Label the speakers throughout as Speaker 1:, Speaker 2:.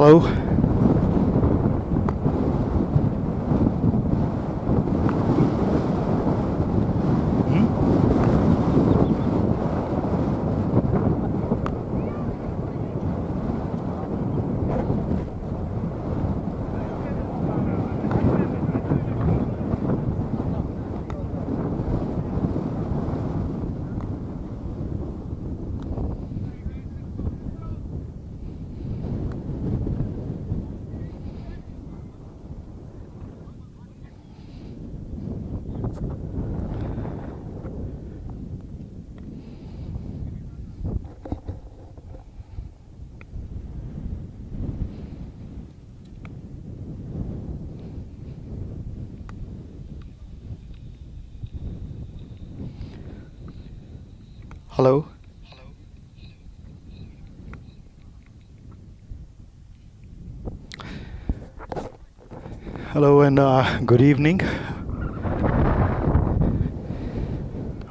Speaker 1: Hello. Hello. Hello and good evening.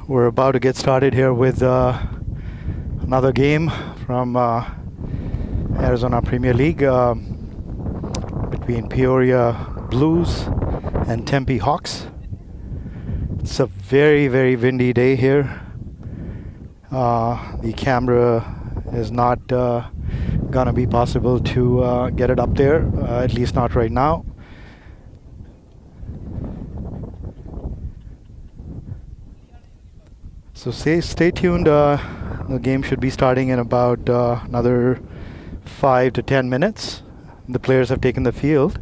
Speaker 1: We're about to get started here with another game from Arizona Premier League between Peoria Blues and Tempe Hawks. It's a very, very windy day here. The camera is not gonna be possible to get it up there, at least not right now. So stay tuned. The game should be starting in about another 5 to 10 minutes. The players have taken the field.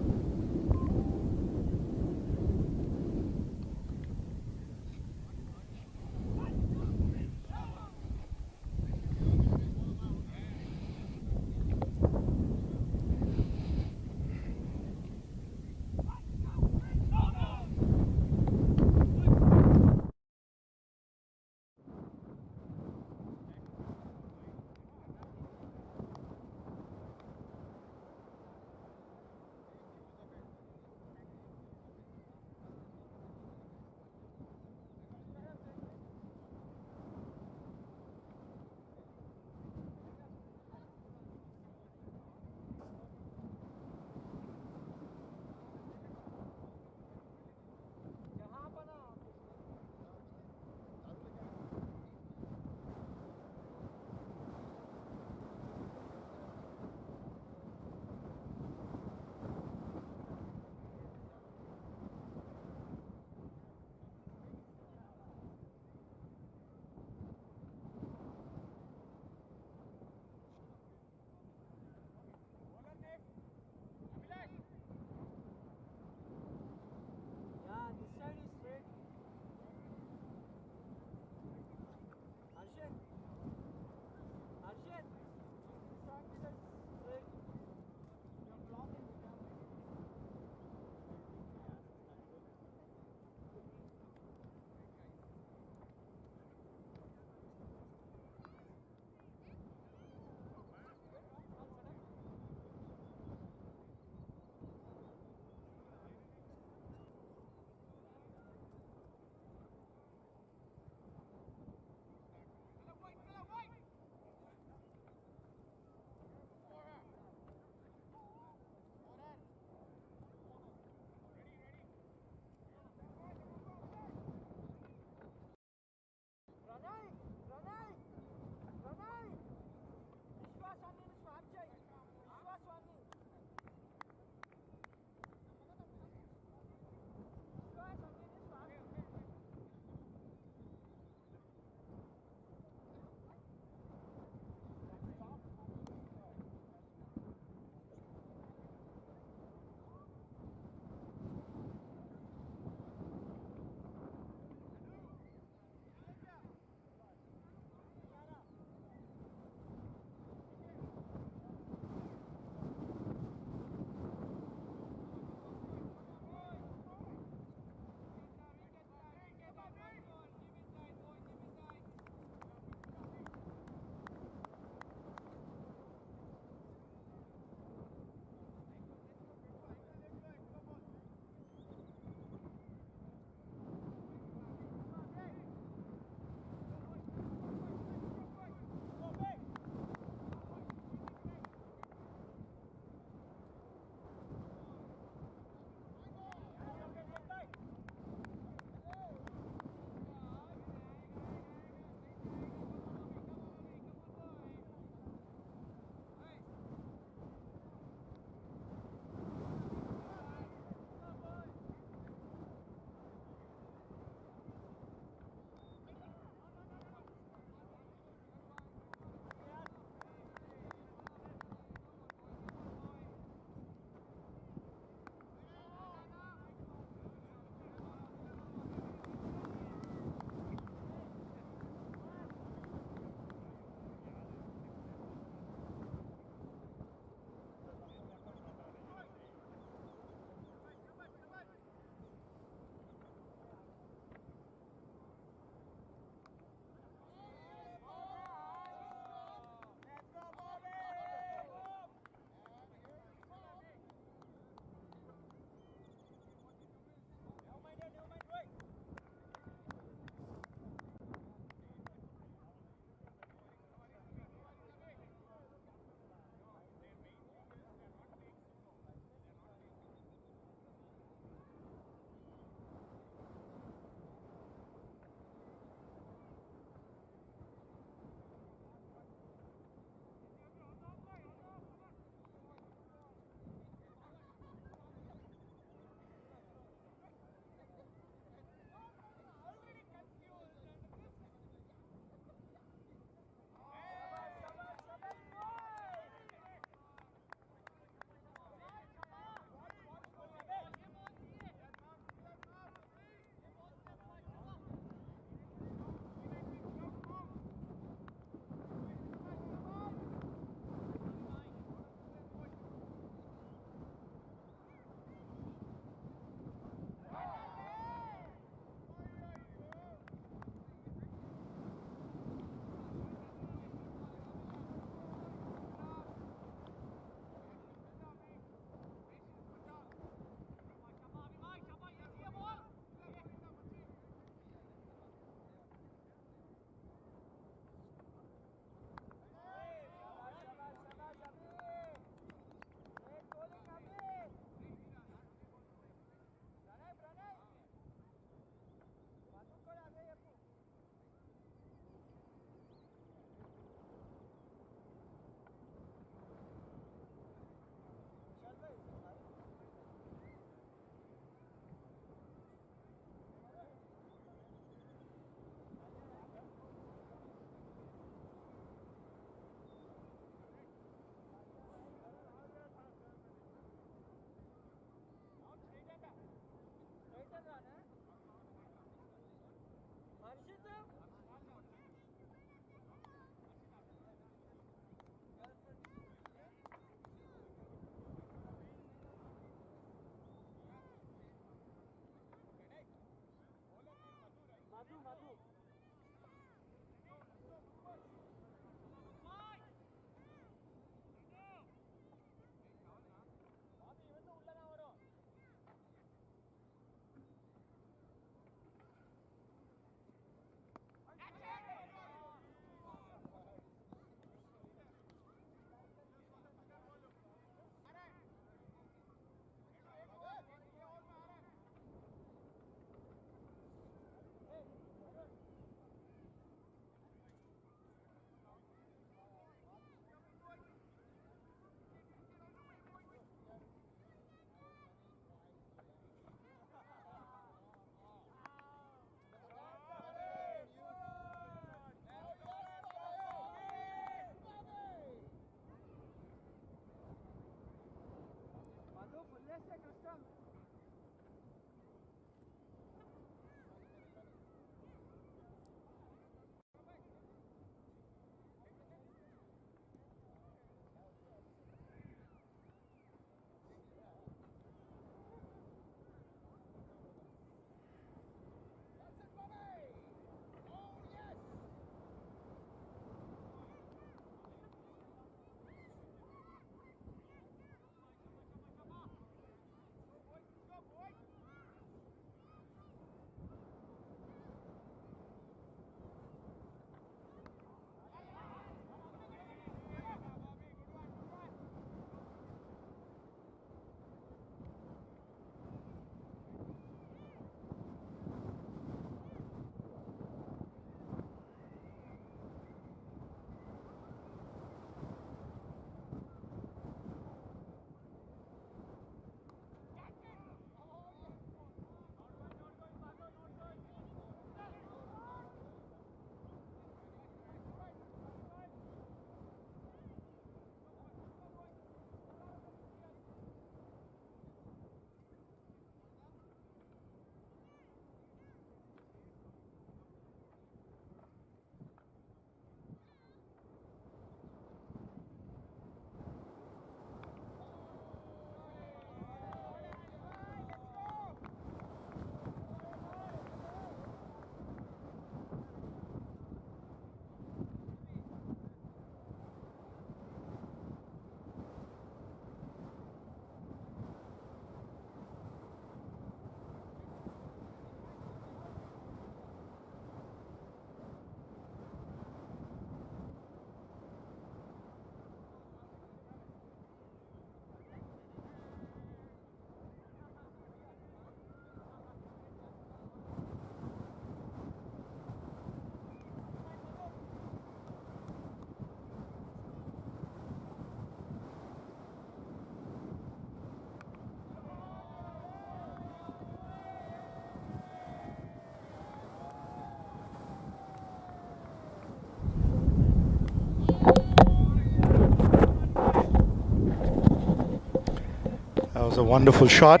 Speaker 1: was a wonderful shot.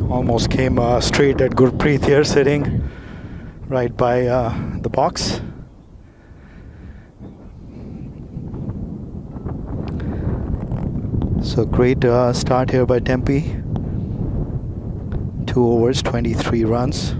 Speaker 1: Almost came straight at Gurpreet here, sitting right by the box. So great start here by Tempe. 2 overs, 23 runs.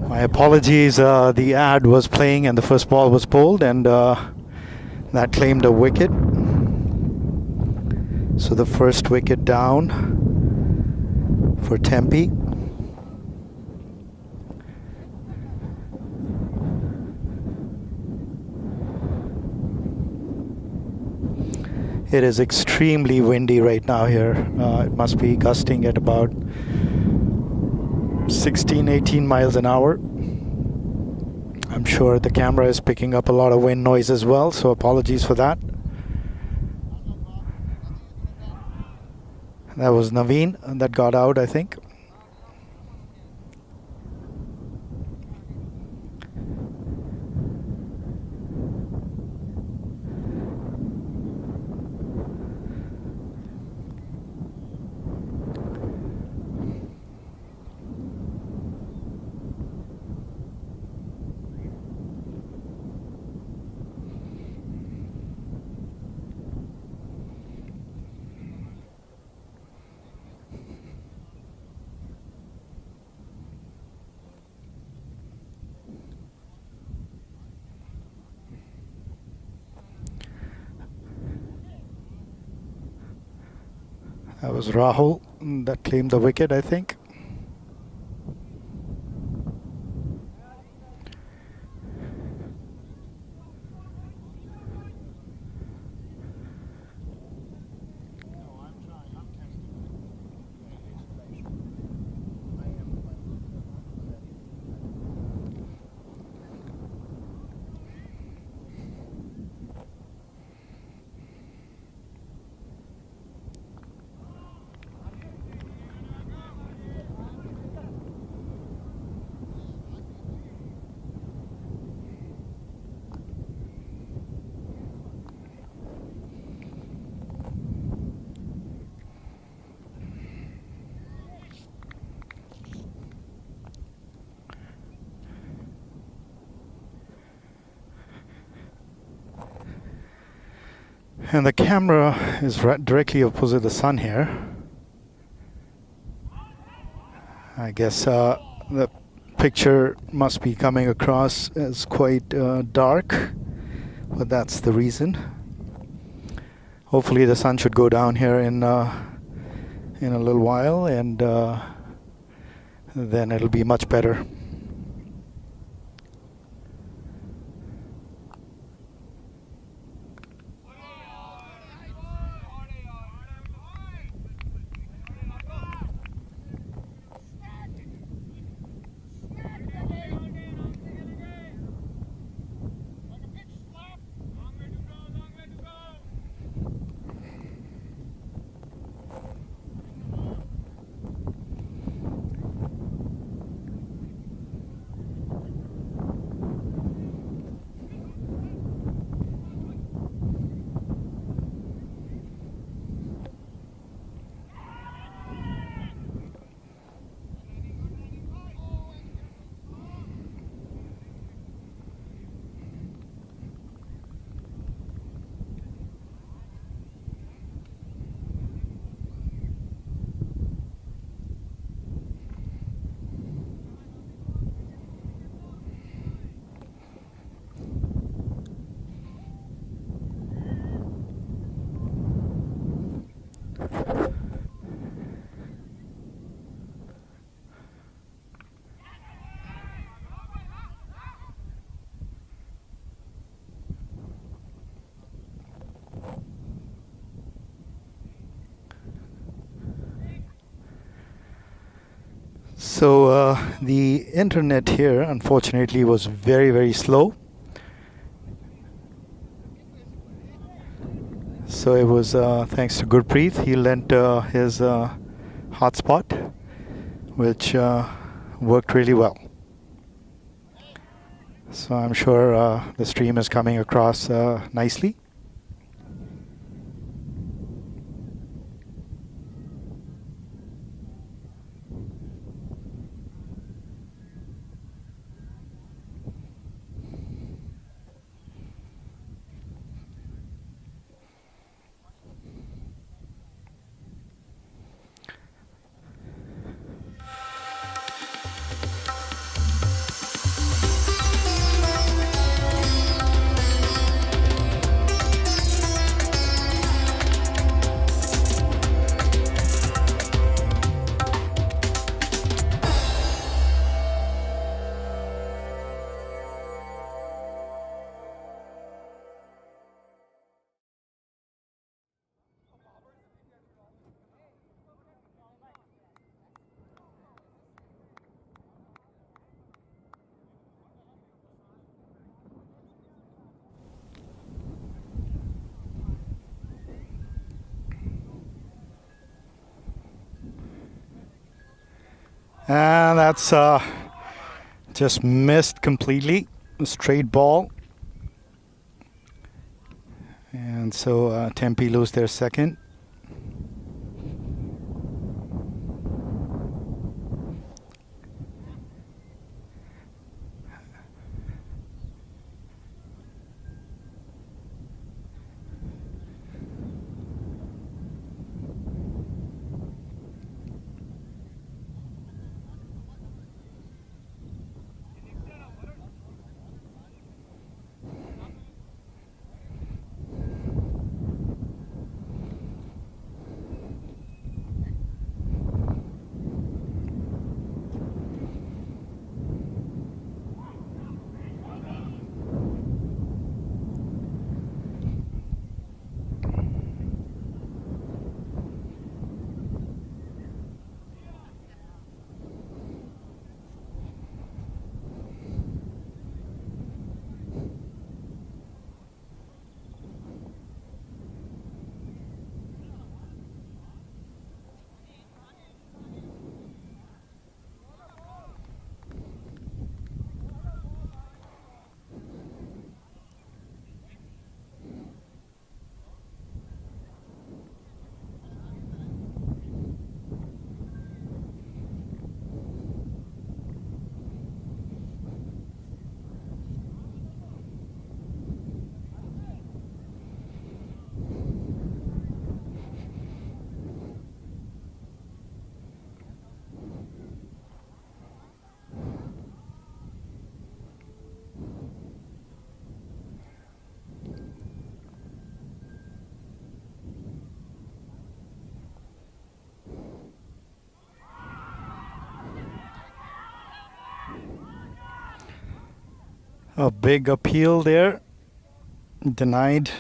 Speaker 1: My apologies, the ad was playing and the first ball was bowled, and that claimed a wicket. So the first wicket down for Tempe. It is extremely windy right now here. It must be gusting at about 16-18 miles an hour. I'm sure the camera is picking up a lot of wind noise as well, so apologies for that. That was Naveen that got out, I think. That was Rahul that claimed the wicket, I think. And the camera is directly opposite the sun here. I guess the picture must be coming across as quite dark, but that's the reason. Hopefully the sun should go down here in a little while, and then it'll be much better. So the internet here, unfortunately, was very, very slow. So it was thanks to Gurpreet. He lent his hotspot, which worked really well. So I'm sure the stream is coming across nicely. And that's just missed completely. A straight ball. And so Tempe lose their second. A big appeal there. Denied.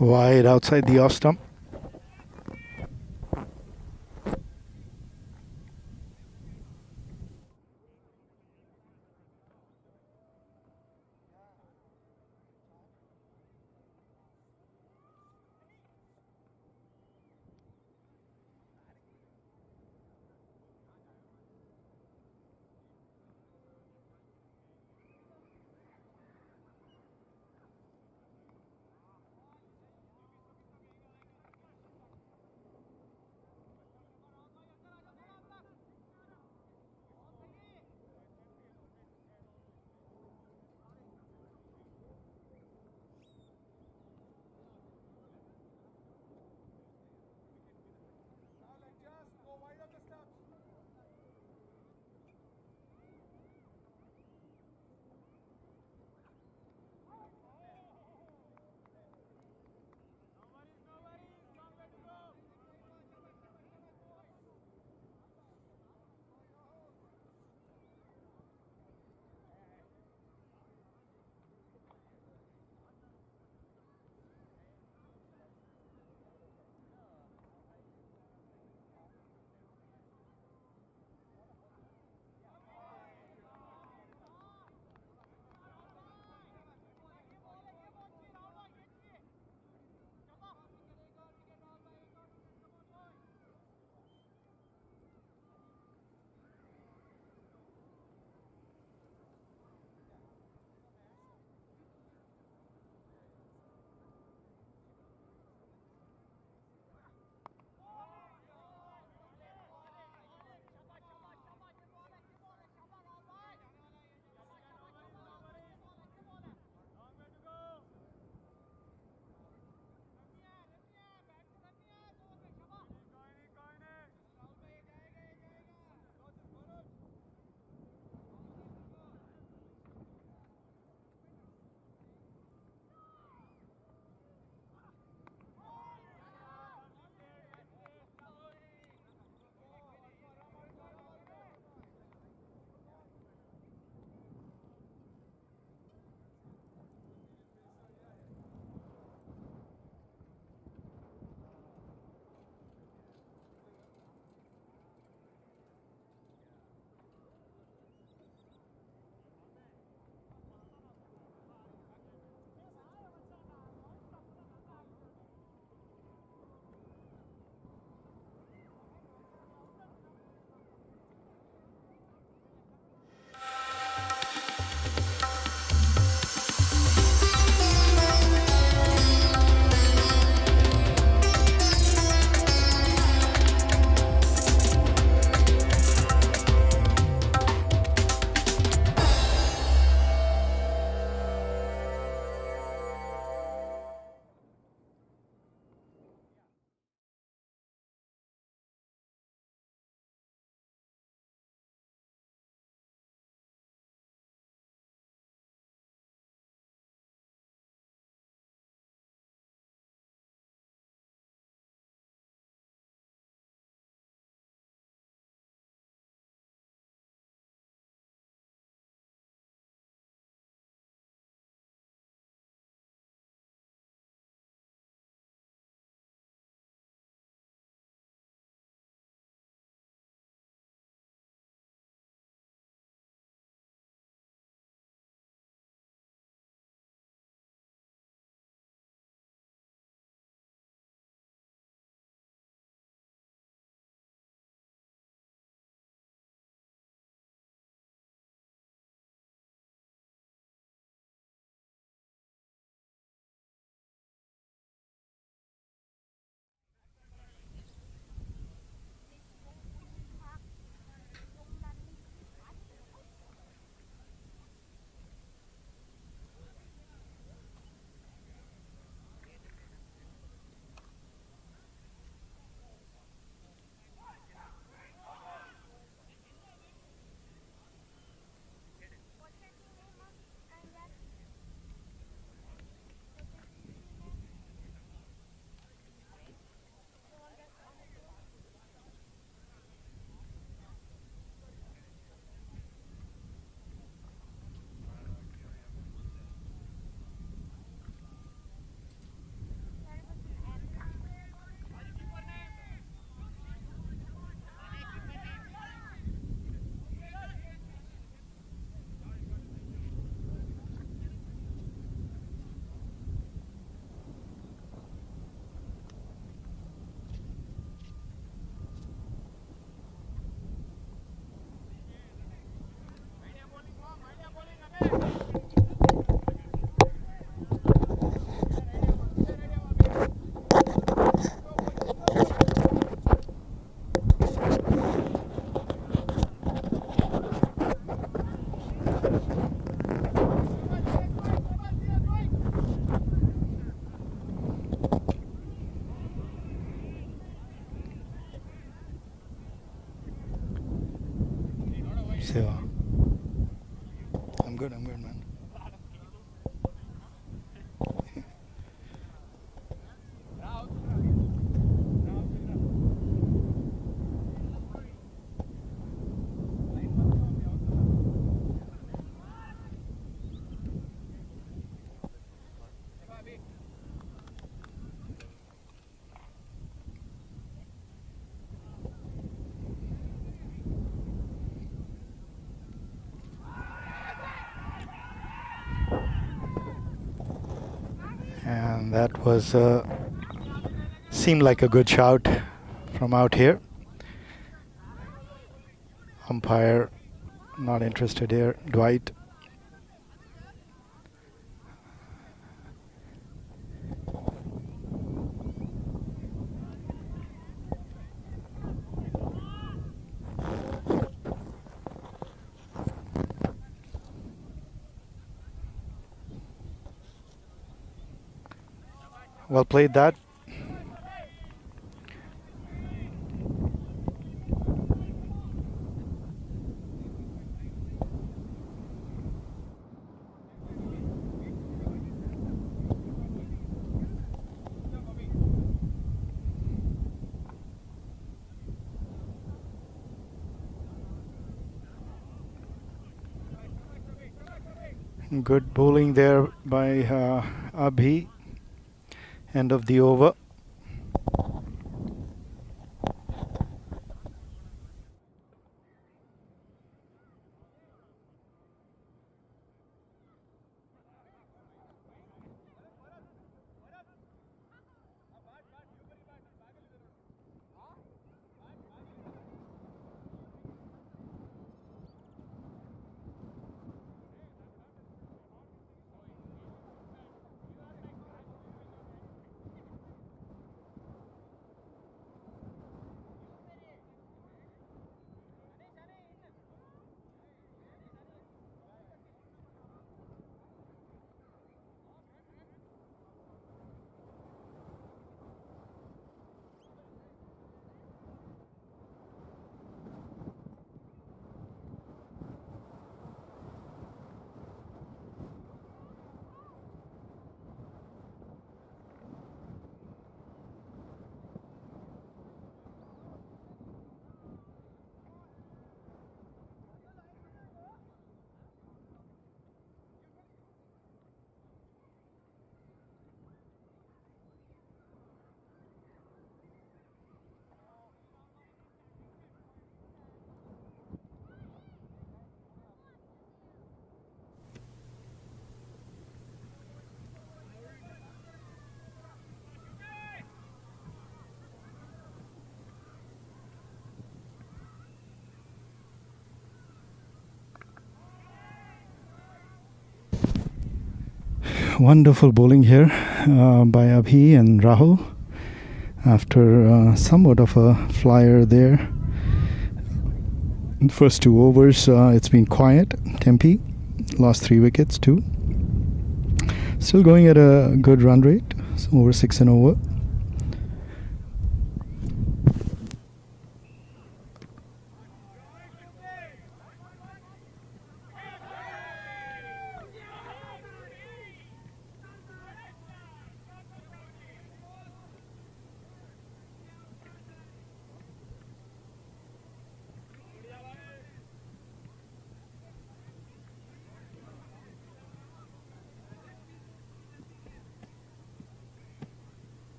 Speaker 1: Wide outside the off stump. कैसे हो? I'm good, man. And that was seemed like a good shout from out here. Umpire not interested here. Dwight. Well played that. Good bowling there by Abhi. End of the over. Wonderful bowling here by Abhi and Rahul after somewhat of a flyer there. First 2 overs, it's been quiet. Tempe lost 3 wickets too. Still going at a good run rate, so over 6 and over.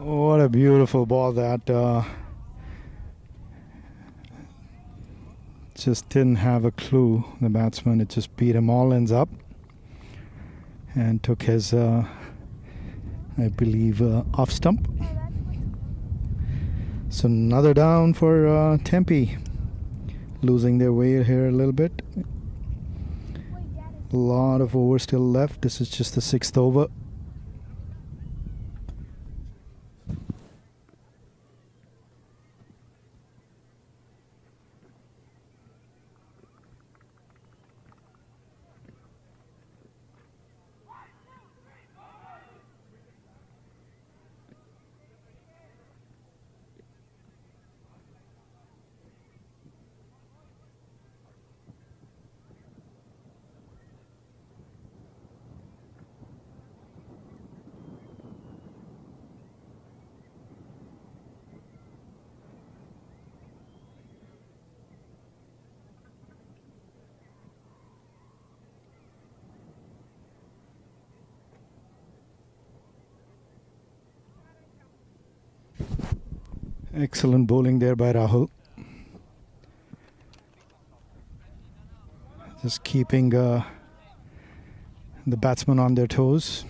Speaker 1: What a beautiful ball that just didn't have a clue. The batsman, it just beat him all ends up and took his, I believe, off stump. So another down for Tempe, losing their way here a little bit. A lot of overs still left. This is just the 6th over. Excellent bowling there by Rahul. Just keeping the batsmen on their toes.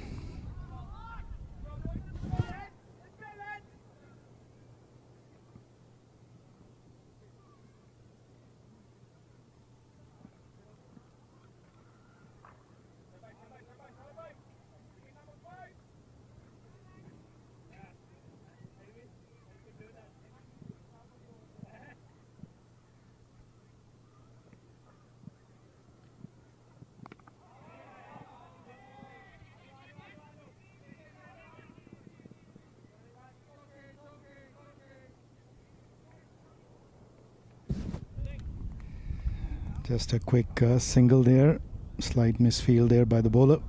Speaker 1: Just a quick single there. Slight misfield there by the bowler.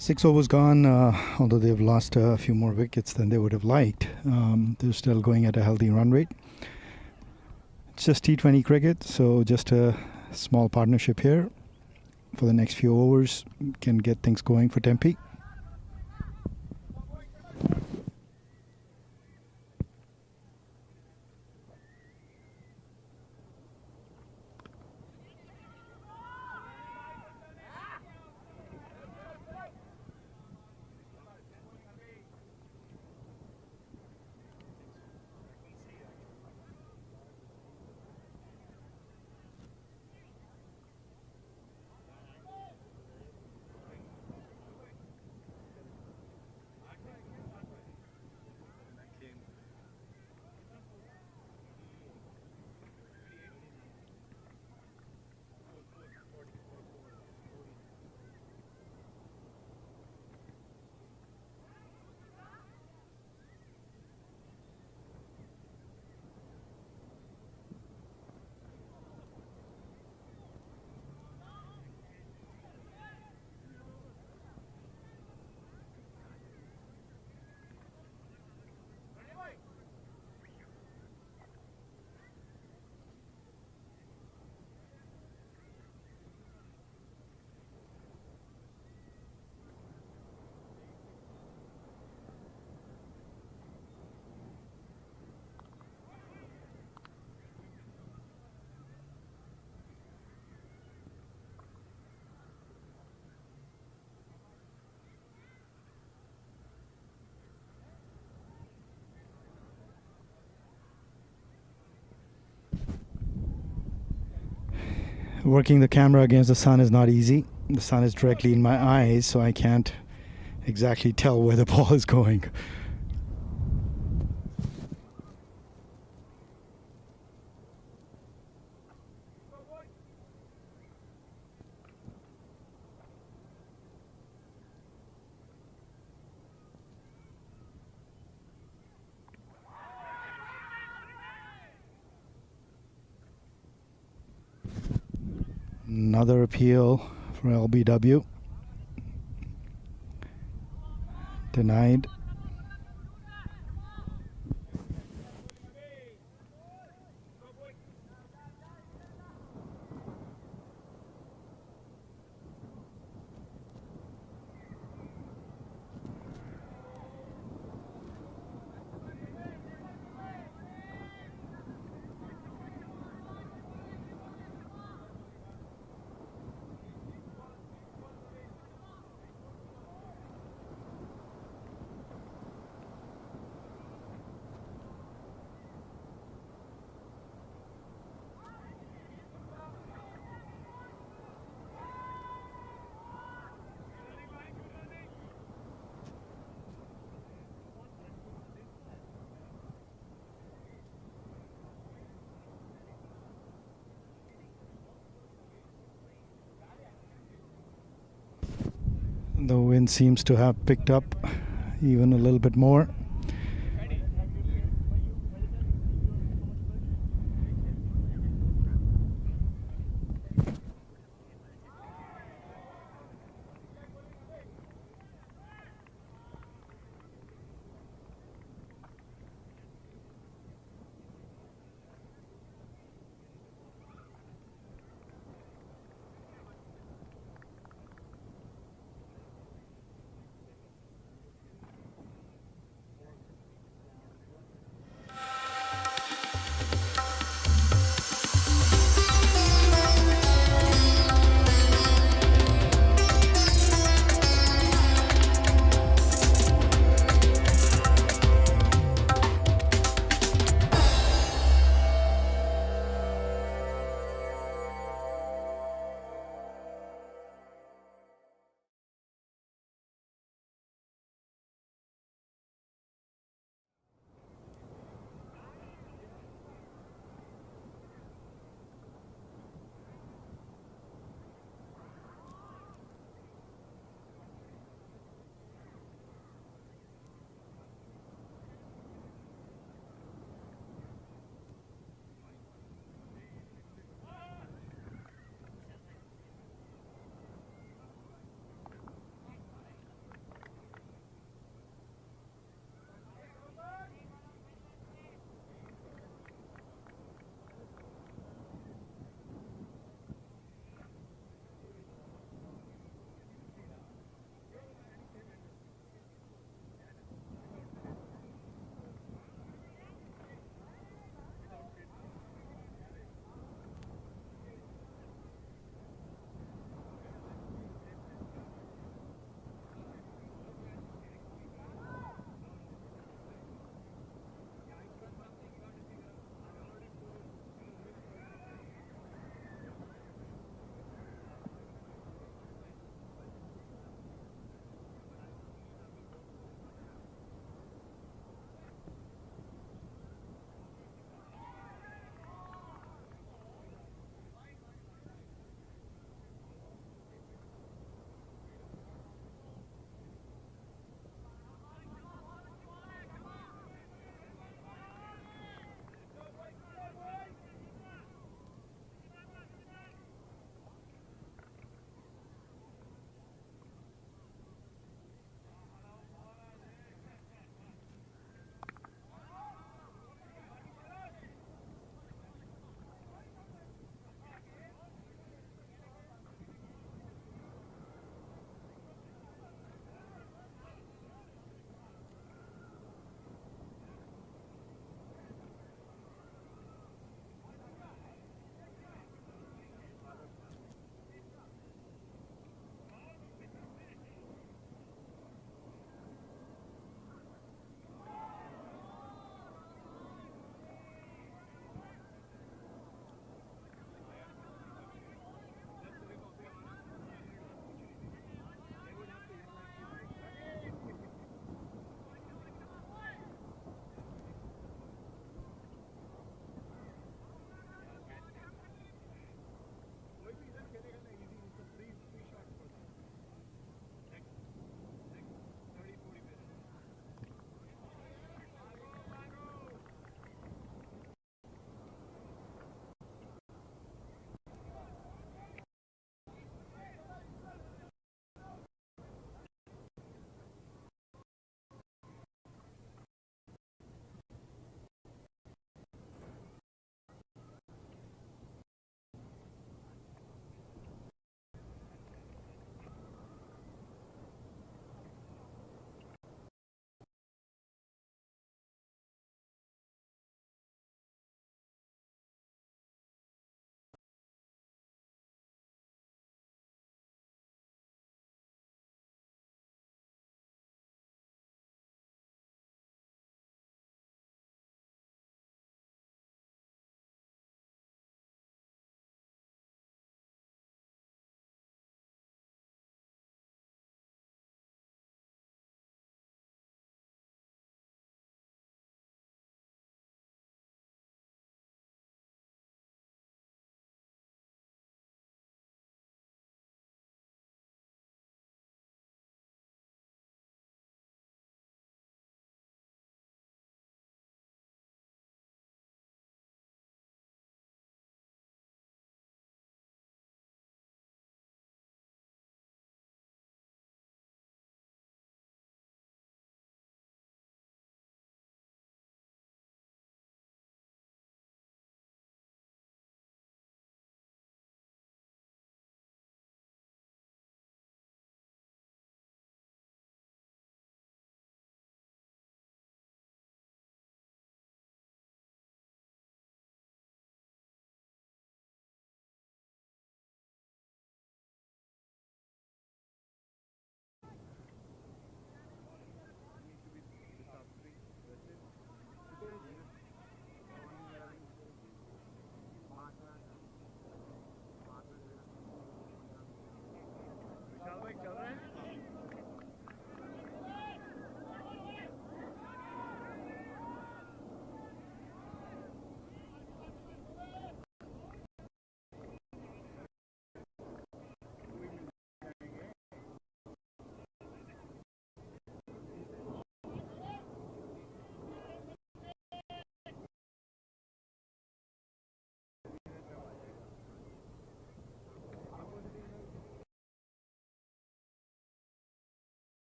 Speaker 1: Six overs gone, although they've lost a few more wickets than they would have liked. They're still going at a healthy run rate. It's just T20 cricket, so just a small partnership here for the next few overs. Can get things going for Tempe. Working the camera against the sun is not easy. The sun is directly in my eyes, so I can't exactly tell where the ball is going. Another appeal for LBW. Denied. The wind seems to have picked up even a little bit more.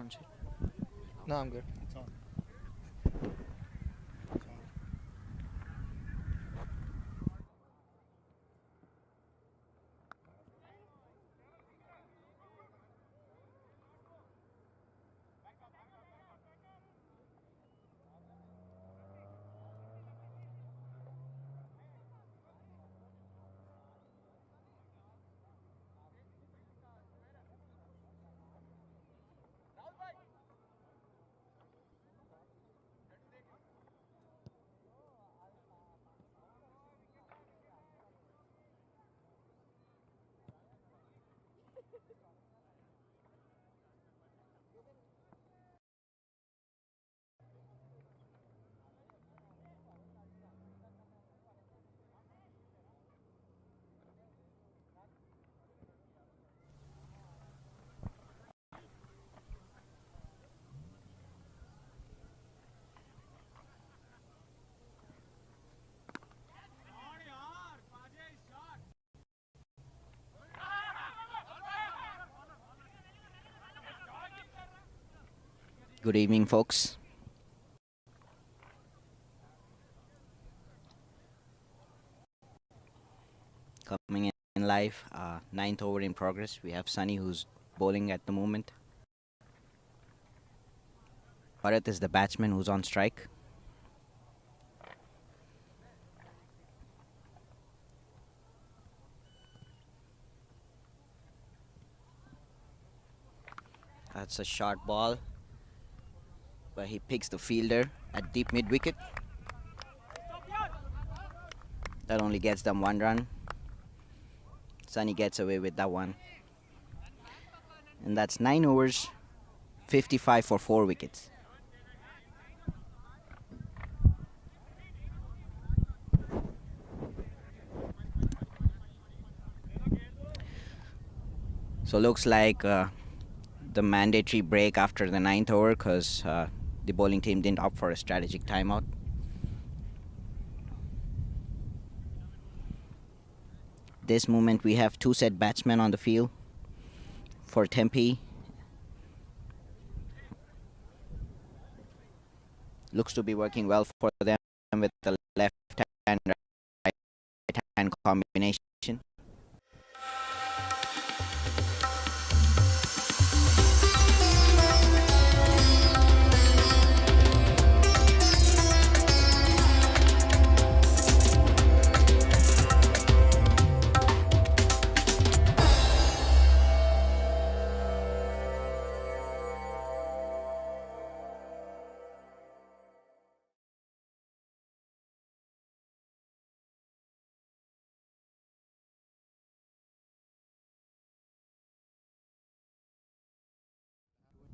Speaker 2: sound check?
Speaker 3: No, I'm good.
Speaker 1: It's on.
Speaker 2: Good evening, folks. Coming in live, ninth over in progress. We have Sunny who's bowling at the moment. Bharat is the batsman who's on strike. That's a short ball, but he picks the fielder at deep mid wicket. That only gets them one run. Sunny gets away with that one. And that's 9 overs, 55 for 4 wickets. So looks like the mandatory break after the 9th over because the bowling team didn't opt for a strategic timeout. This moment we have 2 set batsmen on the field for Tempe. Looks to be working well for them with the left hand right hand combination.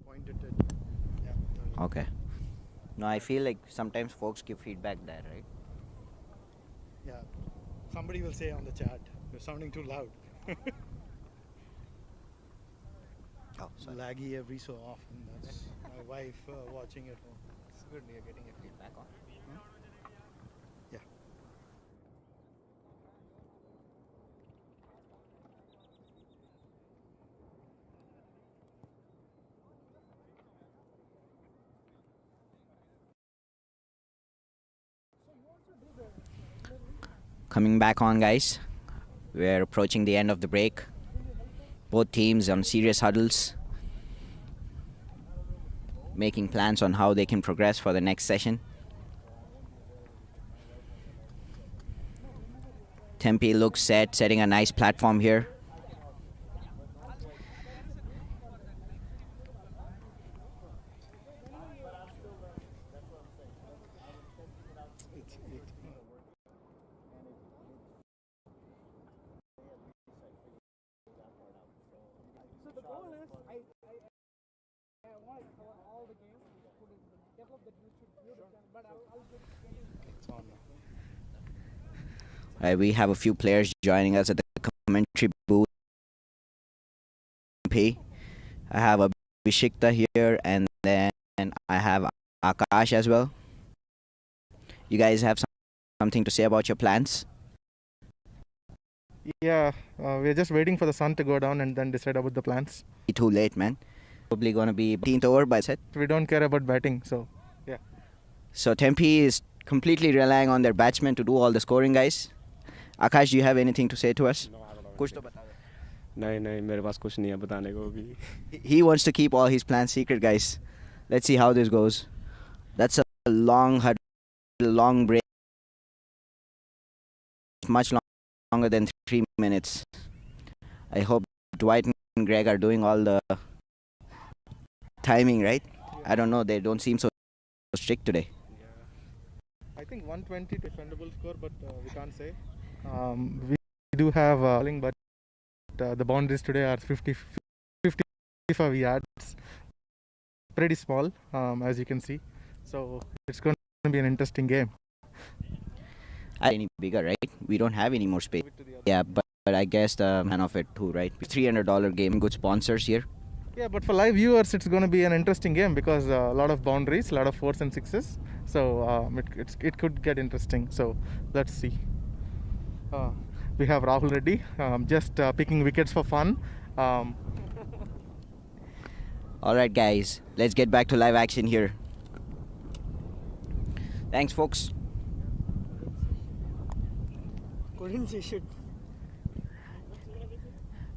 Speaker 1: Pointed at. Yeah.
Speaker 2: Okay. No, I feel like sometimes folks give feedback there, right?
Speaker 1: Yeah. Somebody will say on the chat, you're sounding too loud.
Speaker 2: Oh, sorry.
Speaker 1: Laggy every so often. That's my wife watching at home.
Speaker 2: It's good you're getting a feedback on.
Speaker 1: Yeah.
Speaker 2: Coming back on, guys. We're approaching the end of the break. Both teams on serious huddles, making plans on how they can progress for the next session. Tempe looks set, setting a nice platform here. We have a few players joining us at the commentary booth. I have Abhishekta here, and then I have Akash as well. You guys have something to say about your plans?
Speaker 3: Yeah, we're just waiting for the sun to go down and then decide about the plans.
Speaker 2: Too late, man. probably going to be 18th over by set.
Speaker 3: We don't care about batting, so yeah.
Speaker 2: So Tempe is completely relying on their batsmen to do all the scoring, guys. Akash, do you have anything to say to us? कुछ तो बता दो.
Speaker 4: नहीं मेरे पास कुछ नहीं है बताने को भी.
Speaker 2: He wants to keep all his plans secret, guys. Let's see how this goes. That's a long break. Much longer than 3 minutes. I hope Dwight and Greg are doing all the timing right. I don't know. They don't seem so strict today.
Speaker 3: Yeah. I think 120 defendable score, but we can't say. We do have bowling, but the boundaries today are 55 yards. Pretty small, as you can see. So it's going to be an interesting game.
Speaker 2: Any bigger, right? We don't have any more space. Yeah, but I guess the man of it too, right? $300 game, good sponsors here.
Speaker 3: Yeah, but for live viewers, it's going to be an interesting game because a lot of boundaries, a lot of 4s and 6s. So it could get interesting. So let's see. We have Rahul Reddy just picking wickets for fun.
Speaker 2: All right, guys, let's get back to live action here. Thanks, folks.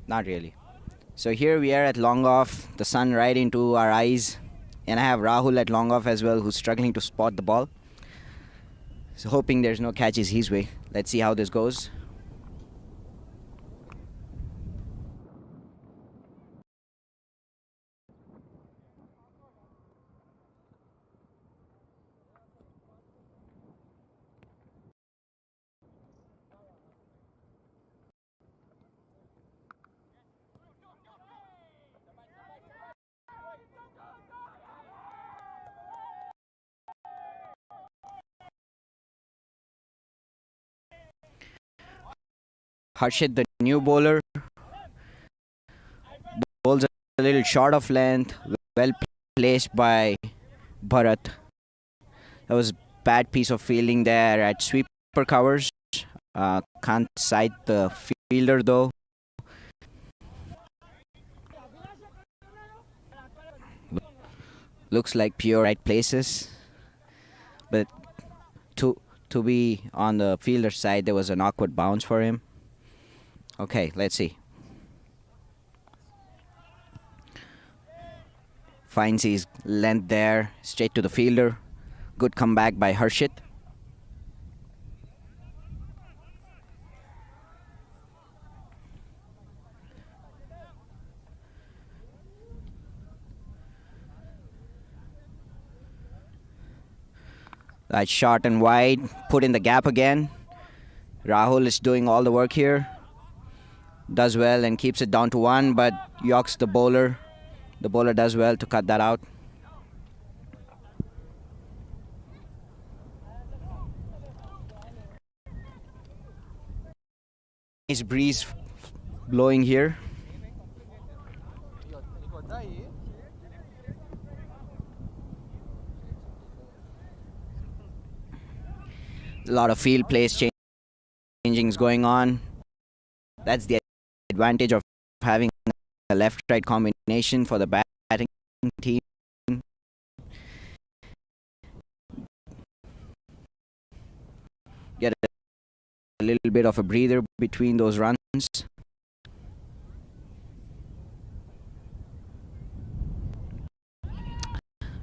Speaker 2: Not really. So here we are at long off, the sun right into our eyes, and I have Rahul at long off as well, who's struggling to spot the ball. So hoping there's no catches his way. Let's see how this goes. Harshit, the new bowler, bowls a little short of length, well placed by Bharat. That was bad piece of fielding there at sweeper covers. Can't sight the fielder though. Looks like pure right places, but to be on the fielder side, there was an awkward bounce for him. Okay, let's see. Finds his length there, straight to the fielder. Good comeback by Harshit. That's short and wide, put in the gap again. Rahul is doing all the work here. Does well and keeps it down to 1, but yokes the bowler. The bowler does well to cut that out. Nice breeze blowing here. A lot of field place changings going on. That's the advantage of having a left-right combination for the batting team. Get a little bit of a breather between those runs.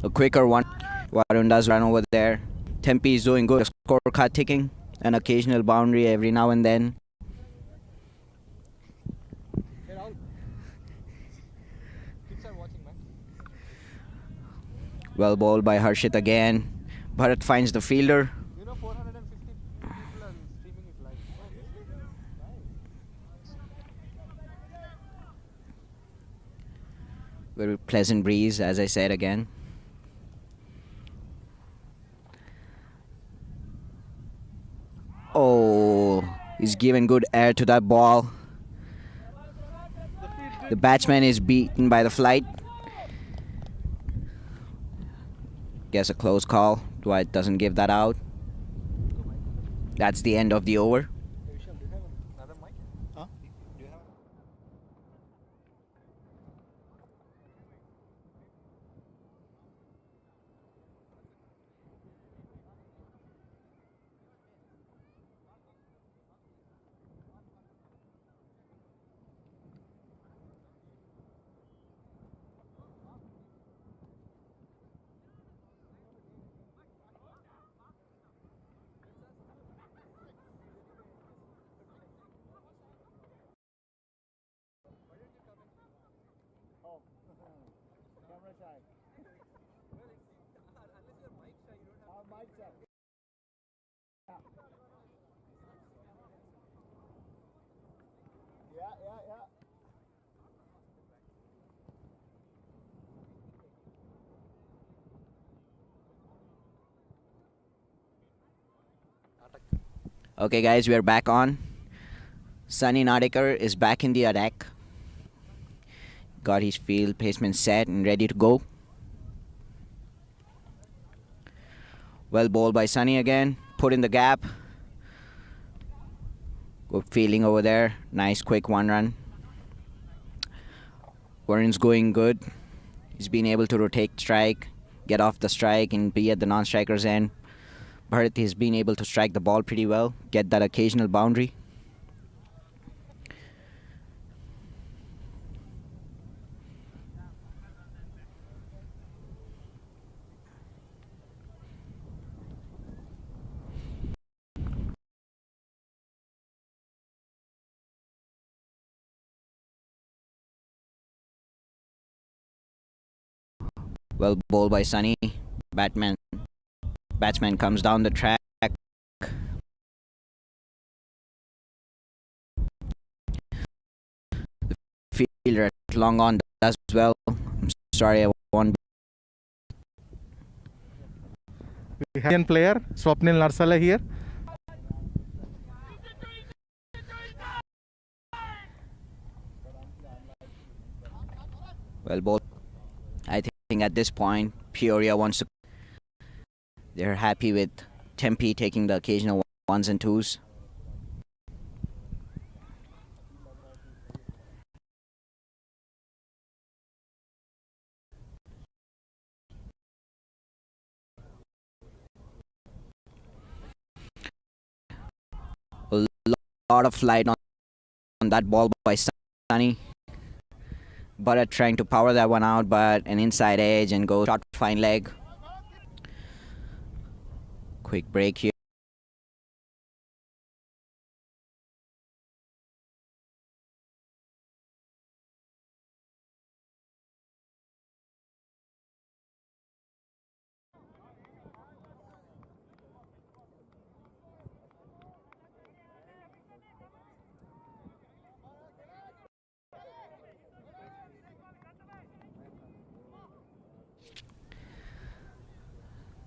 Speaker 2: A quicker one. Varun does run over there. Tempe is doing good. Scorecard ticking. An occasional boundary every now and then. Well bowled by Harshit again. Bharat finds the fielder.
Speaker 3: You know, 450 people are streaming it live.
Speaker 2: Very pleasant breeze, as I said again. Oh, he's given good air to that ball. The batsman is beaten by the flight. Guess a close call. Dwight doesn't give that out. That's the end of the over. Okay, guys, we are back on. Sunny Nadekar is back in the attack. Got his field placement set and ready to go. Well bowled by Sunny again. Put in the gap. Good fielding over there. Nice quick one run. Varun's going good. He's been able to rotate strike, get off the strike and be at the non-striker's end. Bharat has been able to strike the ball pretty well, get that occasional boundary. Well bowled by Sunny. Batsman comes down the track. The fielder at long on does well. I'm sorry, I won't.
Speaker 3: We have Indian player Swapnil Narsala here.
Speaker 2: Well bowled. I think at this point, Peoria wants to. They're happy with Tempe taking the occasional ones and twos. A lot of light on that ball by Sunny. Bharat trying to power that one out, but an inside edge and go short fine leg. Quick break here.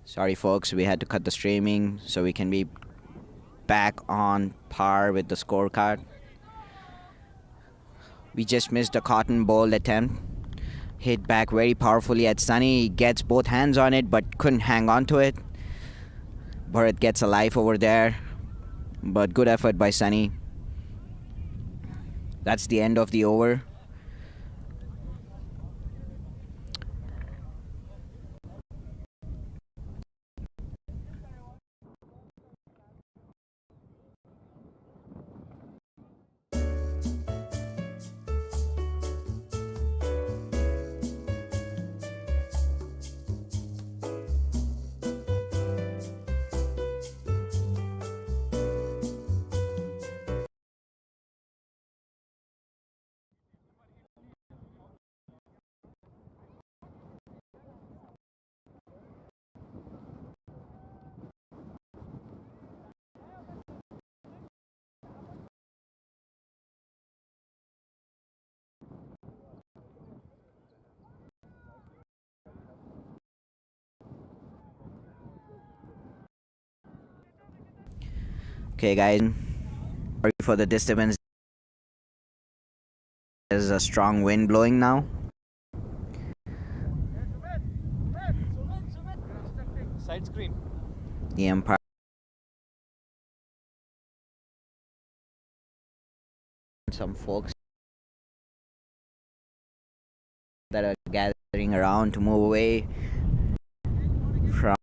Speaker 2: Sorry, folks, we had to cut the streaming so we can be back on par with the scorecard. We just missed a cotton ball attempt. Hit back very powerfully at Sunny. He gets both hands on it but couldn't hang on to it. Bharat gets a life over there, but good effort by Sunny. That's the end of the over. Okay, guys. Sorry for the disturbance. There's a strong wind blowing now.
Speaker 4: Side screen.
Speaker 2: The umpire. Some folks that are gathering around to move away from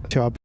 Speaker 1: sharp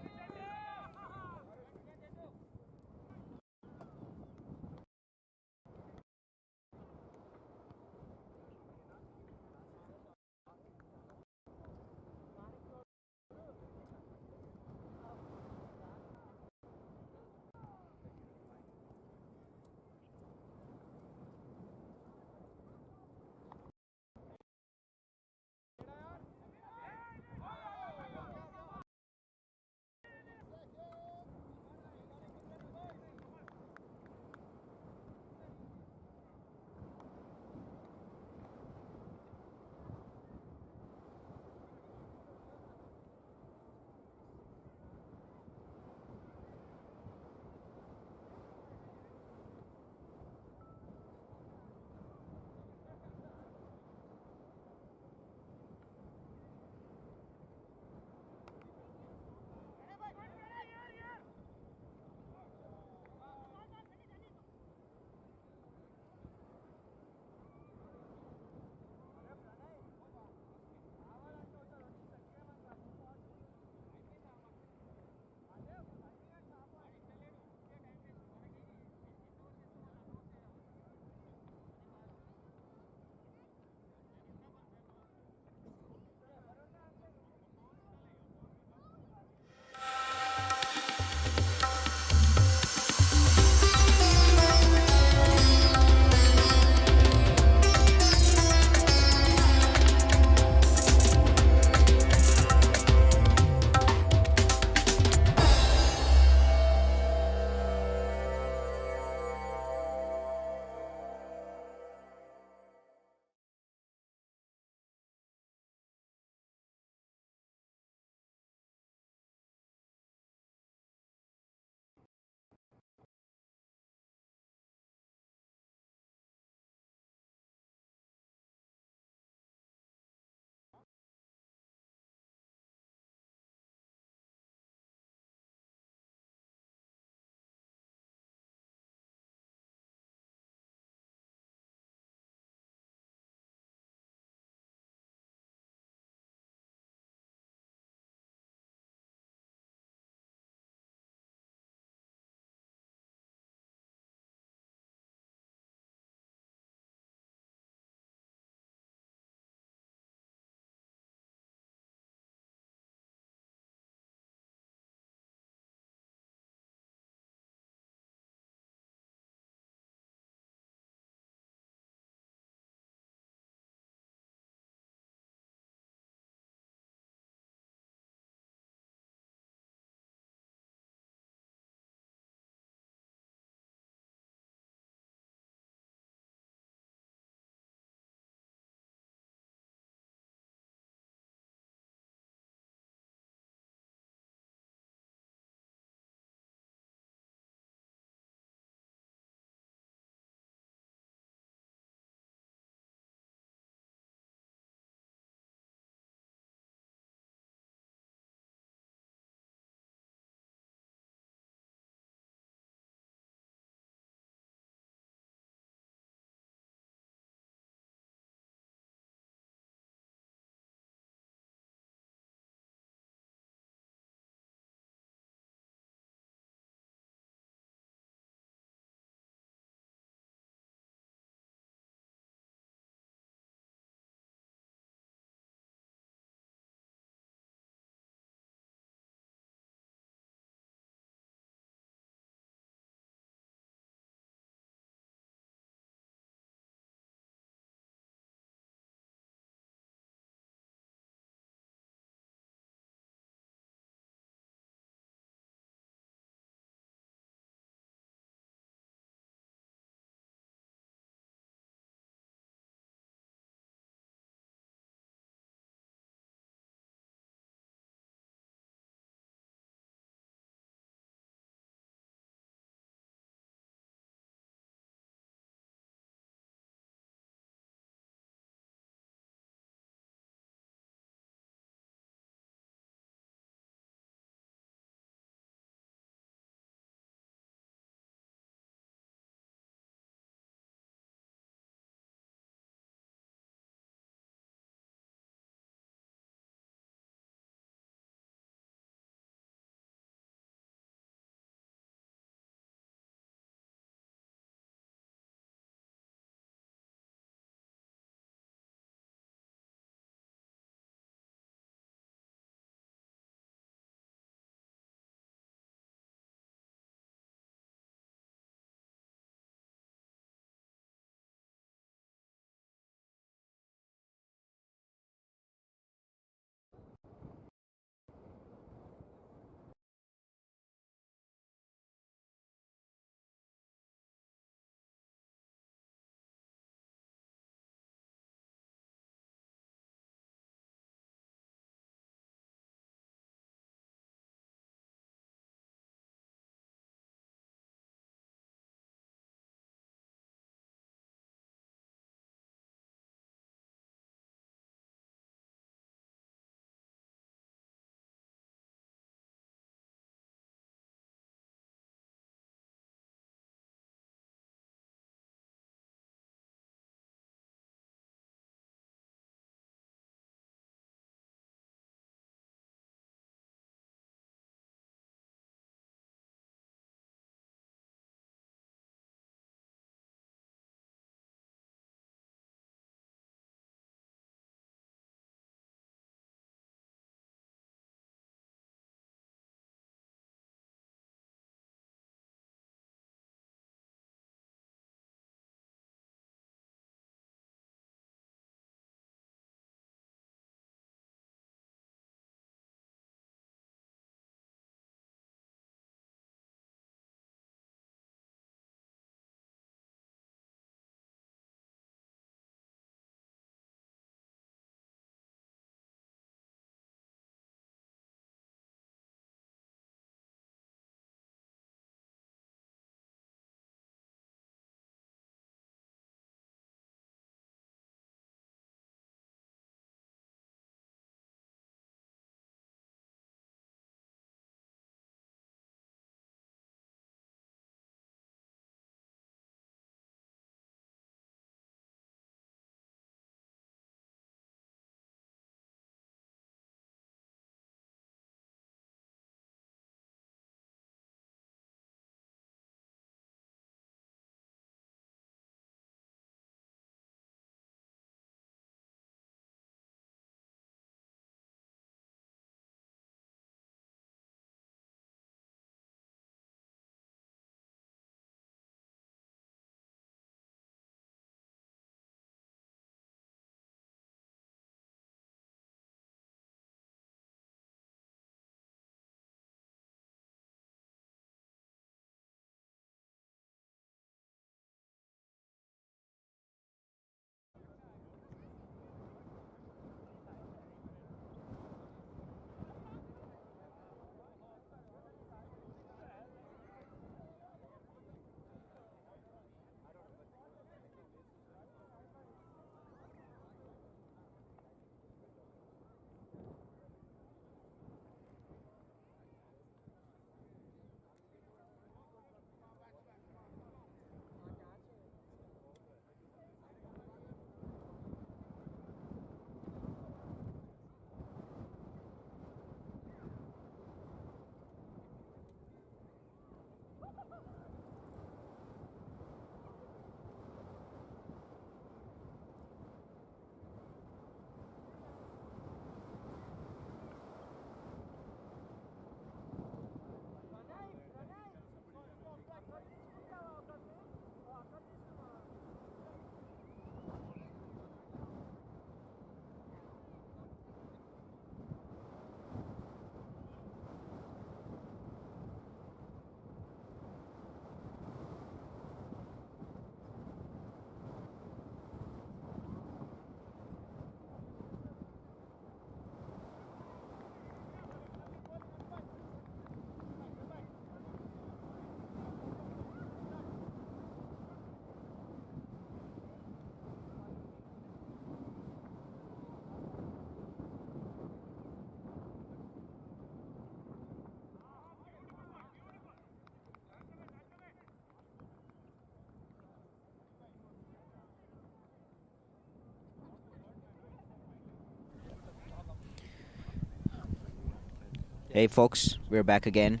Speaker 2: Hey folks, we're back again.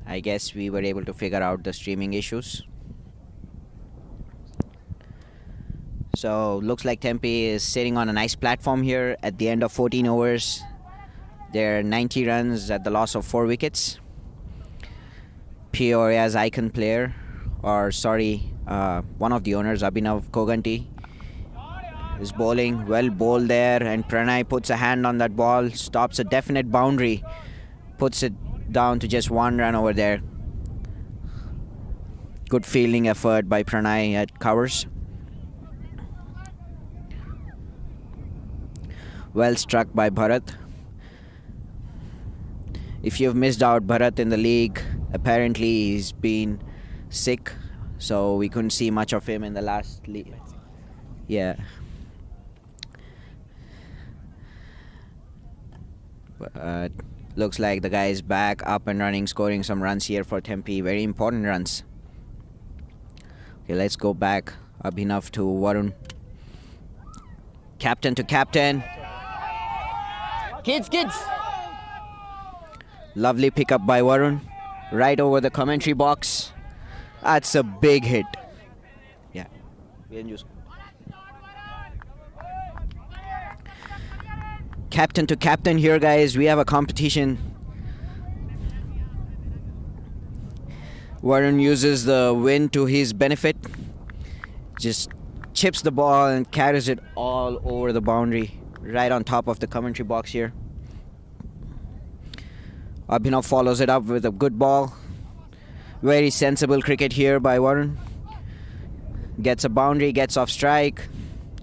Speaker 2: I guess we were able to figure out the streaming issues. So looks like Tempe is sitting on a nice platform here at the end of 14 overs. They're 90 runs at the loss of 4 wickets. Peoria's icon player, one of the owners, Abhinav Koganti, is bowling. Well bowled there, and Pranay puts a hand on that ball, stops a definite boundary, puts it down to just 1 run over there. Good fielding effort by Pranay at covers. Well struck by Bharat. If you've missed out Bharat in the league, apparently he's been sick, so we couldn't see much of him in the last league. Yeah. But looks like the guy is back up and running, scoring some runs here for Tempe. Very important runs. Okay, let's go back. Abhinav to Varun. Captain to captain. Kids! Lovely pickup by Varun. Right over the commentary box. That's a big hit. Yeah. Captain to captain here, guys. We have a competition. Varun uses the wind to his benefit. Just chips the ball and carries it all over the boundary. Right on top of the commentary box here. Abhinav follows it up with a good ball. Very sensible cricket here by Varun. Gets a boundary, gets off strike.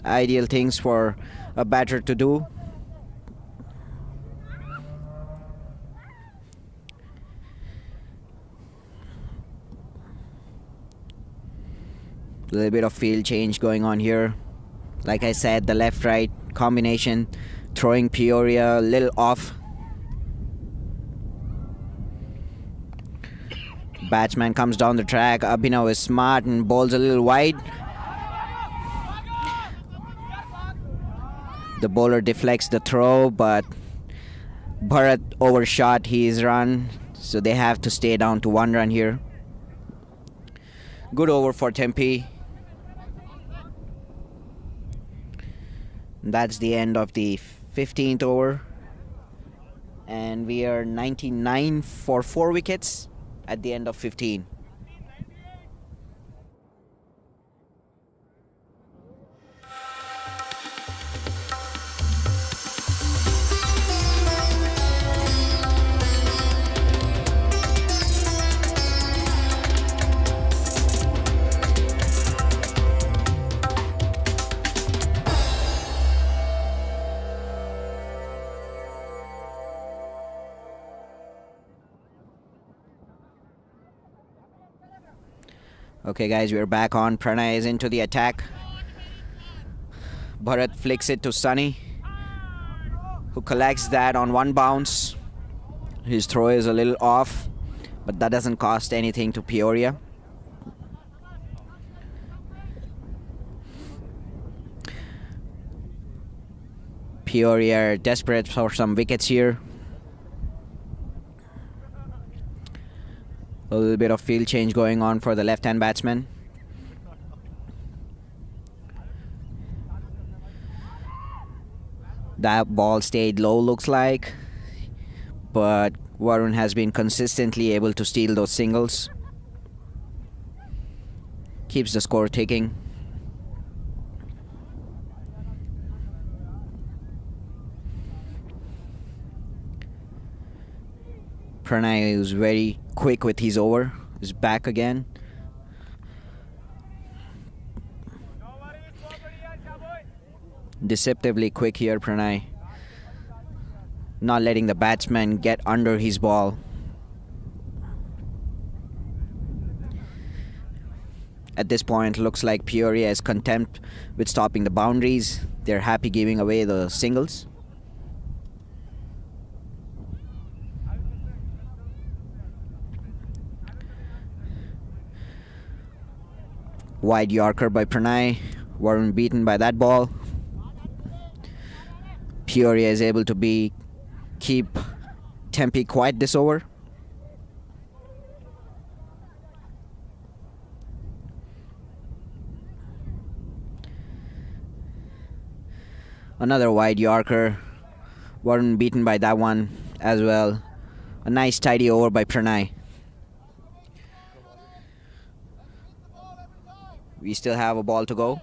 Speaker 2: Ideal things for a batter to do. A little bit of field change going on here. Like I said, the left-right combination, throwing Peoria a little off. Batsman comes down the track. Abhinav is smart and bowls a little wide. The bowler deflects the throw, but Bharat overshot his run, so they have to stay down to 1 run here. Good over for Tempe. That's the end of the 15th over. And we are 99 for 4 wickets at the end of 15. Okay, guys, we're back on. Pranay is into the attack. Bharat flicks it to Sunny, who collects that on 1 bounce. His throw is a little off, but that doesn't cost anything to Peoria. Peoria are desperate for some wickets here. A little bit of field change going on for the left-hand batsman. That ball stayed low, looks like, but Varun has been consistently able to steal those singles. Keeps the score ticking. Pranay is very quick with his over. Is back again. Deceptively quick here, Pranay. Not letting the batsman get under his ball. At this point, looks like Peoria is content with stopping the boundaries. They're happy giving away the singles. Wide Yorker by Pranay. Varun beaten by that ball. Peoria is able to keep Tempe quiet this over. Another wide Yorker. Warren beaten by that one as well. A nice tidy over by Pranay. We still have a ball to go.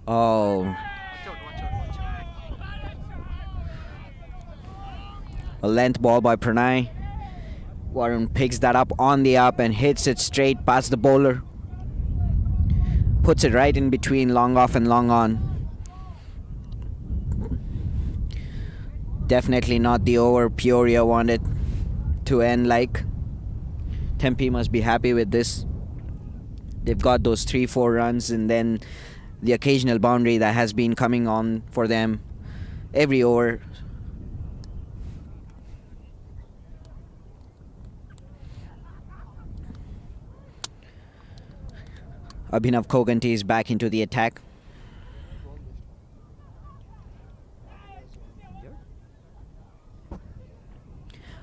Speaker 2: Oh. A length ball by Pranay. Warren picks that up on the up and hits it straight past the bowler. Puts it right in between long off and long on. Definitely not the over Peoria wanted to end like. Tempe must be happy with this. They've got those 3-4 runs and then the occasional boundary that has been coming on for them every over. Abhinav Koganti is back into the attack.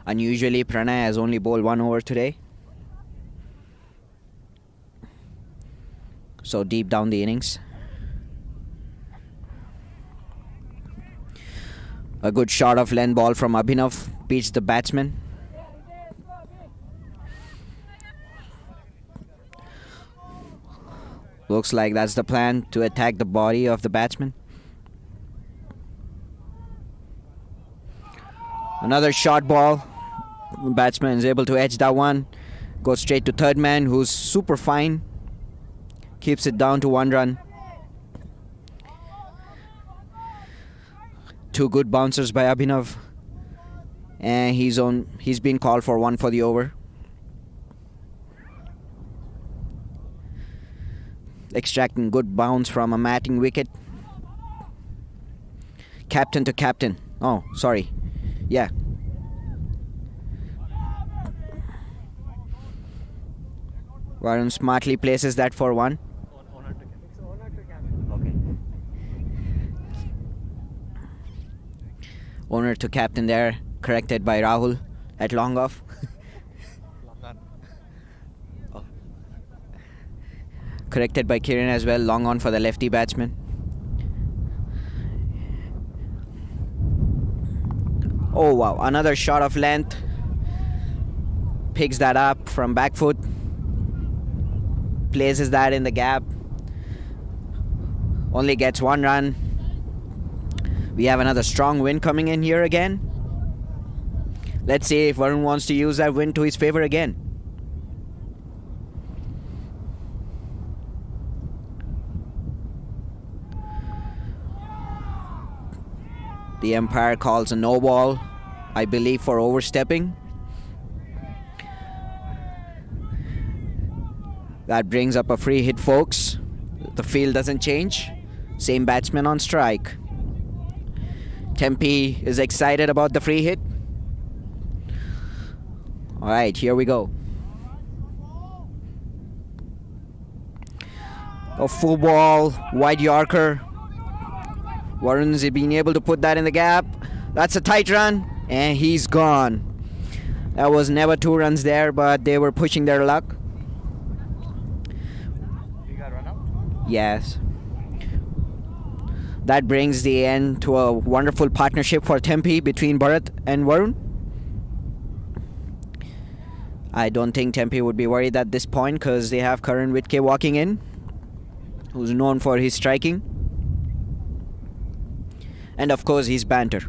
Speaker 2: Unusually, Pranay has only bowled 1 over today. So deep down the innings. A good shot of length ball from Abhinav beats the batsman. Looks like that's the plan, to attack the body of the batsman. Another short ball. The batsman is able to edge that one. Goes straight to third man, who's super fine. Keeps it down to 1 run. 2 good bouncers by Abhinav. And he's been called for 1 for the over. Extracting good bounce from a matting wicket. Captain to captain. Oh, sorry. Yeah. Varun smartly places that for 1. Okay. Owner to captain there. Corrected by Rahul at long off. Corrected by Kiran as well, long on for the lefty batsman. Oh wow, another shot of length. Picks that up from back foot. Places that in the gap. Only gets 1 run. We have another strong wind coming in here again. Let's see if Varun wants to use that wind to his favor again. The umpire calls a no ball, I believe, for overstepping. That brings up a free hit, folks. The field doesn't change. Same batsman on strike. Tempe is excited about the free hit. Alright, here we go. A full ball, wide Yorker. Varun's been able to put that in the gap. That's a tight run, and he's gone. That was never 2 runs there, but they were pushing their luck.
Speaker 3: We got run out?
Speaker 2: Yes. That brings the end to a wonderful partnership for Tempe between Bharat and Varun. I don't think Tempe would be worried at this point because they have Karan Witke walking in, who's known for his striking. And of course his banter.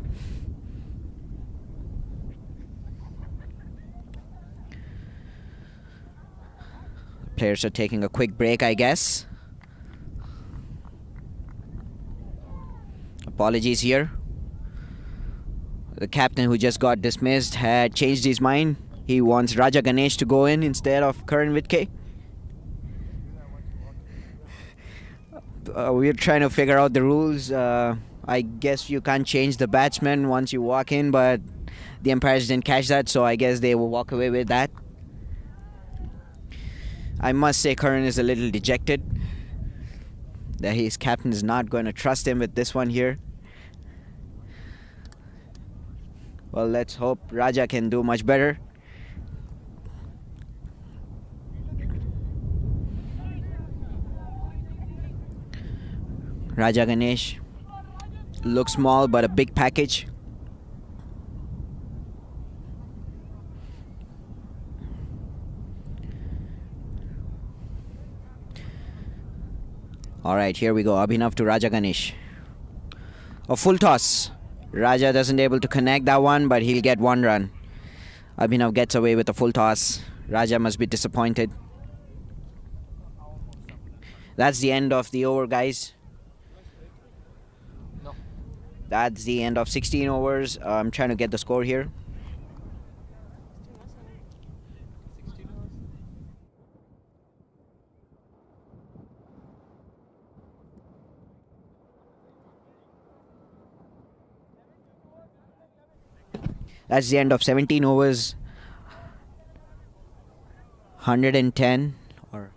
Speaker 2: Players are taking a quick break, I guess. Apologies here. The captain who just got dismissed had changed his mind. He wants Raja Ganesh to go in instead of Karan Witke. We're trying to figure out the rules. I guess you can't change the batsman once you walk in, but the umpires didn't catch that, so I guess they will walk away with that. I must say Karan is a little dejected that his captain is not going to trust him with this one here. Well, let's hope Raja can do much better. Raja Ganesh looks small but a big package. Alright, here we go. Abhinav to Raja Ganesh. A full toss. Raja doesn't able to connect that one, but he'll get one run. Abhinav gets away with a full toss. Raja must be disappointed. That's the end of the over, guys. That's the end of 16 overs. I'm trying to get the score here. That's the end of 17 overs. 110 or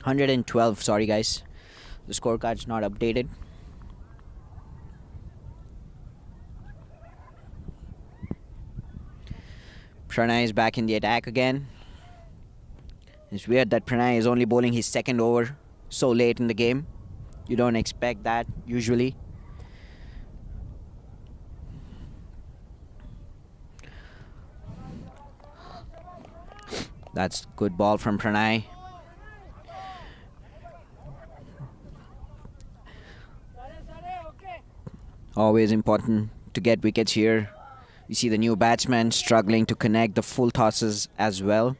Speaker 2: 112. Sorry, guys. The scorecard's not updated. Pranay is back in the attack again. It's weird that Pranay is only bowling his second over so late in the game. You don't expect that usually. That's good ball from Pranay. Always important to get wickets here. You see the new batsman struggling to connect the full tosses as well.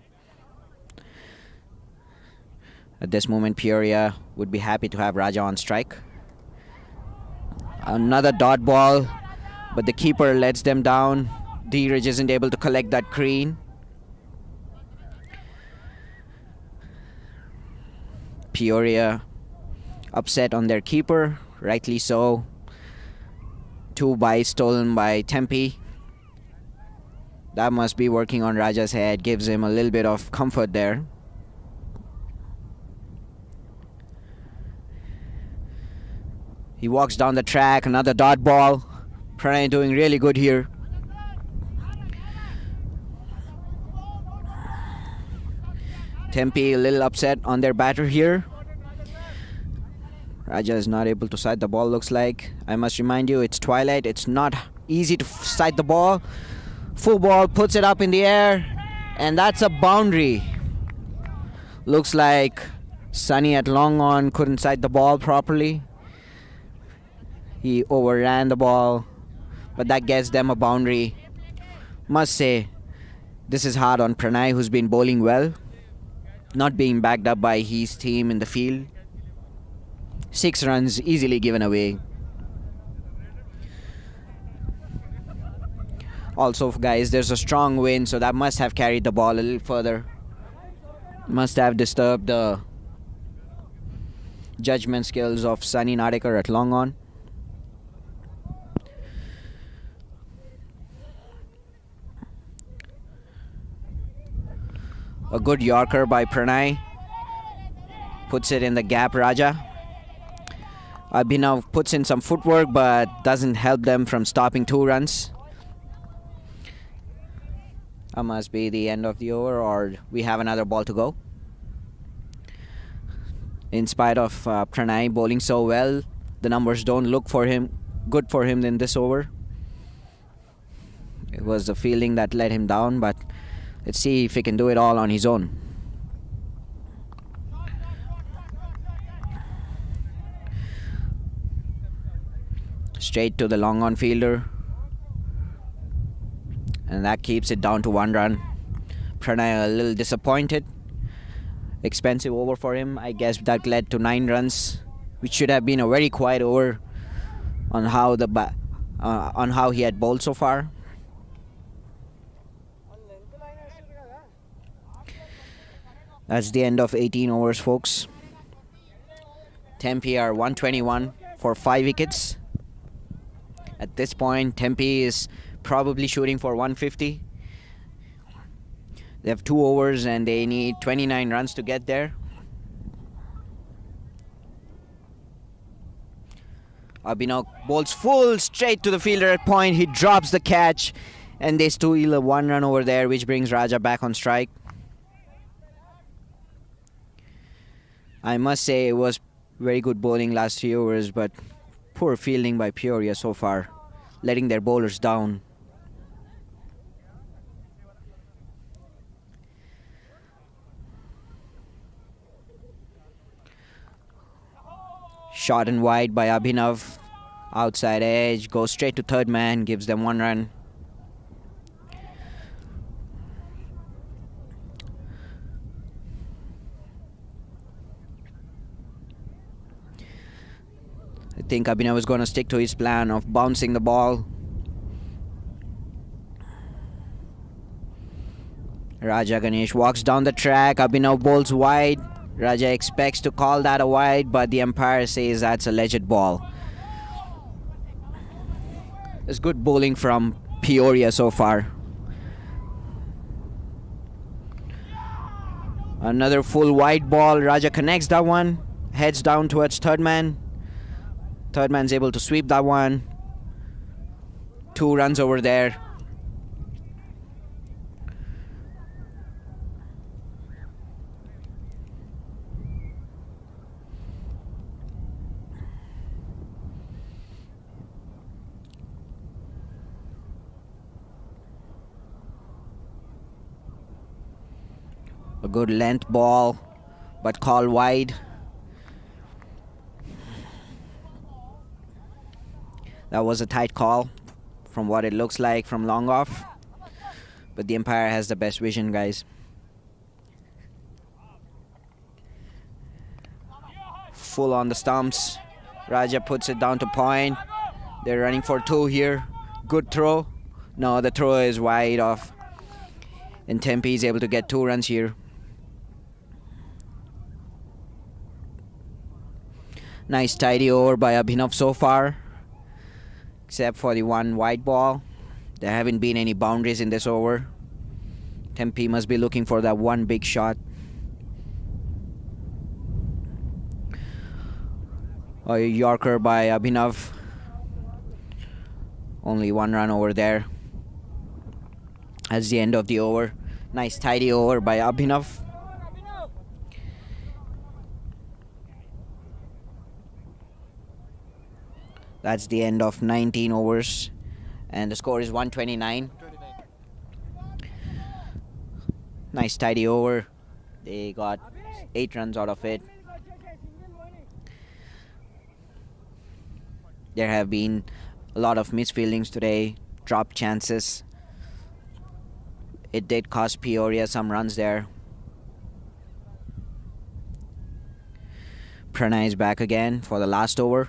Speaker 2: At this moment, Peoria would be happy to have Raja on strike. Another dot ball, but the keeper lets them down. Dheeraj isn't able to collect that green. Peoria upset on their keeper, rightly so. 2 byes stolen by Tempe. That must be working on Raja's head, gives him a little bit of comfort there. He walks down the track, another dot ball. Pranay doing really good here. Tempe a little upset on their batter here. Raja is not able to side the ball, looks like. I must remind you, it's twilight. It's not easy to side the ball. Full ball, puts it up in the air. And that's a boundary. Looks like Sunny at long on couldn't side the ball properly. He overran the ball. But that gets them a boundary. Must say, this is hard on Pranay, who's been bowling well. Not being backed up by his team in the field. 6 runs easily given away. Also, guys, there's a strong wind, so that must have carried the ball a little further. Must have disturbed the judgment skills of Sunny Nadekar at long on. A good Yorker by Pranay. Puts it in the gap, Raja. Abhinav puts in some footwork but doesn't help them from stopping 2 runs. That must be the end of the over, or we have another ball to go. In spite of Pranay bowling so well, the numbers don't look good for him in this over. It was the fielding that let him down, but let's see if he can do it all on his own. Straight to the long on fielder. And that keeps it down to 1 run. Pranay a little disappointed. Expensive over for him. I guess that led to 9 runs, which should have been a very quiet over on how he had bowled so far. That's the end of 18 overs, folks. Tempe are 121 for 5 wickets. At this point, Tempe is probably shooting for 150. They have 2 overs and they need 29 runs to get there. Abhinav bowls full straight to the fielder at point. He drops the catch and they steal a 1 run over there, which brings Raja back on strike. I must say it was very good bowling last 3 overs, but poor fielding by Peoria so far, letting their bowlers down. Shot and wide by Abhinav. Outside edge, goes straight to third man, gives them 1 run. I think Abhinav is going to stick to his plan of bouncing the ball. Raja Ganesh walks down the track. Abhinav bowls wide. Raja expects to call that a wide, but the umpire says that's a legit ball. It's good bowling from Peoria so far. Another full wide ball. Raja connects that one. Heads down towards third man. Third man's able to sweep that one. 2 runs over there. A good length ball, but called wide. That was a tight call from what it looks like from long off. But the umpire has the best vision, guys. Full on the stumps. Raja puts it down to point. They're running for 2 here. Good throw. No, the throw is wide off. And Tempe is able to get 2 runs here. Nice tidy over by Abhinav so far. Except for the 1 wide ball. There haven't been any boundaries in this over. Tempe must be looking for that 1 big shot. A Yorker by Abhinav. Only 1 run over there. That's the end of the over. Nice tidy over by Abhinav. That's the end of 19 overs. And the score is 129. Nice tidy over. They got 8 runs out of it. There have been a lot of misfieldings today. Dropped chances. It did cost Peoria some runs there. Pranay is back again for the last over.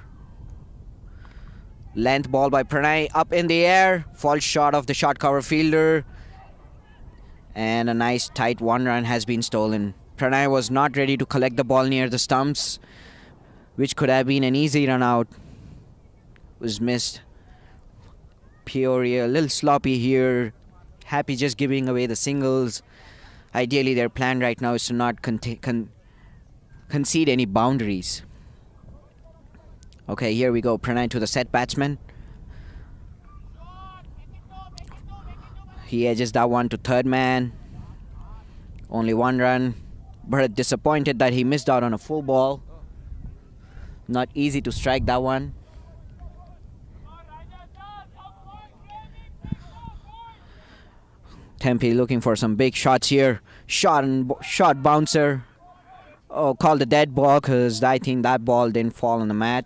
Speaker 2: Length ball by Pranay up in the air. Falls short of the short cover fielder. And a nice tight 1 run has been stolen. Pranay was not ready to collect the ball near the stumps, which could have been an easy run out. Was missed. Peoria a little sloppy here. Happy just giving away the singles. Ideally their plan right now is to not concede any boundaries. Okay, here we go. Pranay to the set batsman. He edges that one to third man. Only 1 run. Bharat disappointed that he missed out on a full ball. Not easy to strike that one. Tempe looking for some big shots here. Shot bouncer. Oh, called a dead ball because I think that ball didn't fall on the mat.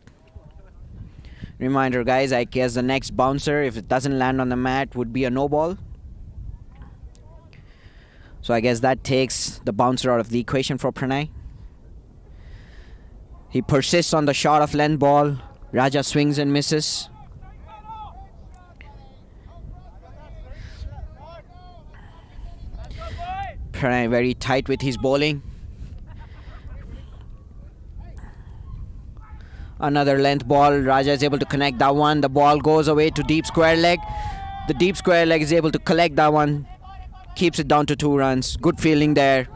Speaker 2: Reminder, guys, I guess the next bouncer, if it doesn't land on the mat, would be a no ball. So I guess that takes the bouncer out of the equation for Pranay. He persists on the shot of length ball. Raja swings and misses. Pranay very tight with his bowling. Another length ball. Raja is able to connect that one. The ball goes away to deep square leg. The deep square leg is able to collect that one. keeps it down to 2 runs. Good fielding there.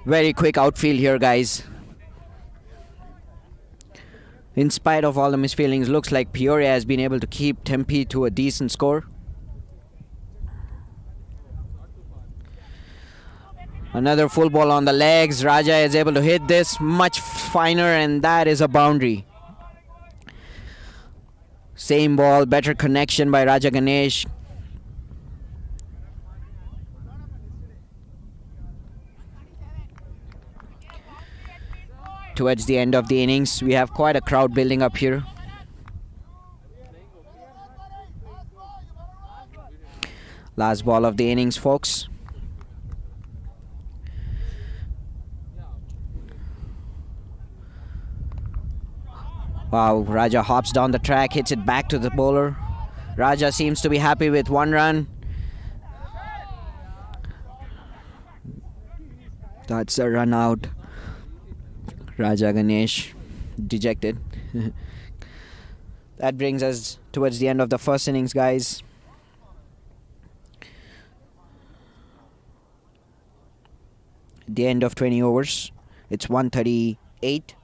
Speaker 2: Very quick outfield here, guys. In spite of all the misfeelings, looks like Peoria has been able to keep Tempe to a decent score. Another full ball on the legs. Raja is able to hit this much finer, and that is a boundary. Same ball, better connection by Raja Ganesh. Towards the end of the innings, we have quite a crowd building up here. Last ball of the innings, folks. Wow, Raja hops down the track, hits it back to the bowler. Raja seems to be happy with 1 run. That's a run out. Raja Ganesh dejected. That brings us towards the end of the first innings, guys. The end of 20 overs. It's 138.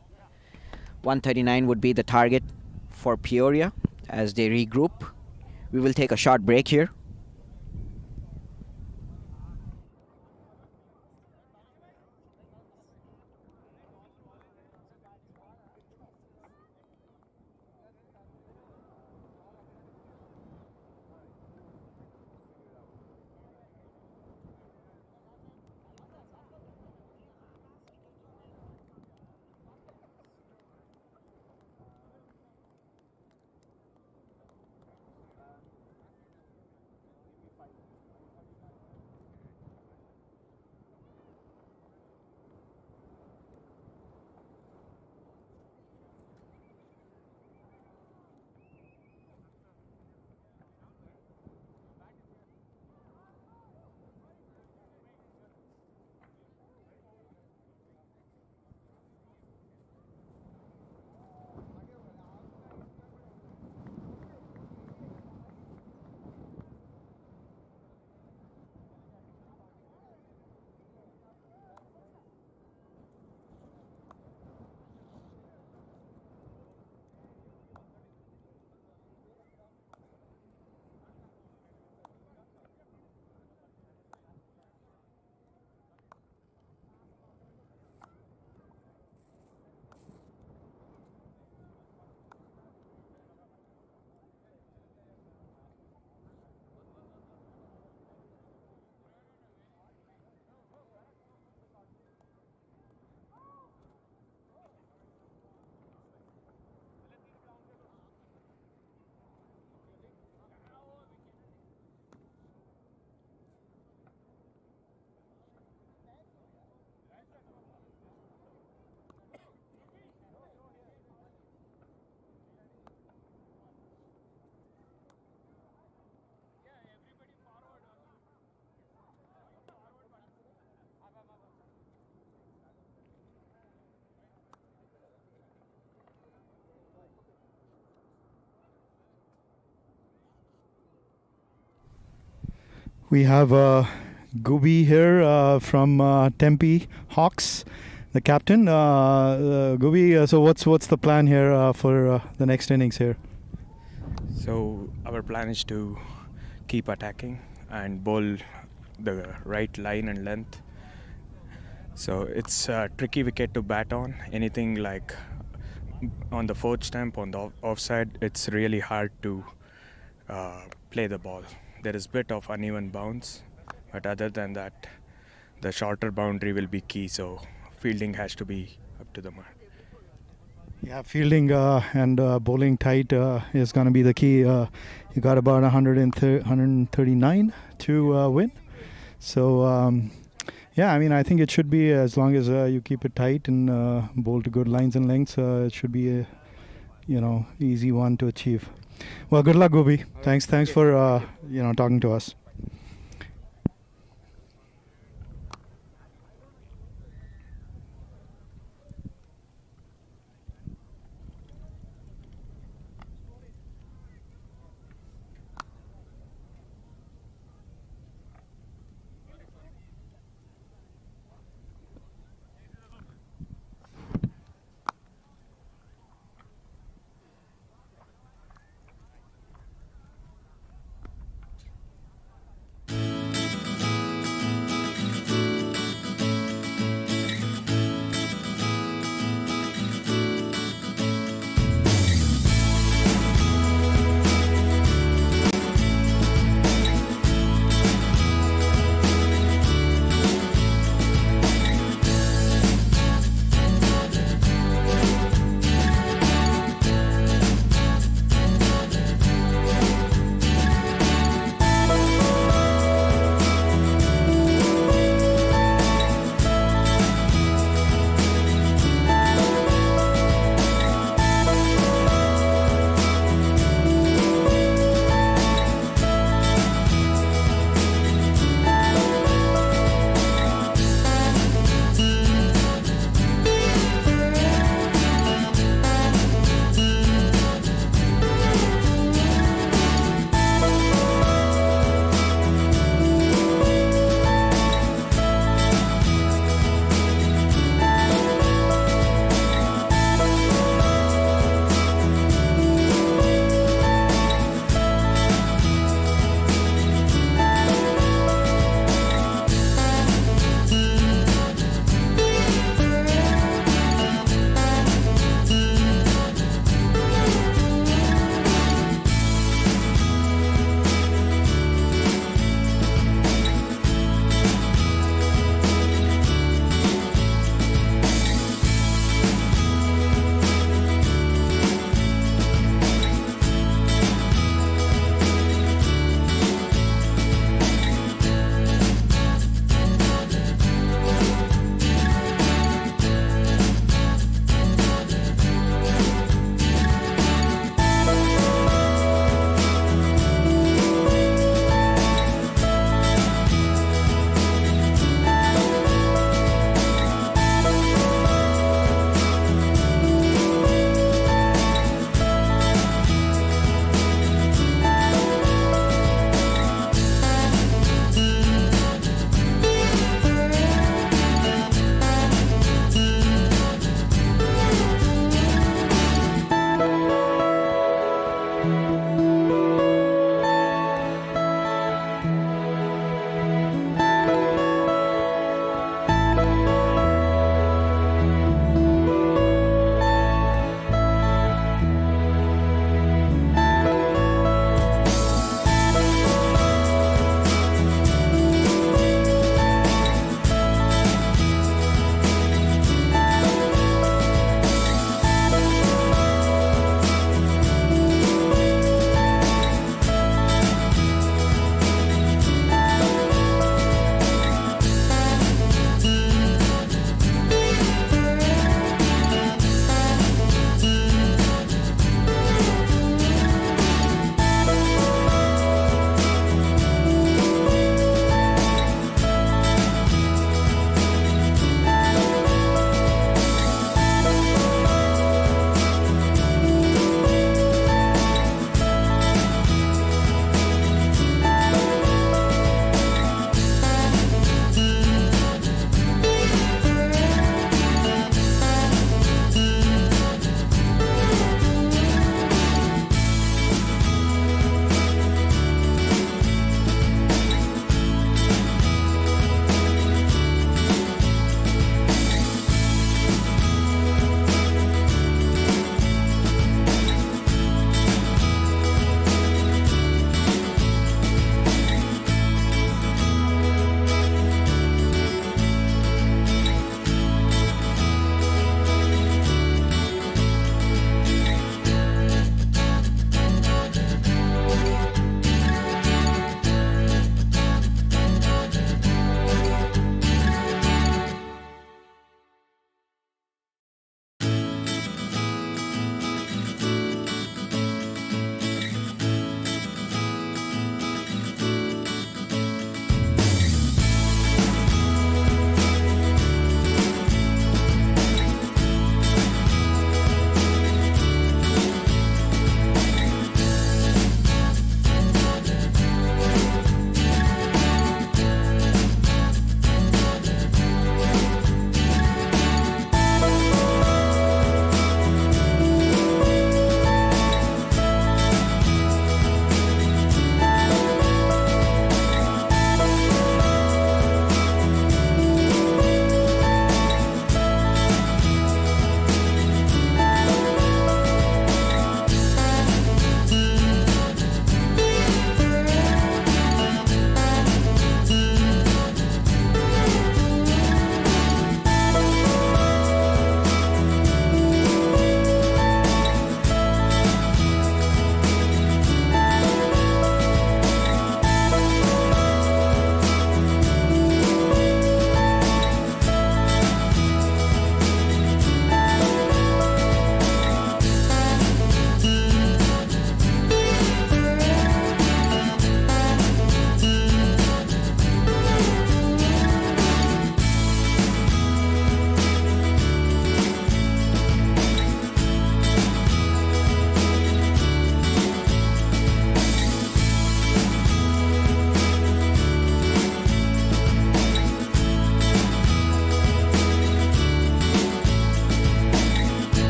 Speaker 2: 139 would be the target for Peoria as they regroup. We will take a short break here.
Speaker 1: We have Gooby here from Tempe Hawks, the captain. Gooby, so what's the plan here for the next innings here?
Speaker 4: So our plan is to keep attacking and bowl the right line and length. So it's a tricky wicket to bat on. Anything like on the 4th stump, on the offside, it's really hard to play the ball. There is a bit of uneven bounce, but other than that, the shorter boundary will be key, so fielding has to be up to the mark.
Speaker 1: Yeah, fielding and bowling tight is going to be the key. You got about 139 to win. So, yeah, I mean, I think it should be, as long as you keep it tight and bowl to good lines and lengths, it should be a, easy one to achieve. Well, good luck, Gobi. Thanks for talking to us.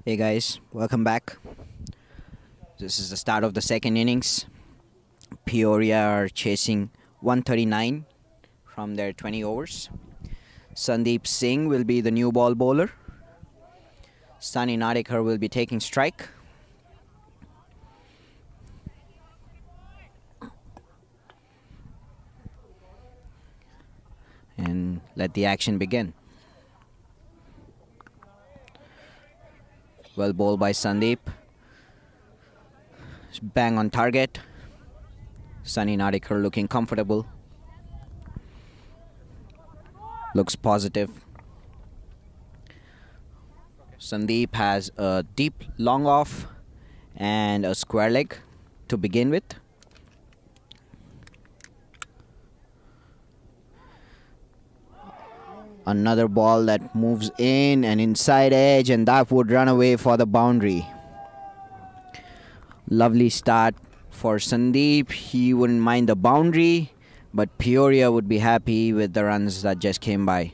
Speaker 2: Hey guys, welcome back. This is the start of the second innings. Peoria are chasing 139 from their 20 overs. Sandeep Singh will be the new ball bowler. Sunny Nadekar will be taking strike. And let the action begin. Well bowled by Sandeep. Bang on target. Sunny Nadekar looking comfortable. Looks positive. Sandeep has a deep long off and a square leg to begin with. Another ball that moves in and inside edge, and that would run away for the boundary. Lovely start for Sandeep. He wouldn't mind the boundary, but Peoria would be happy with the runs that just came by.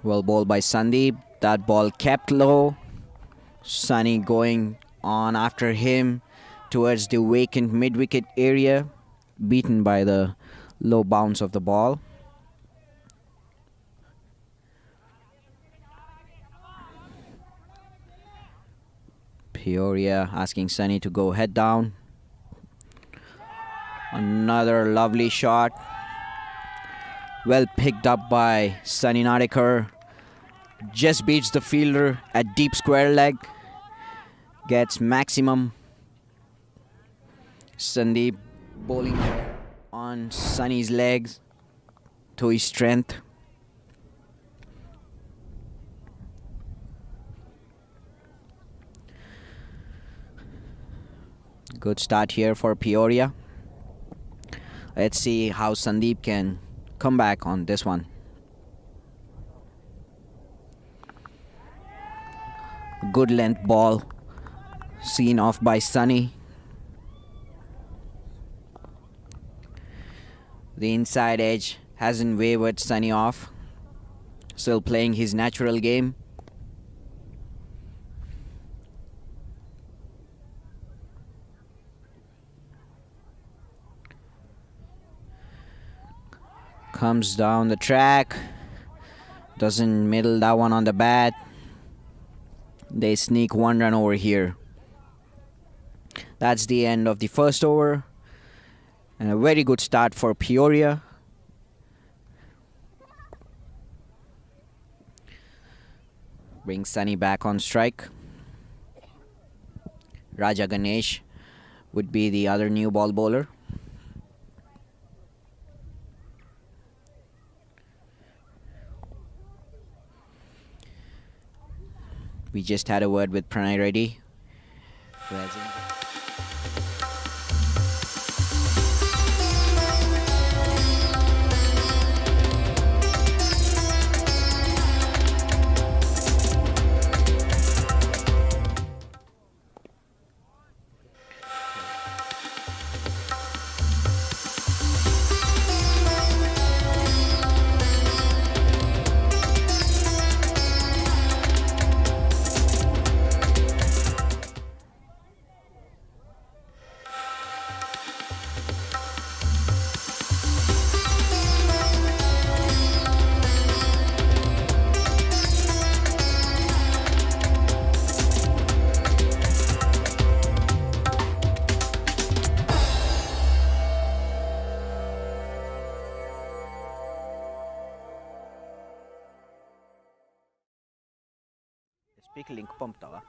Speaker 2: Well bowled by Sandeep. That ball kept low. Sunny going on after him towards the vacant mid-wicket area, beaten by the low bounce of the ball. Peoria asking Sunny to go head down. Another lovely shot. Well picked up by Sunny Nadekar. Just beats the fielder at deep square leg. Gets maximum. Sandeep bowling on Sunny's legs to his strength. Good start here for Peoria. Let's see how Sandeep can come back on this one. Good length ball seen off by Sunny. The inside edge hasn't wavered Sunny off. Still playing his natural game. Comes down the track. Doesn't middle that one on the bat. They sneak one run over here. That's the end of the first over. And a very good start for Peoria. Brings Sunny back on strike. Raja Ganesh would be the other new ball bowler. We just had a word with Pranay Reddy. ఎఫ్బికి link పంపుతావా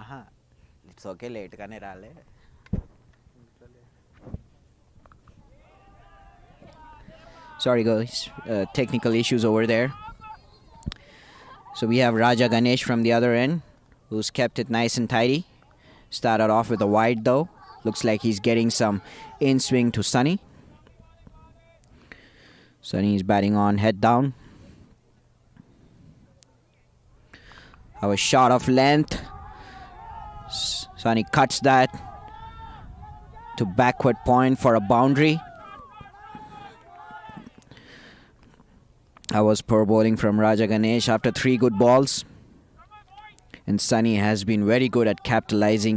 Speaker 2: ఆహా it's okay లేట్గానే రాలే Sorry guys, technical issues over there. So we have Raja Ganesh from the other end, who's kept it nice and tidy. Started off with a wide though. Looks like he's getting some in swing to Sunny. Sunny is batting on head down. Have a shot of length. Sunny cuts that to backward point for a boundary. That was poor bowling from Raja Ganesh after 3 good balls. And Sunny has been very good at capitalizing.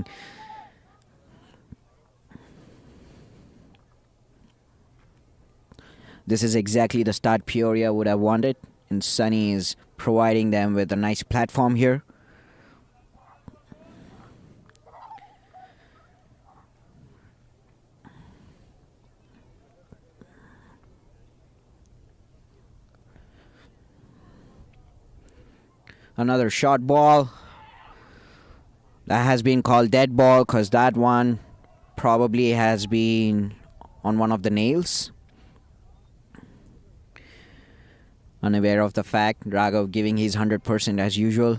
Speaker 2: This is exactly the start Peoria would have wanted. And Sunny is providing them with a nice platform here. Another short ball. That has been called dead ball because that one probably has been on one of the nails. Unaware of the fact, Raghav giving his 100% as usual.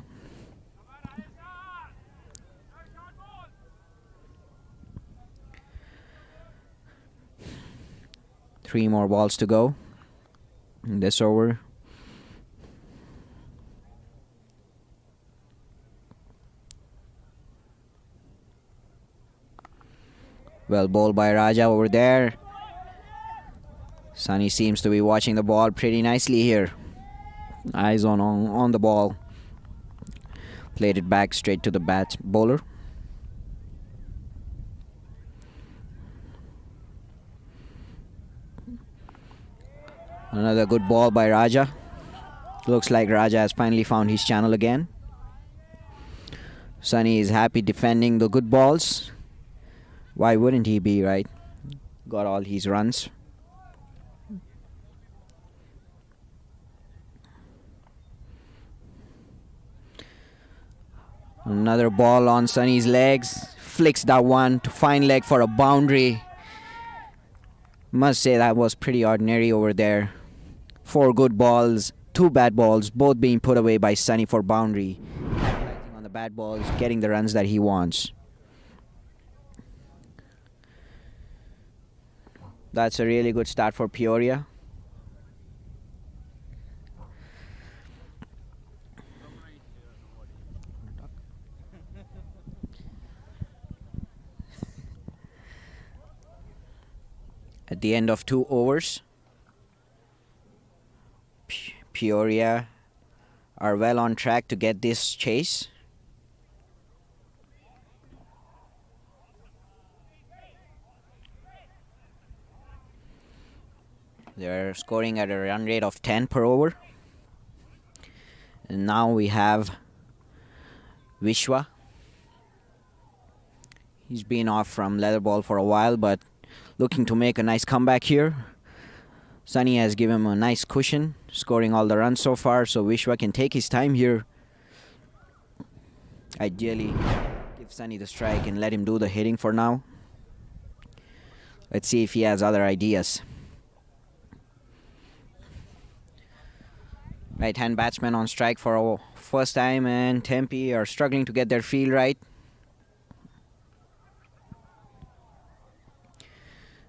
Speaker 2: Three more balls to go in this over. Well bowled by Raja over there. Sunny seems to be watching the ball pretty nicely here. Eyes on the ball. Played it back straight to the bowler. Another good ball by Raja. Looks like Raja has finally found his channel again. Sunny is happy defending the good balls. Why wouldn't he be, right? Got all his runs. Another ball on Sunny's legs. Flicks that one to fine leg for a boundary. Must say that was pretty ordinary over there. 4 good balls, 2 bad balls, both being put away by Sunny for boundary. Capitalizing on the bad balls, getting the runs that he wants. That's a really good start for Peoria. At the end of 2 overs, Peoria are well on track to get this chase. They're scoring at a run rate of 10 per over. And now we have Vishwa. He's been off from leather ball for a while, but looking to make a nice comeback here. Sunny has given him a nice cushion, scoring all the runs so far, so Vishwa can take his time here. Ideally, give Sunny the strike and let him do the hitting for now. Let's see if he has other ideas. Right-hand batsman on strike for a first time, and Tempe are struggling to get their feel right.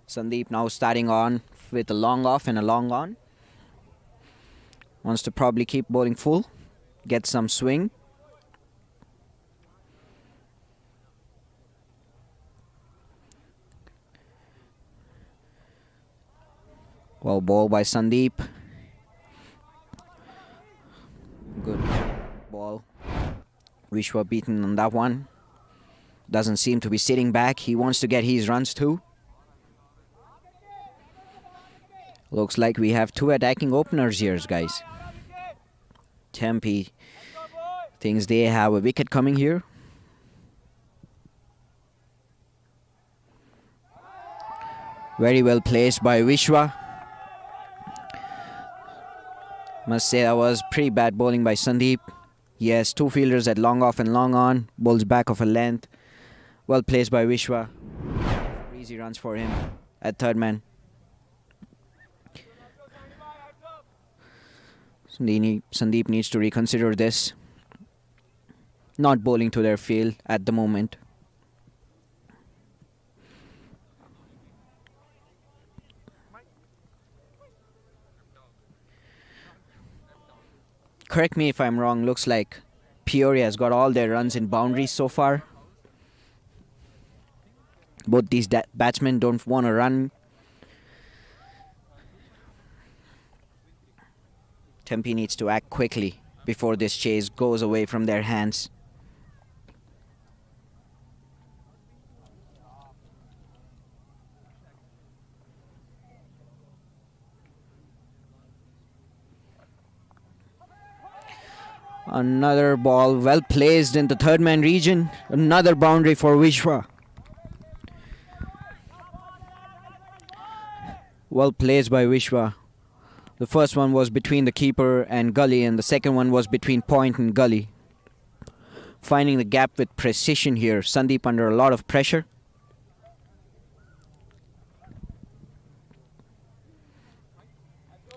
Speaker 2: Sandeep now starting on with a long off and a long on. Wants to probably keep bowling full, get some swing. Well bowled by Sandeep. Good ball. Vishwa beaten on that one. Doesn't seem to be sitting back. He wants to get his runs too. Looks like we have 2 attacking openers here, guys. Tempe thinks they have a wicket coming here. Very well placed by Vishwa. Must say that was pretty bad bowling by Sandeep. He has two fielders at long off and long on. Bowls back of a length. Well placed by Vishwa. Easy runs for him at third man. Sandeep needs to reconsider this. Not bowling to their field at the moment. Correct me if I'm wrong, looks like Peoria has got all their runs in boundaries so far. Both these batsmen don't want to run. Tempe needs to act quickly before this chase goes away from their hands. Another ball well placed in the third man region. Another boundary for Vishwa. Well placed by Vishwa. The first one was between the keeper and gully, and the second one was between point and gully. Finding the gap with precision here. Sandeep under a lot of pressure.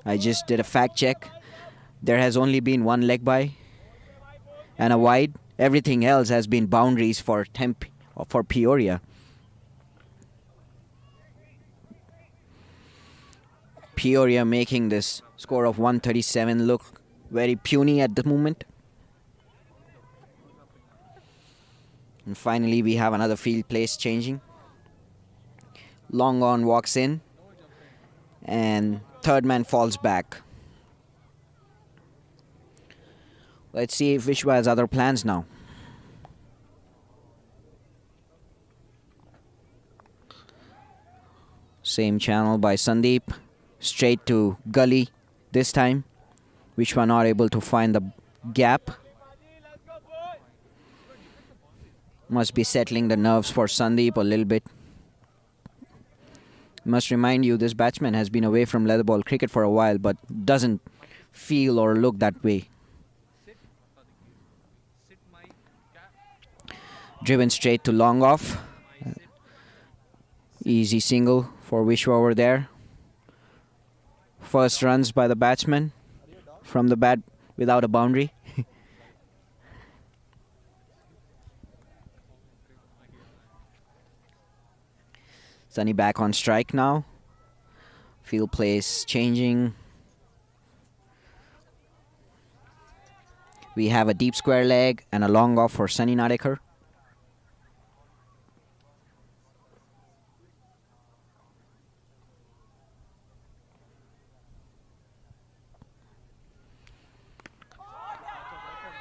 Speaker 2: I just did a fact check. There has only been one leg by and a wide. Everything else has been boundaries for Tempe or for Peoria. Peoria making this score of 137 look very puny at the moment. And finally we have another field place changing. Long on walks in and third man falls back. Let's see if Vishwa has other plans now. Same channel by Sandeep. Straight to gully this time. Vishwa not able to find the gap. Must be settling the nerves for Sandeep a little bit. Must remind you this batsman has been away from leather ball cricket for a while but doesn't feel or look that way. Driven straight to long off. Easy single for Vishwa over there. First runs by the batsman from the bat without a boundary. Sunny back on strike now. Field place changing. We have a deep square leg and a long off for Sunny Nadekar.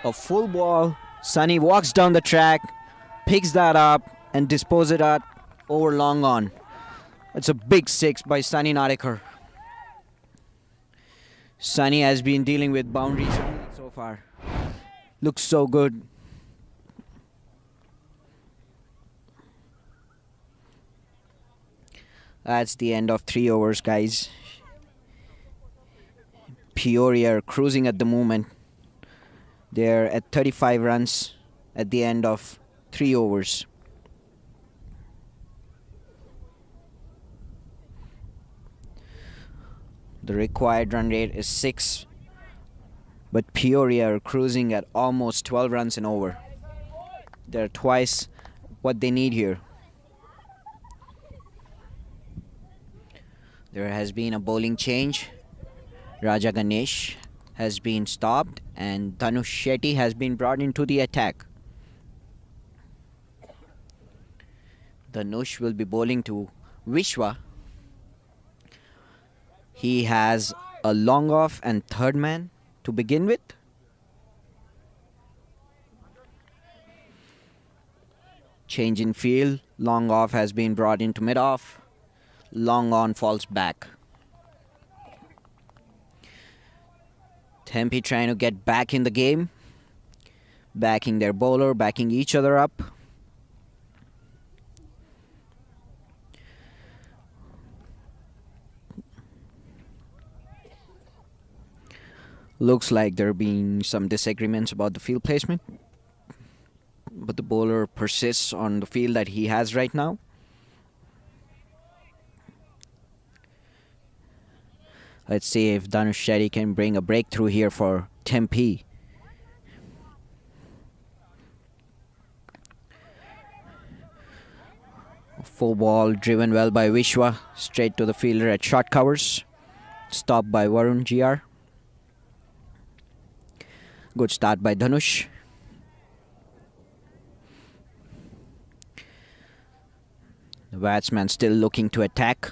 Speaker 2: A full ball. Sunny walks down the track, picks that up and disposes it out over long on. It's a big six by Sunny Nadekar. Sunny has been dealing with boundaries only so far. Looks so good. That's the end of 3 overs, guys. Peoria are cruising at the moment. They're at 35 runs at the end of 3 overs. The required run rate is 6, but Peoria are cruising at almost 12 runs and over. They're twice what they need here. There has been a bowling change. Raja Ganesh has been stopped and Dhanush Shetty has been brought into the attack. Dhanush will be bowling to Vishwa. He has a long off and third man to begin with. Change in field. Long off has been brought into mid off. Long on falls back. Tempe trying to get back in the game. Backing their bowler, backing each other up. Looks like there being some disagreements about the field placement, but the bowler persists on the field that he has right now. Let's see if Dhanush Shetty can bring a breakthrough here for Tempe. Full ball driven well by Vishwa, straight to the fielder at short covers. Stopped by Varun GR. Good start by Dhanush. The batsman still looking to attack.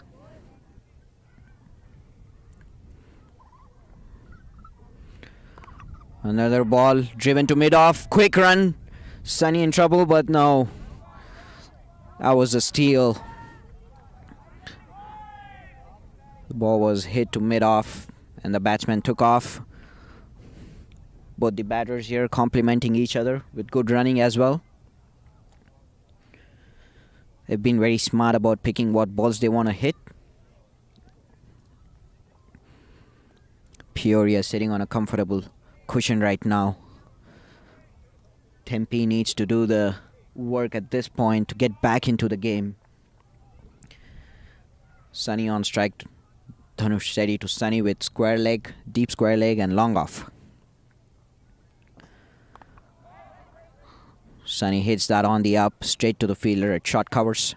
Speaker 2: Another ball driven to mid-off. Quick run. Sunny in trouble, but no. That was a steal. The ball was hit to mid-off and the batsman took off. Both the batters here complementing each other with good running as well. They've been very smart about picking what balls they want to hit. Peoria sitting on a comfortable cushion right now. Tempe needs to do the work at this point to get back into the game. Sunny on strike. Dhanush Shetty to Sunny with square leg, deep square leg and long off. Sunny hits that on the up, straight to the fielder at short covers.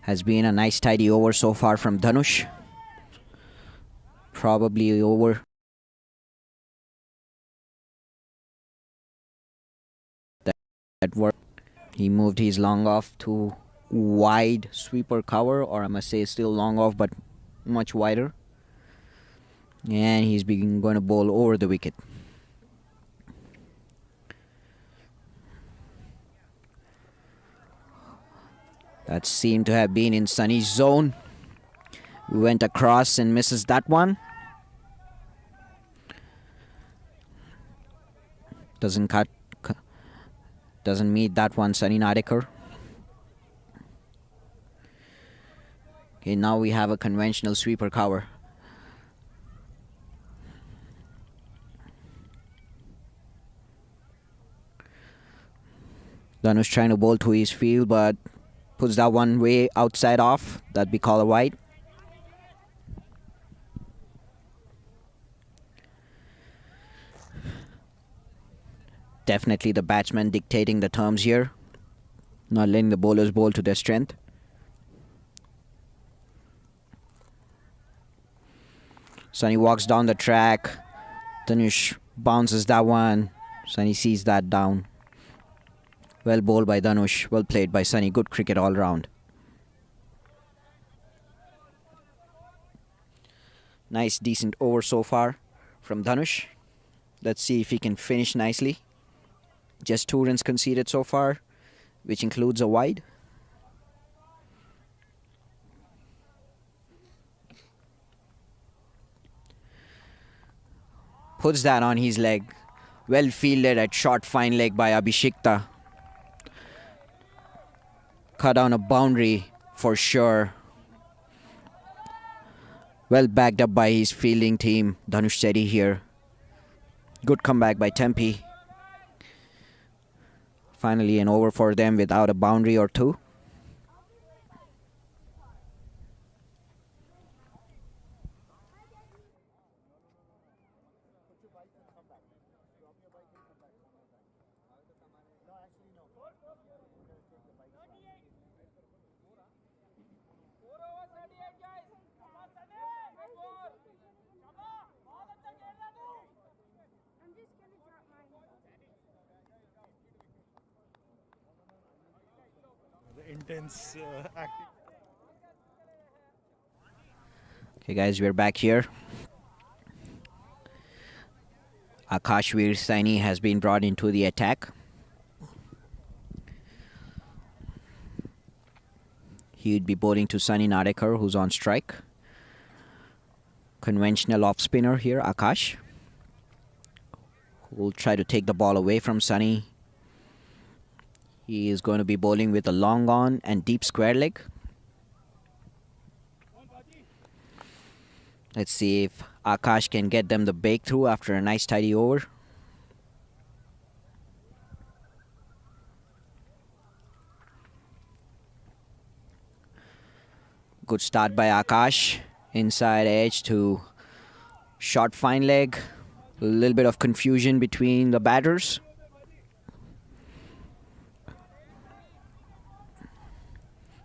Speaker 2: Has been a nice tidy over so far from Dhanush. Probably over that work. He moved his long off to wide sweeper cover, or I must say still long off but much wider. And he's going to bowl over the wicket. That seemed to have been in Sunny's zone. Went across and misses that one. Doesn't meet that one, Sunny Nadekar. Okay, now we have a conventional sweeper cover. Dhanush trying to bowl to his field, but puts that one way outside off. That'd be called a wide. Definitely the batsman dictating the terms here. Not letting the bowlers bowl to their strength. Sunny walks down the track. Dhanush bounces that one. Sunny sees that down. Well bowled by Dhanush. Well played by Sunny. Good cricket all round. Nice, decent over so far from Dhanush. Let's see if he can finish nicely. Just 2 runs conceded so far, which includes a wide. Puts that on his leg. Well fielded at short fine leg by Abhishekta. Cut down a boundary for sure. Well backed up by his fielding team. Dhanush Shetty here. Good comeback by Tempe. Finally an over for them without a boundary or two.
Speaker 3: Intense acting.
Speaker 2: Okay guys, we're back here. Akashveer Saini has been brought into the attack. He would be bowling to Sunny Nadekar, who's on strike. Conventional off spinner here, Akash. Will try to take the ball away from Sunny. He is going to be bowling with a long on and deep square leg. Let's see if Akash can get them the breakthrough after a nice tidy over. Good start by Akash. Inside edge to short fine leg. A little bit of confusion between the batters.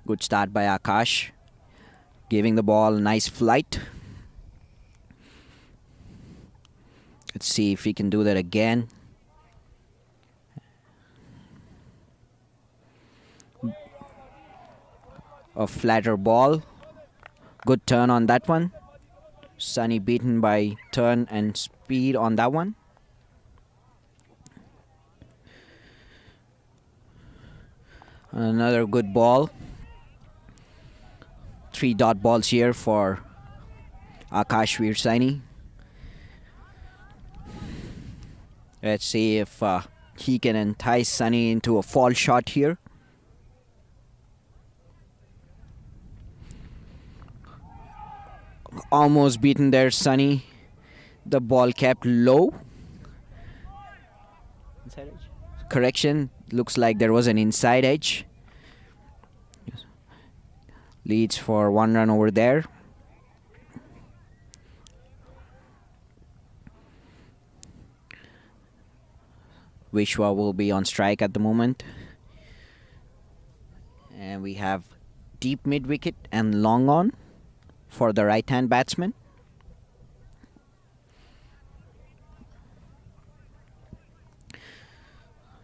Speaker 2: Good start by Akash. Giving the ball a nice flight. Let's see if he can do that again. A flatter ball. Good turn on that one. Sunny beaten by turn and speed on that one. Another good ball. 3 dot balls here for Akash Veersaini. Let's see if he can entice Sunny into a fall shot here. Almost beaten there, Sunny. The ball kept low. Inside edge. Correction, looks like there was an inside edge. Leads for 1 run over there. Vishwa will be on strike at the moment. And we have deep mid wicket and long on for the right hand batsman.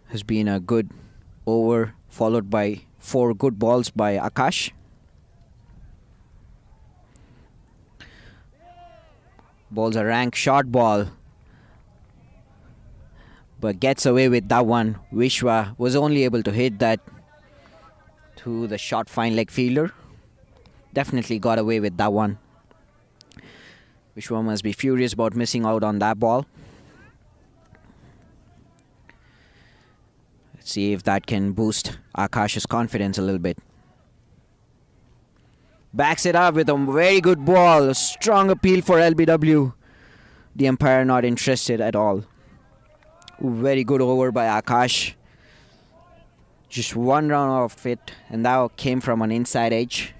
Speaker 2: Has been a good over followed by 4 good balls by Akash. Bowls a rank short ball, but gets away with that one. Vishwa was only able to hit that to the short fine leg fielder. Definitely got away with that one. Vishwa must be furious about missing out on that ball. Let's see if that can boost Akash's confidence a little bit. Backs it up with a very good ball. A strong appeal for LBW. The umpire not interested at all. Very good over by Akash. Just 1 round of it, and that came from an inside edge.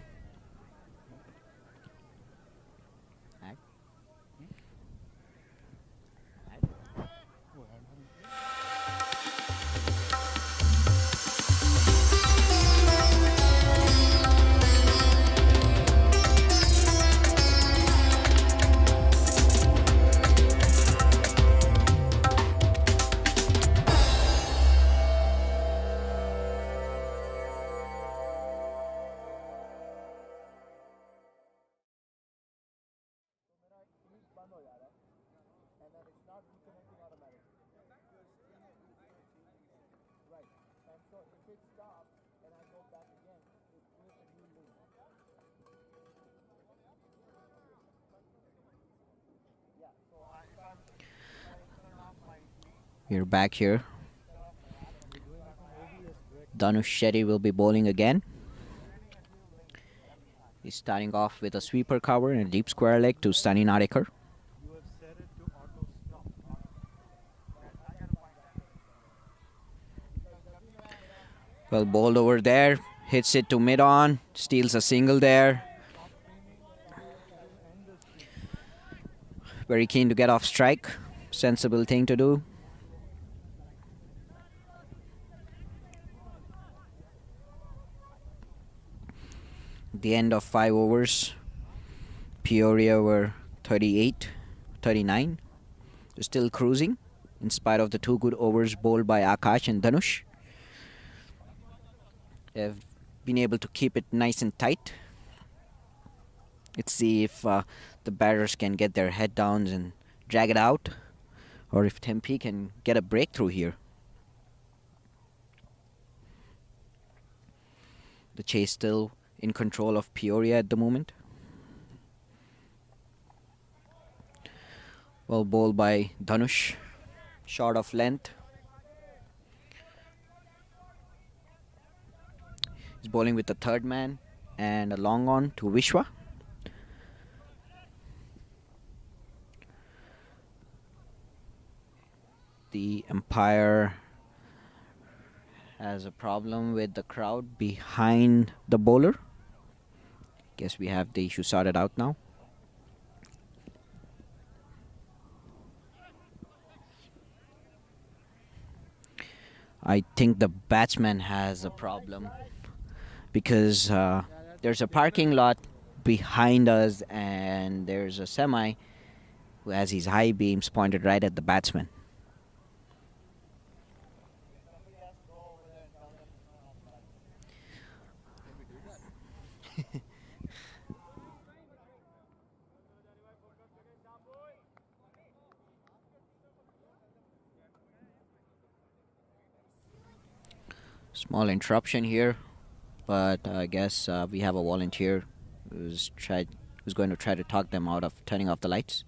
Speaker 2: We're back here. Dhanush Shetty will be bowling again. He's starting off with a sweeper cover and a deep square leg to Sunny Nadekar. Well bowled over there. Hits it to mid on. Steals a single there. Very keen to get off strike. Sensible thing to do. The end of 5 overs. Peoria were 39. They're still cruising in spite of the 2 good overs bowled by Akash and Dhanush. They've been able to keep it nice and tight. Let's see if the batters can get their head down and drag it out, or if Tempe can get a breakthrough here. The chase still in control of Peoria at the moment. Well bowled by Dhanush. Short of length. He's bowling with the 3rd man and a long on to Vishwa. The umpire has a problem with the crowd behind the bowler. Guess we have the issue sorted out now. I think the batsman has a problem because there's a parking lot behind us and there's a semi who has his high beams pointed right at the batsman. Small interruption here, but I guess we have a volunteer who's going to try to talk them out of turning off the lights.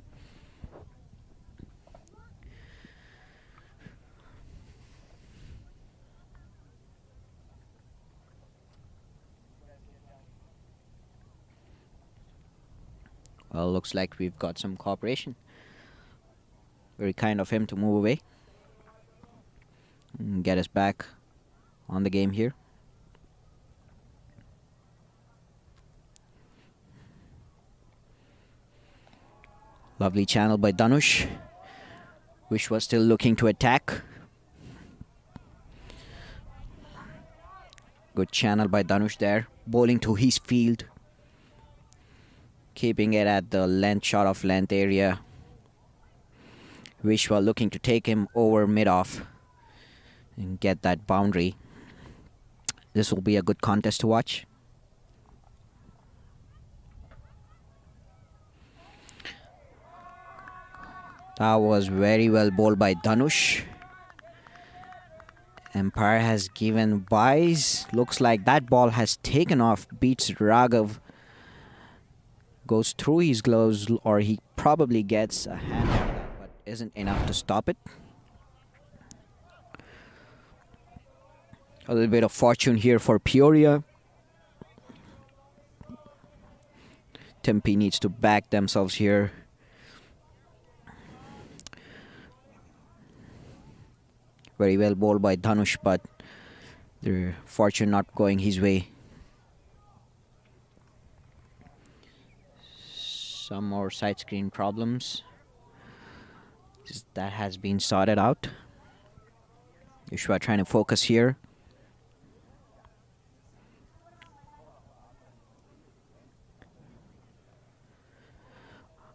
Speaker 2: Well, looks like we've got some cooperation. Very kind of him to move away and get us back on the game here. Lovely channel by Dhanush, which was still looking to attack. Good channel by Dhanush there, bowling to his field, keeping it at the length, short of length area. Vishwa looking to take him over mid-off and get that boundary. This will be a good contest to watch. That was very well bowled by Dhanush. Empire has given buys. Looks like that ball has taken off. Beats Raghav. Goes through his gloves, or he probably gets a hand on that, but isn't enough to stop it. A little bit of fortune here for Peoria. Tempe needs to back themselves here. Very well bowled by Dhanush, but their fortune not going his way. Some more side screen problems. That has been sorted out. Vishwa trying to focus here.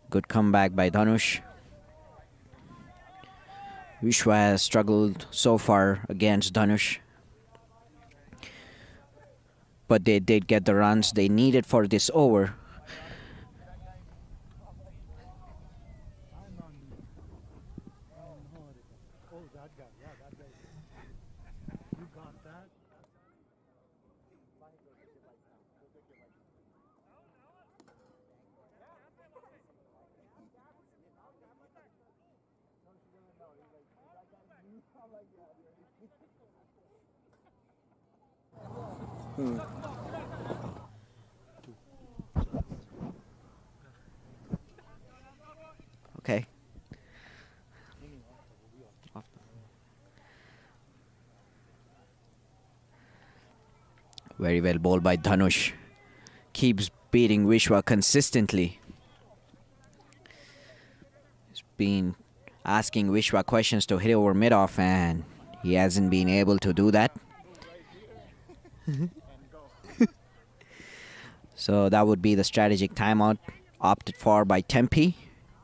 Speaker 2: Good comeback by Dhanush. Vishwa has struggled so far against Dhanush, but they did get the runs they needed for this over. Okay. Very well bowled by Dhanush. Keeps beating Vishwa consistently. He's been asking Vishwa questions to hit over mid-off, and he hasn't been able to do that. So that would be the strategic timeout opted for by Tempe,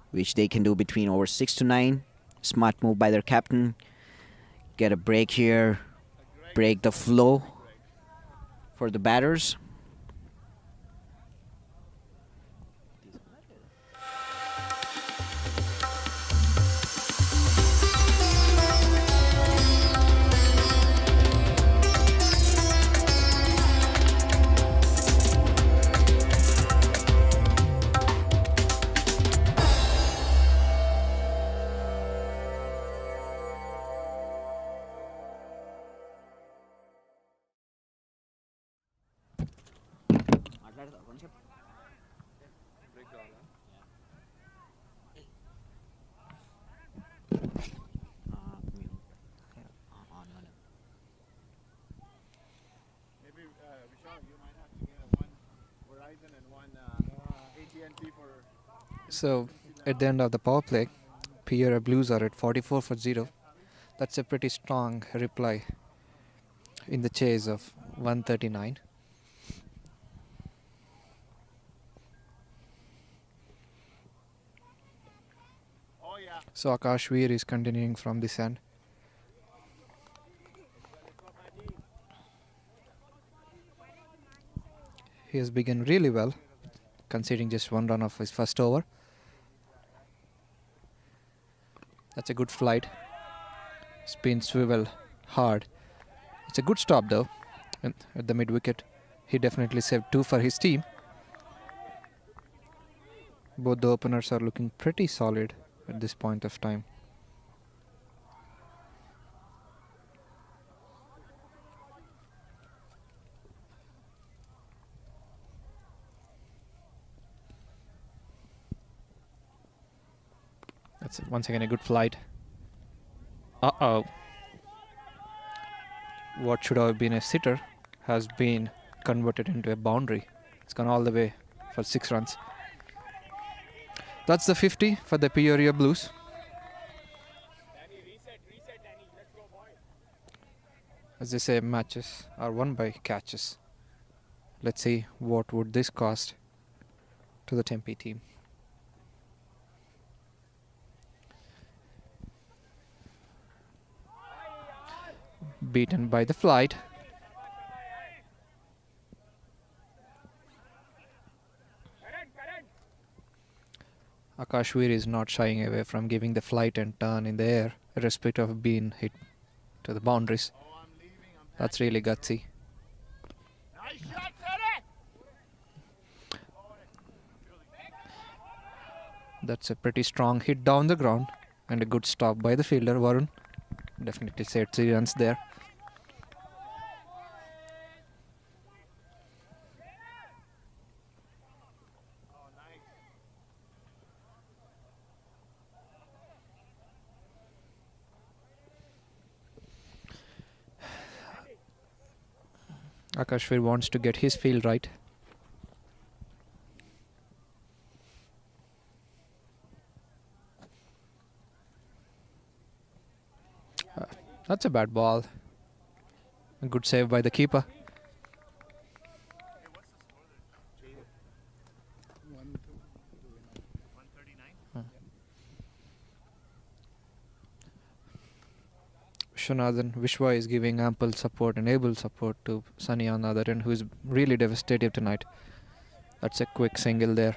Speaker 2: which they can do between over 6 to 9. Smart move by their captain. Get a break here. Break the flow for the batters.
Speaker 5: So at the end of the power play, Peoria Blues are at 44 for 0. That's a pretty strong reply in the chase of 139. So Akash Veer is continuing from this end. He has begun really well, conceding just one run of his first over. That's a good flight. Spin swivel hard. It's a good stop though. And at the mid wicket, he definitely saved 2 for his team. Both the openers are looking pretty solid at this point of time. That's once again a good flight. Uh-oh. What should have been a sitter has been converted into a boundary. It's gone all the way for 6 runs. That's the 50 for the Peoria Blues. As they say, matches are won by catches. Let's see what would this cost to the Tempe team. Beaten by the flight. Akash Veer is not shying away from giving the flight and turn in the air, irrespective of being hit to the boundaries. That's really gutsy. That's a pretty strong hit down the ground and a good stop by the fielder, Varun. Definitely saved 3 runs there. Akash Veer wants to get his field right. That's a bad ball. A good save by the keeper. Vishwanathan Vishwa is giving ample support and able support to Sunny on the other end, who is really devastative tonight. That's a quick single there.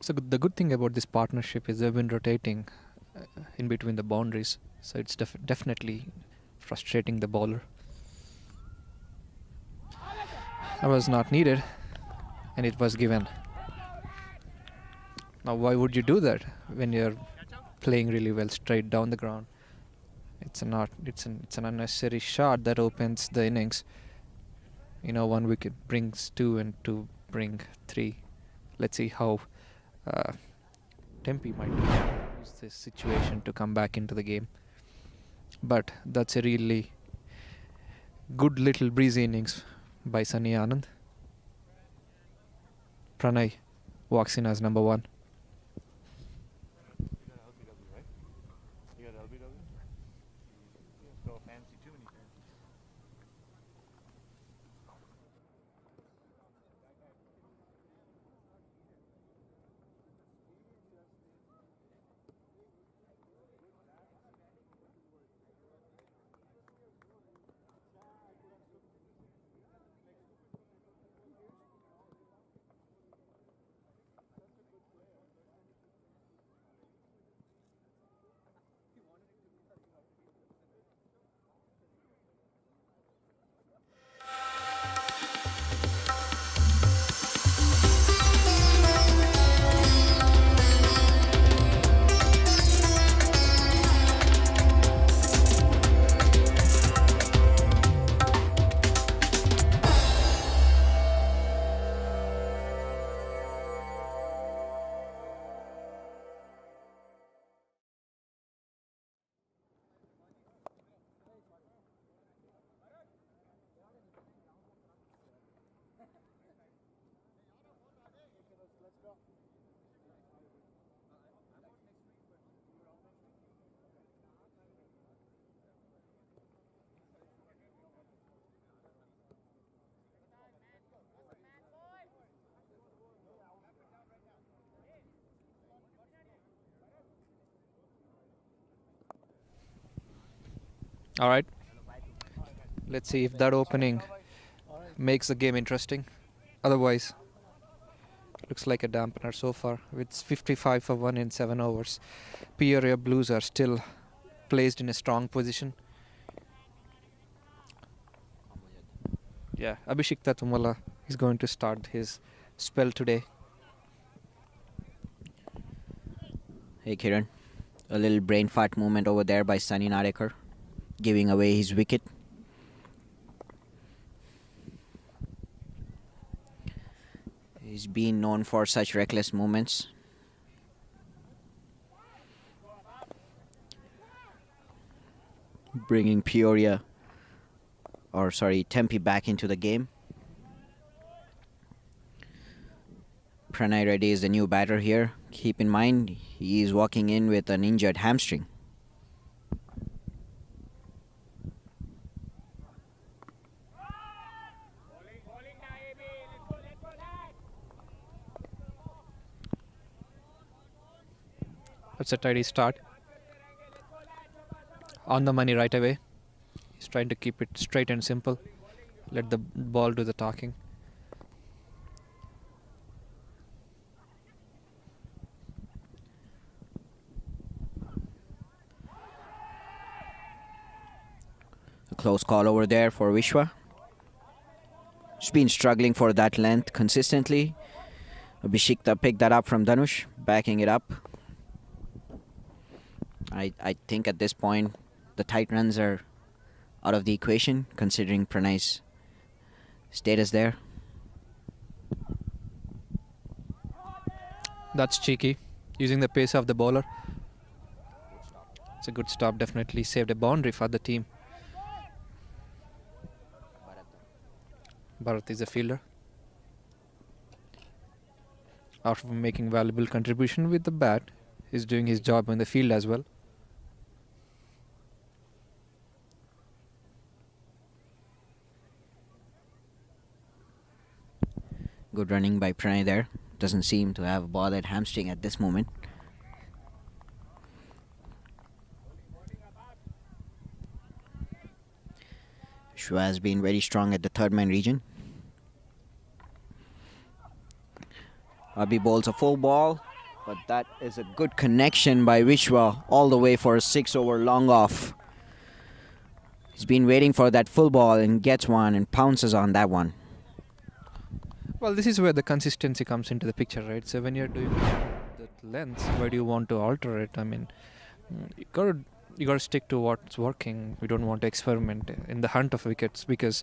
Speaker 5: So the good thing about this partnership is they've been rotating in between the boundaries. So it's definitely frustrating the bowler. That was not needed, and it was given. Now why would you do that when you're playing really well straight down the ground? It's an unnecessary shot that opens the innings. You know, 1 wicket brings 2 and 2 bring 3. Let's see how Tempe might use this situation to come back into the game. But that's a really good little breezy innings by Sunny Anand. Pranay walks in as number 1. All right. Let's see if that opening makes the game interesting. Otherwise, looks like a dampener so far. It's 55 for 1 in 7 overs. Peoria Blues are still placed in a strong position. Yeah, Abhishek Tatumala is going to start his spell today.
Speaker 2: Hey Kiran, a little brain fart movement over there by Sunny Nadekar, giving away his wicket. He's been known for such reckless movements. Bringing Tempe back into the game. Pranay Reddy is the new batter here. Keep in mind, he is walking in with an injured hamstring.
Speaker 5: That's a tidy start. On the money right away. He's trying to keep it straight and simple. Let the ball do the talking.
Speaker 2: A close call over there for Vishwa. He's been struggling for that length consistently. Abhishekta picked that up from Dhanush, backing it up. I think at this point the tight runs are out of the equation, considering Pranay's status there.
Speaker 5: That's cheeky. Using the pace of the bowler. It's a good stop. Definitely saved a boundary for the team. Bharat is a fielder. After making valuable contribution with the bat, he's doing his job in the field as well.
Speaker 2: Good running by Pranay there. Doesn't seem to have bothered hamstring at this moment. Shua has been very strong at the third man region. Abhi bowls a full ball, but that is a good connection by Vishwa all the way for a 6-over long off. He's been waiting for that full ball and gets one and pounces on that one.
Speaker 5: Well, this is where the consistency comes into the picture, right? So when you're doing that length, why do you want to alter it? I mean, you gotta stick to what's working. We don't want to experiment in the hunt of wickets because,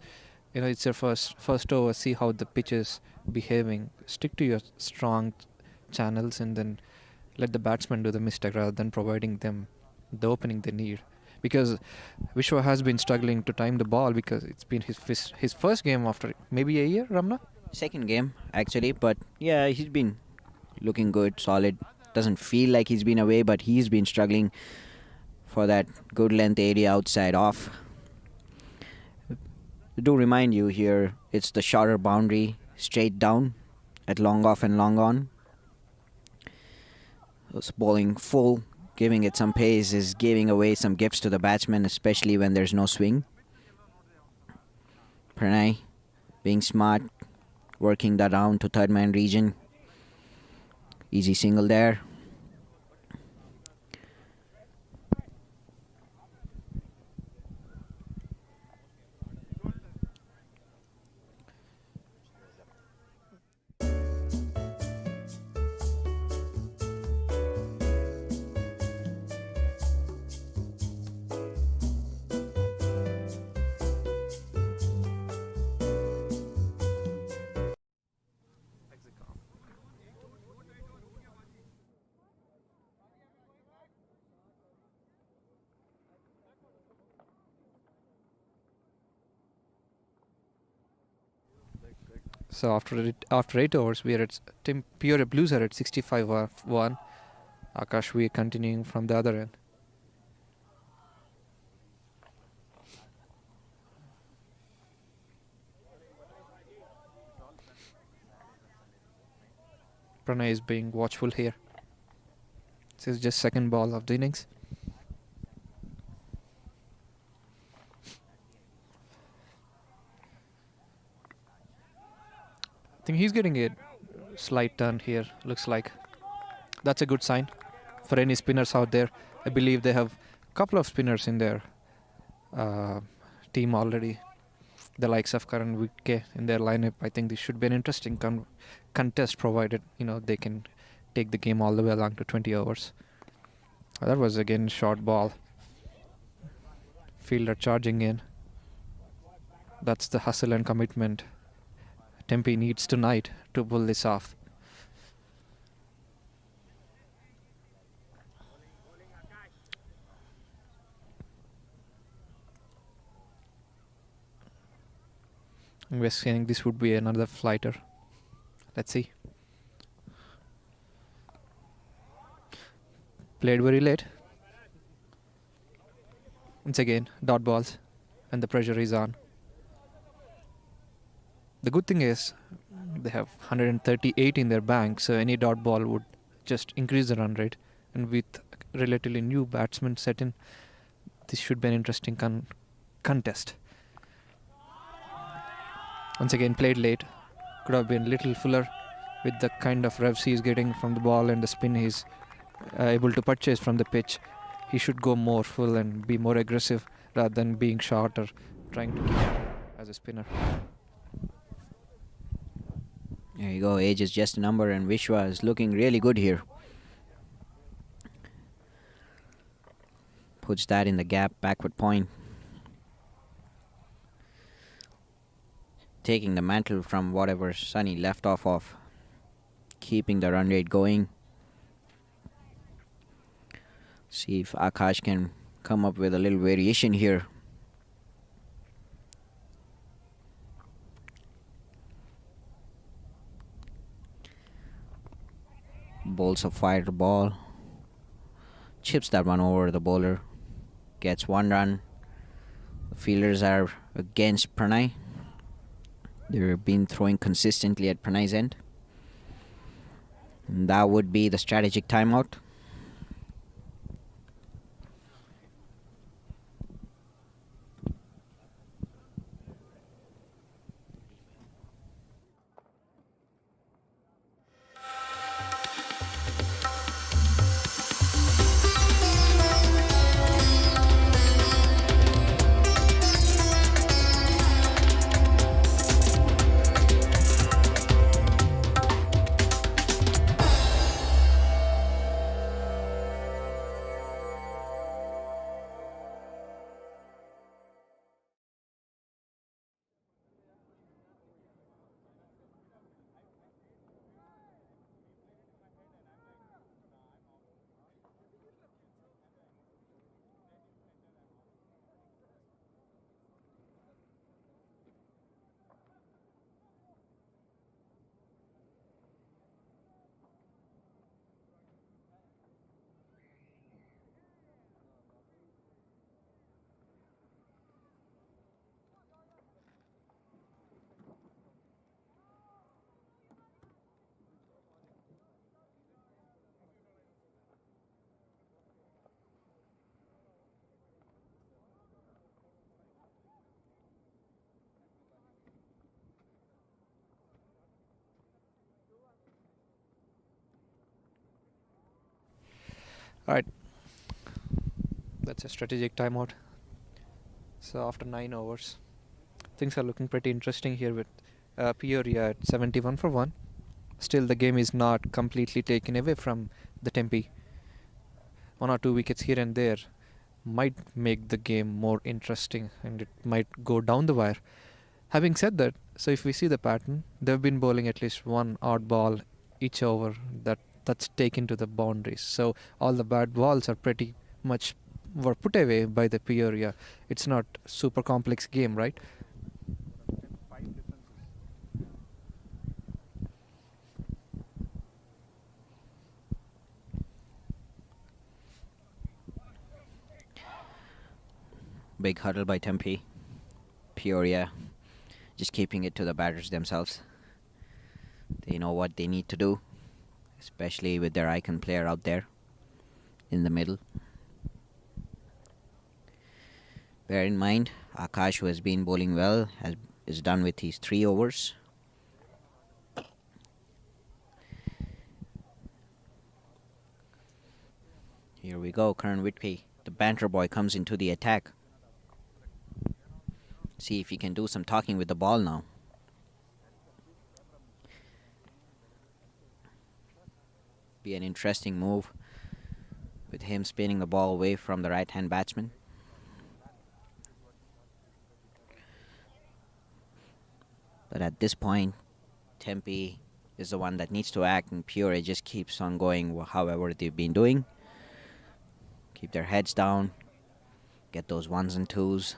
Speaker 5: it's your first over. See how the pitch is behaving. Stick to your strong channels and then let the batsman do the mistake rather than providing them the opening they need. Because Vishwa has been struggling to time the ball because it's been his first game after maybe a year, Ramna?
Speaker 2: Second game, actually, but yeah, he's been looking good, solid. Doesn't feel like he's been away, but he's been struggling for that good length area outside off. Do remind you here, it's the shorter boundary straight down at long off and long on. It's bowling full, giving it some pace is giving away some gifts to the batsman, especially when there's no swing. Pranay being smart, working that down to third man region. Easy single there.
Speaker 5: So after 8 overs, we are at Peoria Blues are at 65-1. Akash, we are continuing from the other end. Pranay is being watchful here. This is just second ball of the innings. I think he's getting a slight turn here, looks like. That's a good sign for any spinners out there. I believe they have a couple of spinners in their team already. The likes of Karan Wikke in their lineup. I think this should be an interesting contest, provided they can take the game all the way along to 20 overs. That was again short ball. Fielder charging in. That's the hustle and commitment Tempe needs tonight to pull this off. We're saying this would be another flighter. Let's see. Played very late. Once again, dot balls, and the pressure is on. The good thing is they have 138 in their bank, so any dot ball would just increase the run rate. And with relatively new batsmen set in, this should be an interesting contest. Once again, played late. Could have been a little fuller with the kind of revs he's getting from the ball and the spin he's able to purchase from the pitch. He should go more full and be more aggressive rather than being short or trying to keep up as a spinner.
Speaker 2: There you go. Age is just a number, and Vishwa is looking really good here. Puts that in the gap, backward point. Taking the mantle from whatever Sunny left off of. Keeping the run rate going. See if Akash can come up with a little variation here. Bowls a fire ball. Chips that one over the bowler. Gets one run. The fielders are against Pranay. They've been throwing consistently at Pranay's end. And that would be the strategic timeout.
Speaker 5: Alright. That's a strategic timeout. So after 9 overs, things are looking pretty interesting here with Peoria at 71 for 1. Still, the game is not completely taken away from the Tempe. 1 or 2 wickets here and there might make the game more interesting, and it might go down the wire. Having said that, so if we see the pattern, they've been bowling at least one odd ball each over that's taken to the boundaries. So all the bad balls are pretty much were put away by the Peoria. It's not super complex game, right?
Speaker 2: Big huddle by Tempe. Peoria just keeping it to the batters themselves. They know what they need to do, especially with their icon player out there in the middle. Bear in mind, Akash, who has been bowling well, is done with his 3 overs. go. Karan Whitkey, the banter boy, comes into the attack. See if he can do some talking with the ball now. Be an interesting move with him spinning the ball away from the right-hand batsman. But at this point, Tempe is the one that needs to act, and Peoria just keeps on going however they've been doing. Keep their heads down, get those ones and twos.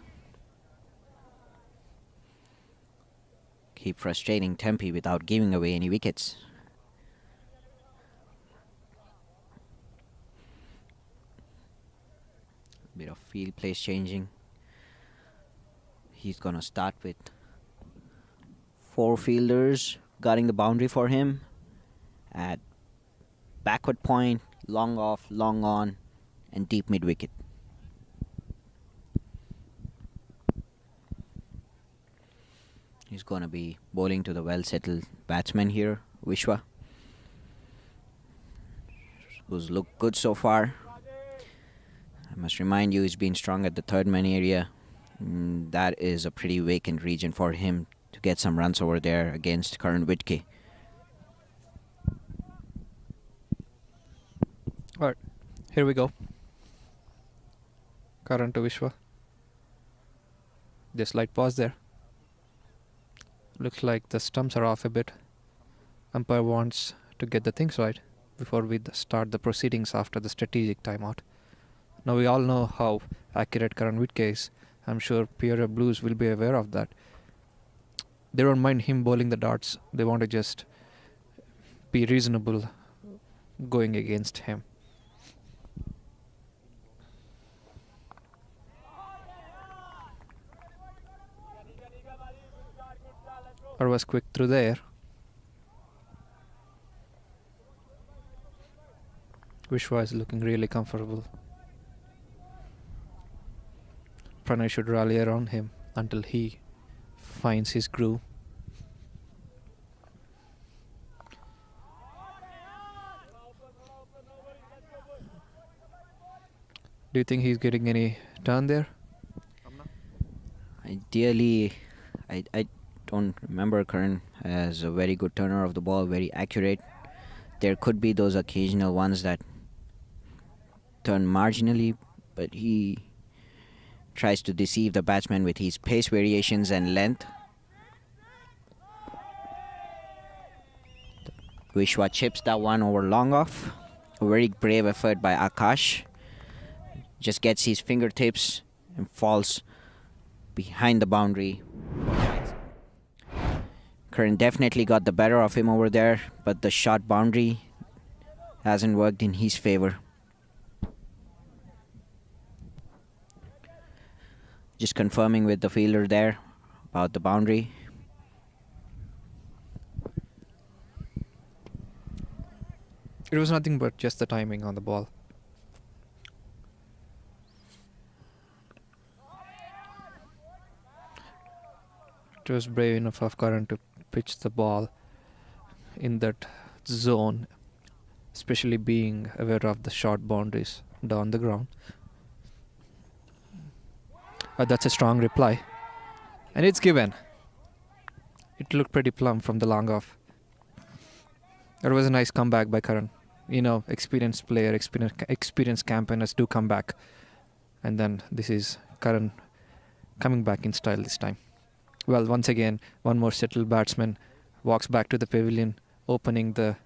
Speaker 2: Keep frustrating Tempe without giving away any wickets. Bit of field place changing. He's gonna start with 4 fielders guarding the boundary for him at backward point, long off, long on, and deep mid wicket. He's gonna be bowling to the well-settled batsman here, Vishwa, who's looked good so far. I must remind you, he's been strong at the third man area. That is a pretty vacant region for him to get some runs over there against Karan Whitkey.
Speaker 5: Alright, here we go. Karan to Vishwa. Just slight pause there. Looks like the stumps are off a bit. Umpire wants to get the things right before we start the proceedings after the strategic timeout. Now we all know how accurate Karan Whitkey is. I'm sure Peoria Blues will be aware of that. They don't mind him bowling the darts. They want to just be reasonable going against him. Or was quick through there. Vishwa is looking really comfortable. Pranay should rally around him until he finds his groove. Do you think he's getting any turn there?
Speaker 2: Ideally, I don't remember Karan as a very good turner of the ball, very accurate. There could be those occasional ones that turn marginally, but he tries to deceive the batsman with his pace variations and length. Vishwa chips that one over long off. A very brave effort by Akash. Just gets his fingertips and falls behind the boundary. Karan definitely got the better of him over there, but the short boundary hasn't worked in his favor. Just confirming with the fielder there about the boundary.
Speaker 5: It was nothing but just the timing on the ball. It was brave enough of Karan to pitch the ball in that zone, especially being aware of the short boundaries down the ground. That's a strong reply. And it's given. It looked pretty plumb from the long off. It was a nice comeback by Karan. You know, experienced player, experienced campaigners do come back. And then this is Karan coming back in style this time. Well, once again, one more settled batsman walks back to the pavilion, opening the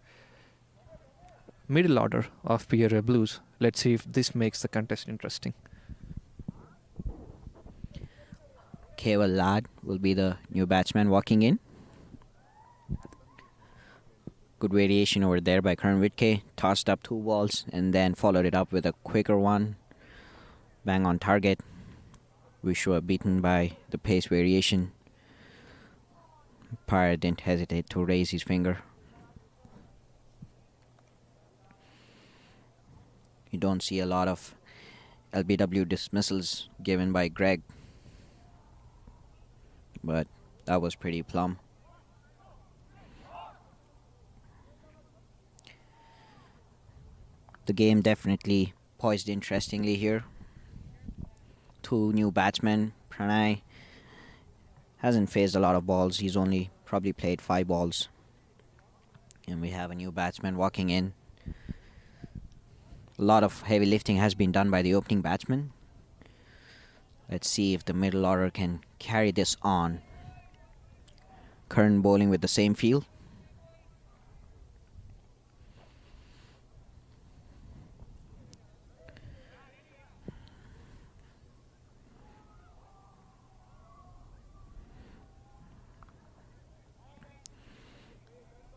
Speaker 5: middle order of Peoria Blues. Let's see if this makes the contest interesting.
Speaker 2: Keval Lad will be the new batsman walking in. Good variation over there by Karan Whitkey. Tossed up 2 balls and then followed it up with a quicker one. Bang on target. Vishwa beaten by the pace variation. Umpire didn't hesitate to raise his finger. You don't see a lot of LBW dismissals given by Greg, but that was pretty plumb. The game definitely poised interestingly here. Two new batsmen. Pranay hasn't faced a lot of balls. He's only probably played 5 balls. And we have a new batsman walking in. A lot of heavy lifting has been done by the opening batsman. Let's see if the middle order can carry this on. Curran bowling with the same feel.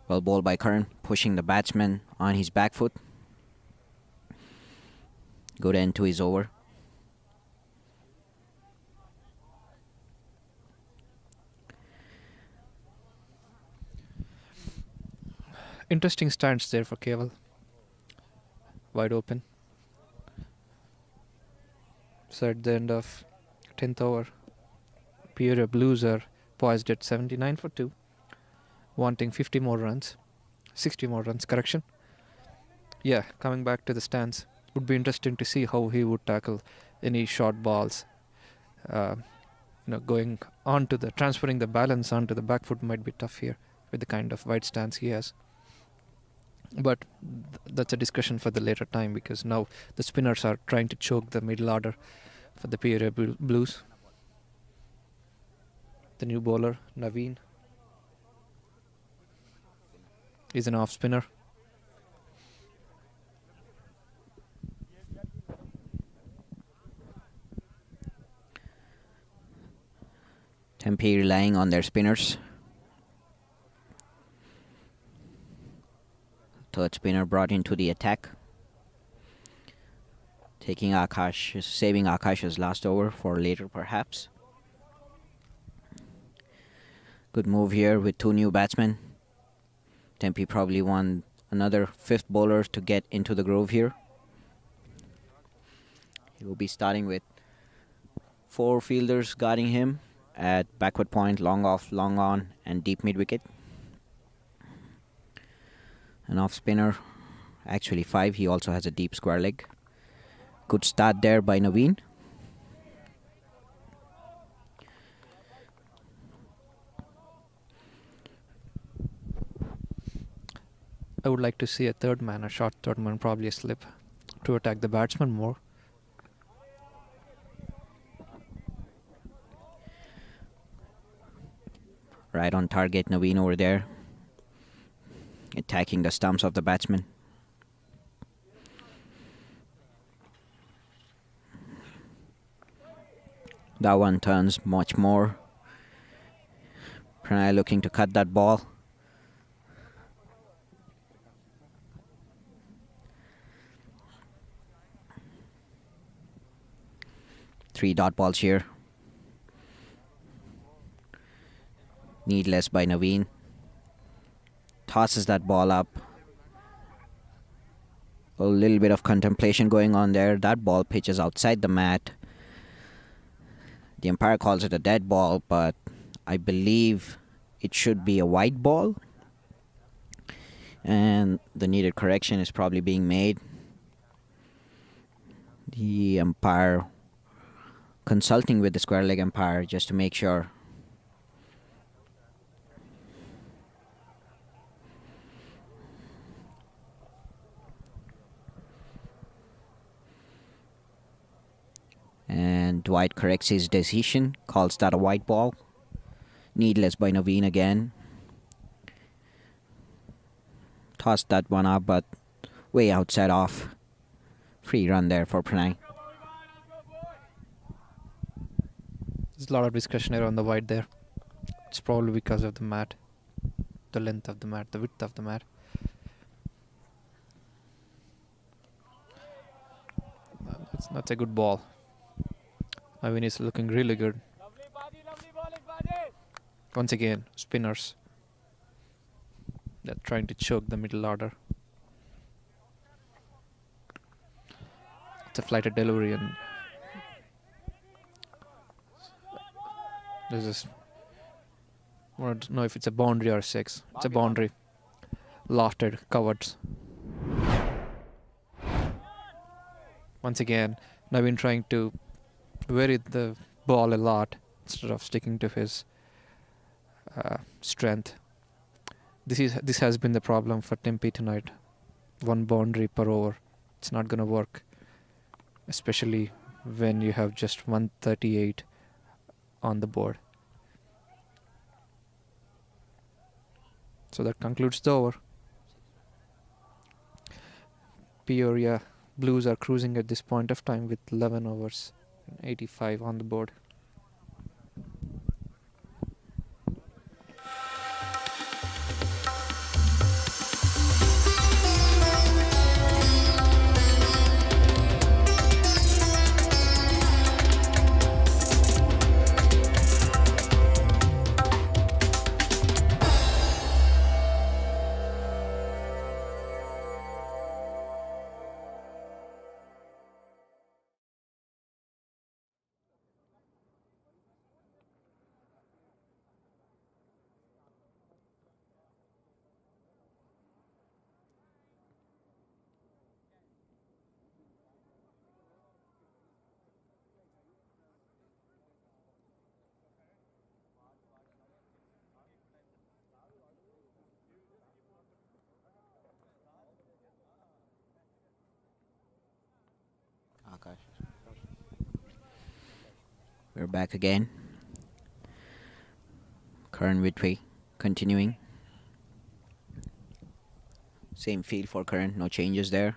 Speaker 2: Well bowled by Curran, pushing the batsman on his back foot. Good end to his over.
Speaker 5: Interesting stance there for Keval. Wide open. So at the end of 10th over, Peoria Blues are poised at 79 for 2, wanting 50 more runs, 60 more runs, correction. Yeah, coming back to the stance, would be interesting to see how he would tackle any short balls. Going onto the, transferring the balance onto the back foot might be tough here with the kind of wide stance he has. But that's a discussion for the later time, because now the spinners are trying to choke the middle order for the Peoria Blues. The new bowler, Naveen, is an off spinner.
Speaker 2: Tempe relying on their spinners. Third spinner brought into the attack. Taking Akash, saving Akash's last over for later perhaps. Good move here with 2 new batsmen. Tempe probably want another 5th bowler to get into the groove here. He will be starting with 4 fielders guarding him at backward point, long off, long on, and deep mid wicket. An off spinner, actually 5. He also has a deep square leg. Good start there by Naveen.
Speaker 5: I would like to see a third man, a short third man, probably a slip, to attack the batsman more.
Speaker 2: Right on target, Naveen over there, attacking the stumps of the batsman. That one turns much more. Pranay looking to cut that ball. Three dot balls here. Needless by Naveen. Tosses that ball up. A little bit of contemplation going on there. That ball pitches outside the mat. The umpire calls it a dead ball, but I believe it should be a wide ball. And the needed correction is probably being made. The umpire consulting with the square leg umpire just to make sure. And Dwight corrects his decision, calls that a white ball. Needless by Naveen again. Tossed that one up, but way outside off. Free run there for Pranay.
Speaker 5: There's a lot of discussion around the wide there. It's probably because of the mat, the length of the mat, the width of the mat. That's a good ball. Naveen is looking really good. Once again, spinners. They're trying to choke the middle order. It's a flighted delivery, and this is, I don't know if it's a boundary or a 6. It's a boundary. Lofted, covered. Once again, Naveen trying to vary the ball a lot instead of sticking to his strength. This has been the problem for Tempe tonight. One boundary per over. It's not going to work, especially when you have just 138 on the board. So that concludes the over. Peoria Blues are cruising at this point of time with 11 overs and 85 on the board.
Speaker 2: Akash. We're back again. Karan Vitri continuing. Same field for Karan, no changes there.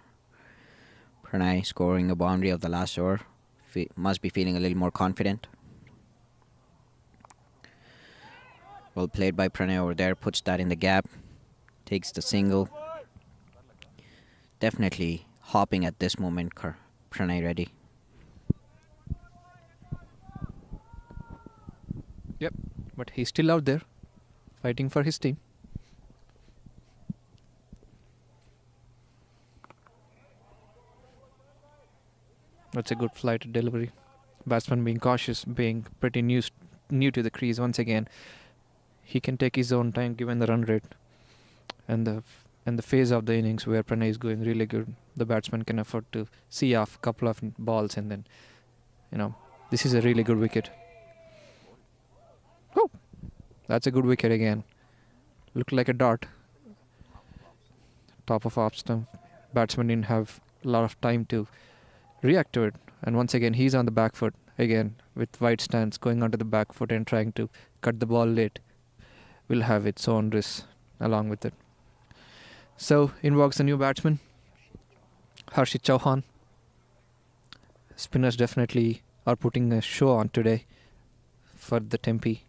Speaker 2: Pranay scoring a boundary of the last over. Must be feeling a little more confident. Well played by Pranay over there, puts that in the gap. Takes the single. Definitely hopping at this moment, Pranay ready.
Speaker 5: Yep, but he's still out there fighting for his team. That's a good flight delivery. Batsman being cautious, being pretty new to the crease once again. He can take his own time given the run rate and the phase of the innings where Pranay is going really good. The batsman can afford to see off a couple of balls and then, this is a really good wicket. Oh, that's a good wicket again. Looked like a dart. Top of off stump. Batsman didn't have a lot of time to react to it. And once again, he's on the back foot. Again, with wide stance, going onto the back foot and trying to cut the ball late. Will have its own risk along with it. So, in walks the new batsman, Harshit Chauhan. Spinners definitely are putting a show on today for the Tempe.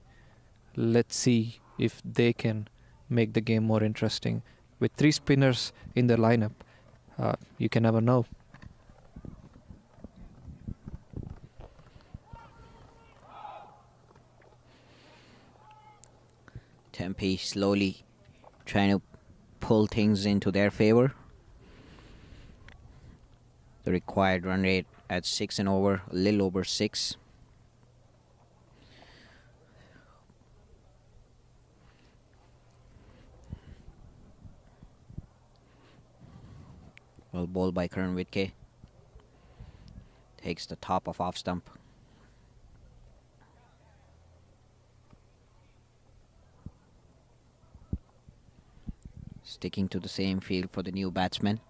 Speaker 5: Let's see if they can make the game more interesting. With 3 spinners in the lineup, you can never know.
Speaker 2: Tempe slowly trying to pull things into their favor. The required run rate at 6 and over, a little over 6. Well bowled by Karan Vitke. Takes the top of off stump. Sticking to the same field for the new batsman.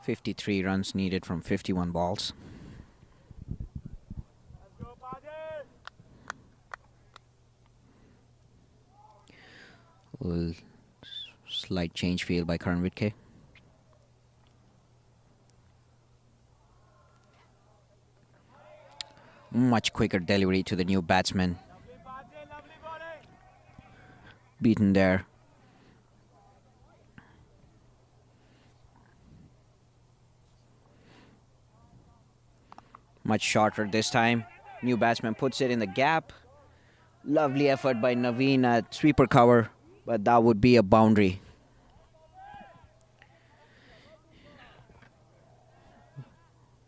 Speaker 2: .53 runs needed from 51 balls. Slight change field by Karan Vitke. Much quicker delivery to the new batsman. Beaten there. Much shorter this time. New batsman puts it in the gap. Lovely effort by Naveen at sweeper cover, but that would be a boundary.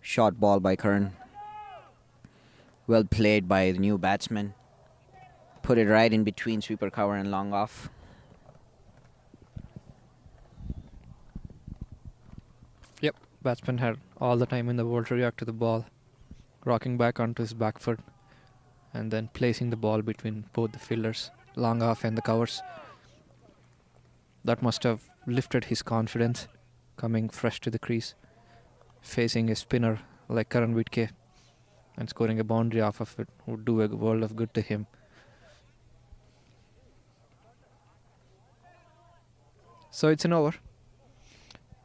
Speaker 2: Short ball by Karan. Well played by the new batsman. Put it right in between sweeper cover and long off.
Speaker 5: Yep, batsman had all the time in the world to react to the ball, rocking back onto his back foot and then placing the ball between both the fielders, long off and the covers. That must have lifted his confidence, coming fresh to the crease, facing a spinner like Karan Witke and scoring a boundary off of it would do a world of good to him. So it's an over.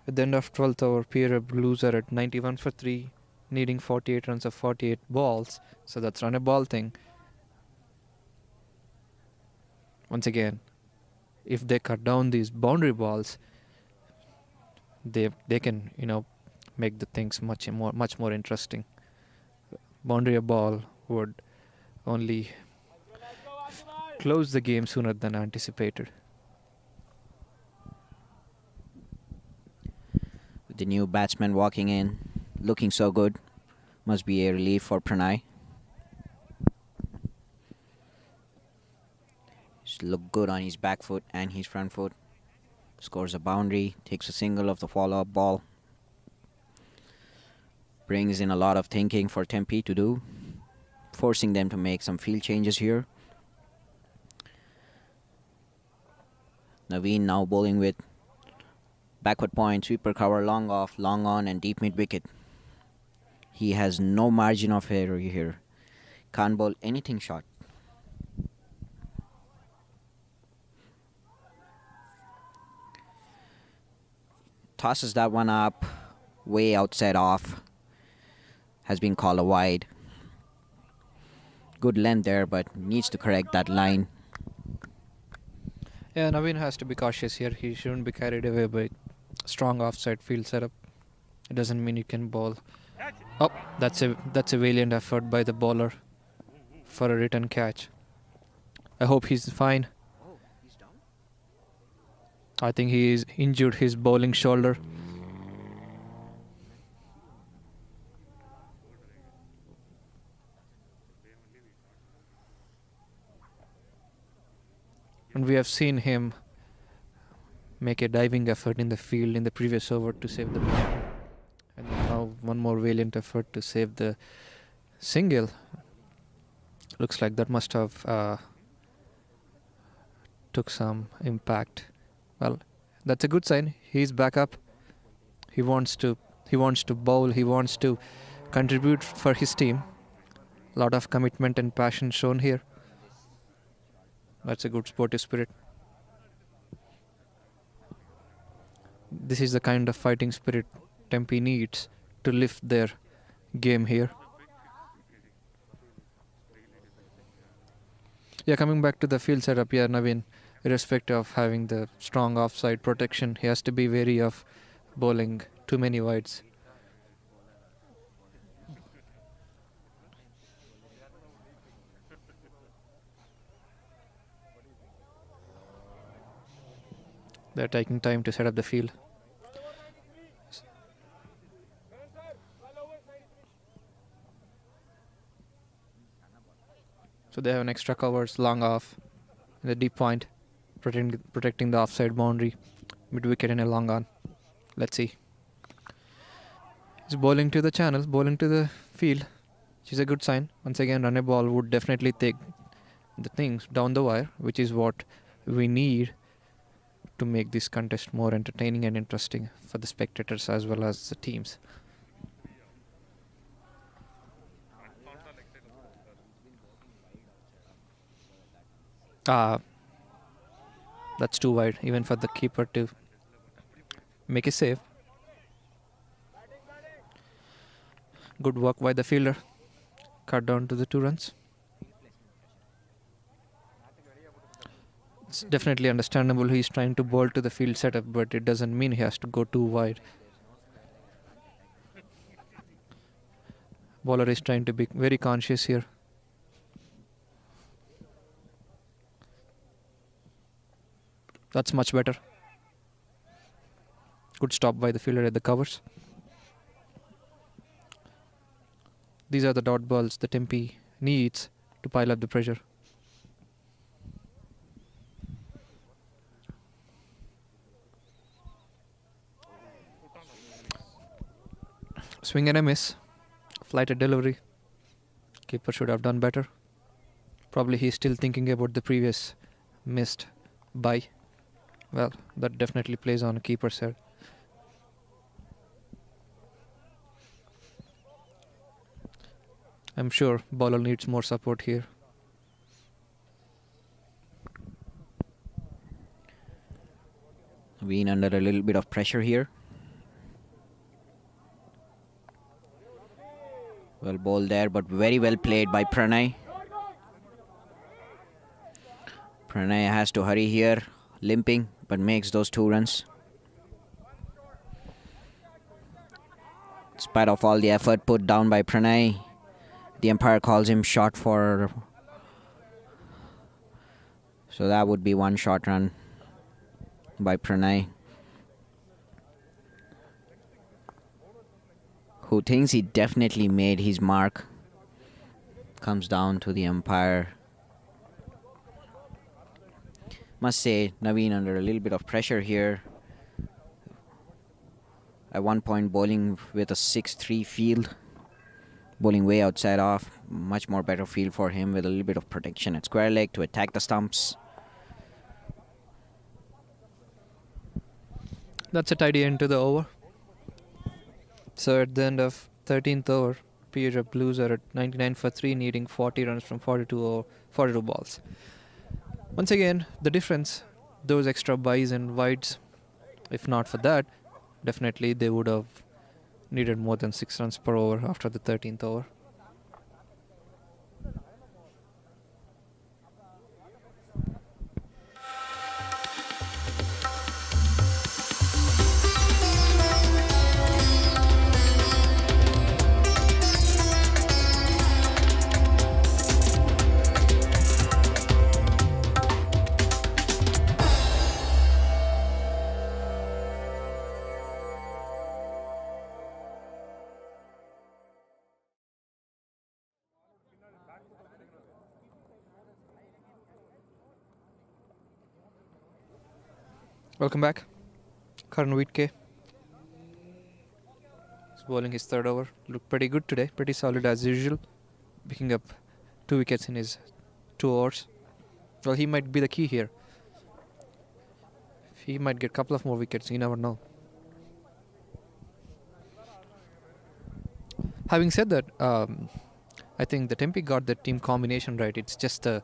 Speaker 5: At the end of 12th over, Peoria Blues are at 91 for 3, needing 48 runs of 48 balls. So that's run a ball thing. Once again, if they cut down these boundary balls, they can make the things much more interesting. Boundary ball would only close the game sooner than anticipated.
Speaker 2: With the new batsman walking in, looking so good, must be a relief for Pranay. Just look good on his back foot and his front foot. Scores a boundary, takes a single of the follow-up ball. Brings in a lot of thinking for Tempe to do, forcing them to make some field changes here. Naveen now bowling with backward point, sweeper cover, long off, long on and deep mid wicket. He has no margin of error here. Can't bowl anything short. Tosses that one up, way outside off. Has been called a wide. Good length there, but needs to correct that line.
Speaker 5: Yeah, Naveen has to be cautious here. He shouldn't be carried away by strong offside field setup. It doesn't mean you can bowl. Oh, that's a valiant effort by the bowler for a return catch. I hope he's fine. I think he's injured his bowling shoulder. And we have seen him make a diving effort in the field in the previous over to save the ball. And now one more valiant effort to save the single. Looks like that must have took some impact. Well, that's a good sign. He's back up. He wants to bowl. He wants to contribute for his team. A lot of commitment and passion shown here. That's a good sportive spirit. This is the kind of fighting spirit Tempe needs to lift their game here. Yeah, coming back to the field setup here, Naveen, irrespective of having the strong offside protection, he has to be wary of bowling too many wides. They're taking time to set up the field. So they have an extra covers, long off, and the deep point, protecting the offside boundary, mid wicket and a long on. Let's see. He's bowling to the channel, bowling to the field, which is a good sign. Once again, run a ball would definitely take the things down the wire, which is what we need to make this contest more entertaining and interesting for the spectators as well as the teams. That's too wide, even for the keeper to make a save. Good work by the fielder. Cut down to the 2 runs. It's definitely understandable he's trying to bowl to the field setup, but it doesn't mean he has to go too wide. Bowler is trying to be very conscious here. That's much better. Good stop by the fielder at the covers. These are the dot balls the Tempe needs to pile up the pressure. Swing and a miss. Flighted delivery. Keeper should have done better. Probably he's still thinking about the previous missed bye. Well, that definitely plays on a keeper's head. I'm sure bowler needs more support here.
Speaker 2: Been under a little bit of pressure here. Well bowled there, but very well played by Pranay. Pranay has to hurry here, limping, but makes those 2 runs. In spite of all the effort put down by Pranay, the umpire calls him short for... So that would be 1 short run by Pranay, who thinks he definitely made his mark. Comes down to the umpire. Must say, Naveen under a little bit of pressure here. At one point bowling with a 6-3 field. Bowling way outside off. Much more better field for him with a little bit of protection at square leg to attack the stumps.
Speaker 5: That's a tidy end to the over. So at the end of 13th over, Peoria Blues are at 99 for 3, needing 40 runs from 42 balls. Once again, the difference, those extra byes and wides, if not for that, definitely they would have needed more than 6 runs per over after the 13th over. Welcome back. Karan Witke is bowling his 3rd over. Looked pretty good today, pretty solid as usual. Picking up 2 wickets in his 2 overs. Well, he might be the key here. He might get a couple of more wickets, you never know. Having said that, I think the Tempe got the team combination right. It's just the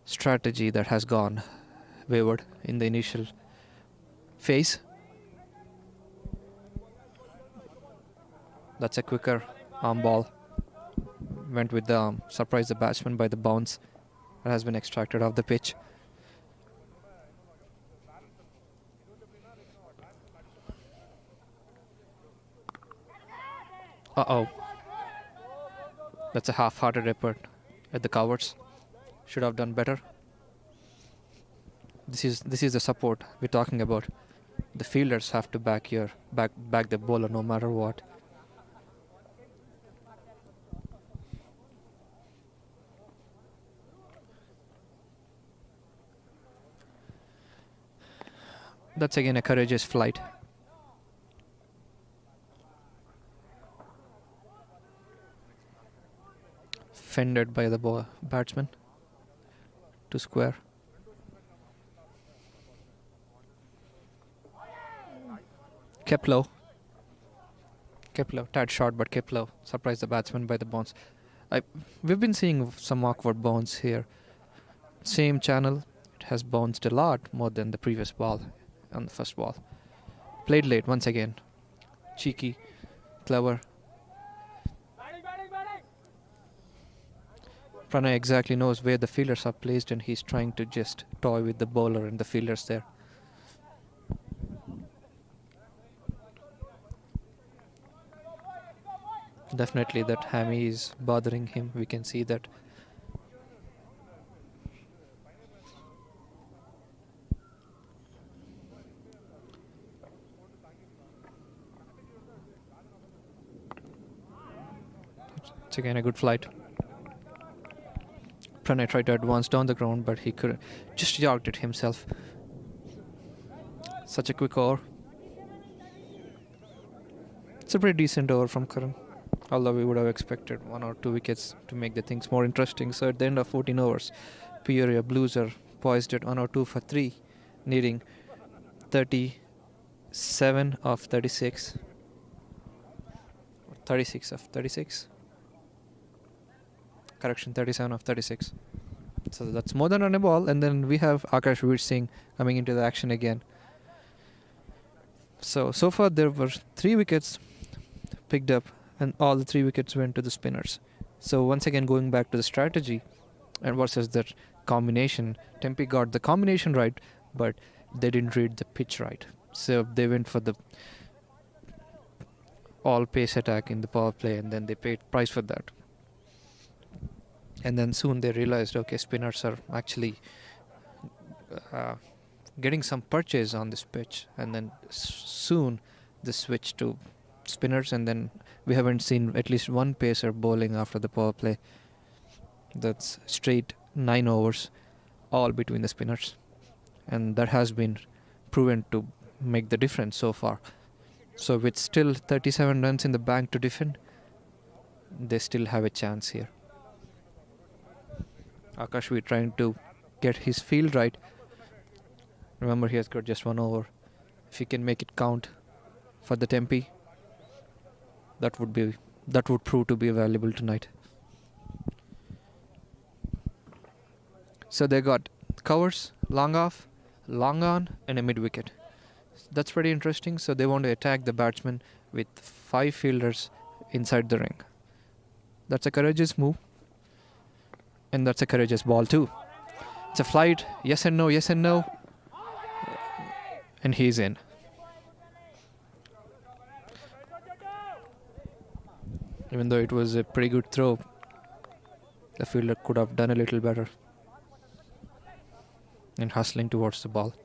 Speaker 5: strategy that has gone wayward in the initial phase. That's a quicker arm ball. Went with the arm. Surprised the batsman by the bounce that has been extracted off the pitch. Uh-oh. That's a half-hearted effort at the covers. Should have done better. This is the support we're talking about. The fielders have to back the bowler no matter what. That's again a courageous flight. Fended by the batsman to square. Kept low. Tad short, but kept low. Surprised the batsman by the bounce. We've been seeing some awkward bounce here. Same channel. It has bounced a lot more than the previous ball on the first ball. Played late once again. Cheeky. Clever. Pranay exactly knows where the fielders are placed and he's trying to just toy with the bowler and the fielders there. Definitely that hammy is bothering him. We can see that. It's again a good flight. Pranay tried to advance down the ground, but he couldn't. Just yanked it himself. Such a quick over. It's a pretty decent over from Karan, although we would have expected 1 or 2 wickets to make the things more interesting. So at the end of 14 overs, Peoria Blues are poised at 102 for 3, needing 37 of 36. 36 of 36. Correction, 37 of 36. So that's more than on a ball. And then we have Akash Singh coming into the action again. So far there were 3 wickets picked up, and all the 3 wickets went to the spinners. So once again, going back to the strategy and versus that combination, Tempe got the combination right, but they didn't read the pitch right. So they went for the all pace attack in the power play, and then they paid price for that. And then soon they realized, okay, spinners are actually getting some purchase on this pitch, and then soon they switched to spinners, and then we haven't seen at least one pacer bowling after the power play. That's straight 9 overs, all between the spinners, and that has been proven to make the difference so far. So with still 37 runs in the bank to defend, they still have a chance here. Akashvi trying to get his field right. Remember, he has got just 1 over. If he can make it count for the Tempe, that would prove to be valuable tonight. So they got covers, long off, long on, and a mid wicket. That's pretty interesting. So they want to attack the batsman with 5 fielders inside the ring. That's a courageous move, and that's a courageous ball too. It's a flight, yes and no, yes and no, and he's in. Even though it was a pretty good throw, the fielder could have done a little better in hustling towards the ball.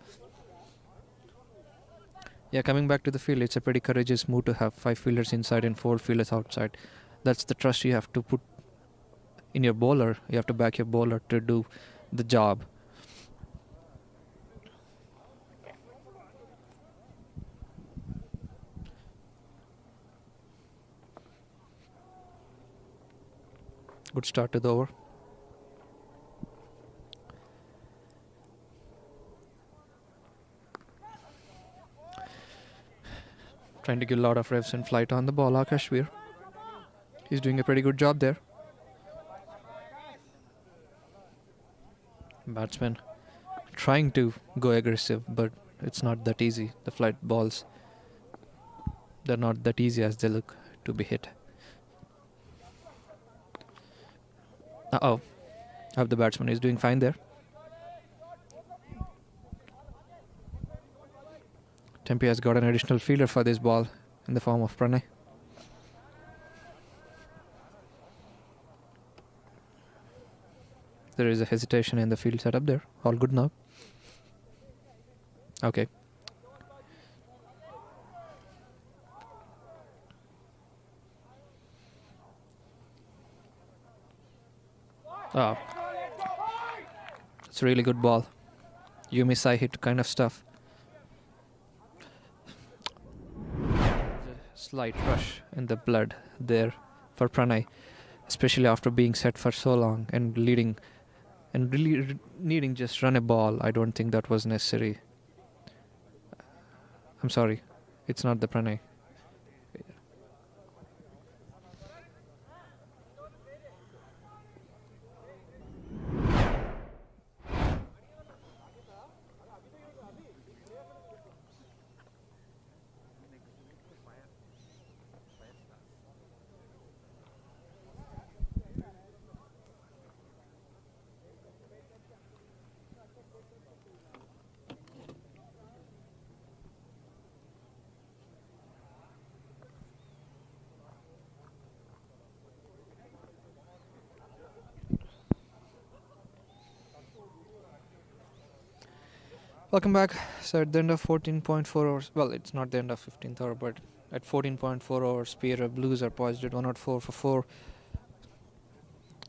Speaker 5: Yeah, coming back to the field, it's a pretty courageous move to have 5 fielders inside and 4 fielders outside. That's the trust you have to put in your bowler. You have to back your bowler to do the job. Good start to the over. Trying to get a lot of revs and flight on the ball, Akashvir. He's doing a pretty good job there. Batsman trying to go aggressive, but it's not that easy. The flight balls, they're not that easy as they look to be hit. Uh-oh. I hope the batsman is doing fine there. Tempe has got an additional fielder for this ball in the form of Pranay. There is a hesitation in the field setup there. All good now. Okay. Oh. It's a really good ball. You miss, I hit kind of stuff. Slight rush in the blood there for Pranay, especially after being set for so long and leading and really needing just run a ball. I don't think that was necessary. I'm sorry, it's not the Pranay. Welcome back. So at the end of 14.4 hours, well, it's not the end of 15th hour, but at 14.4 hours, Peoria Blues are poised at 104 for 4.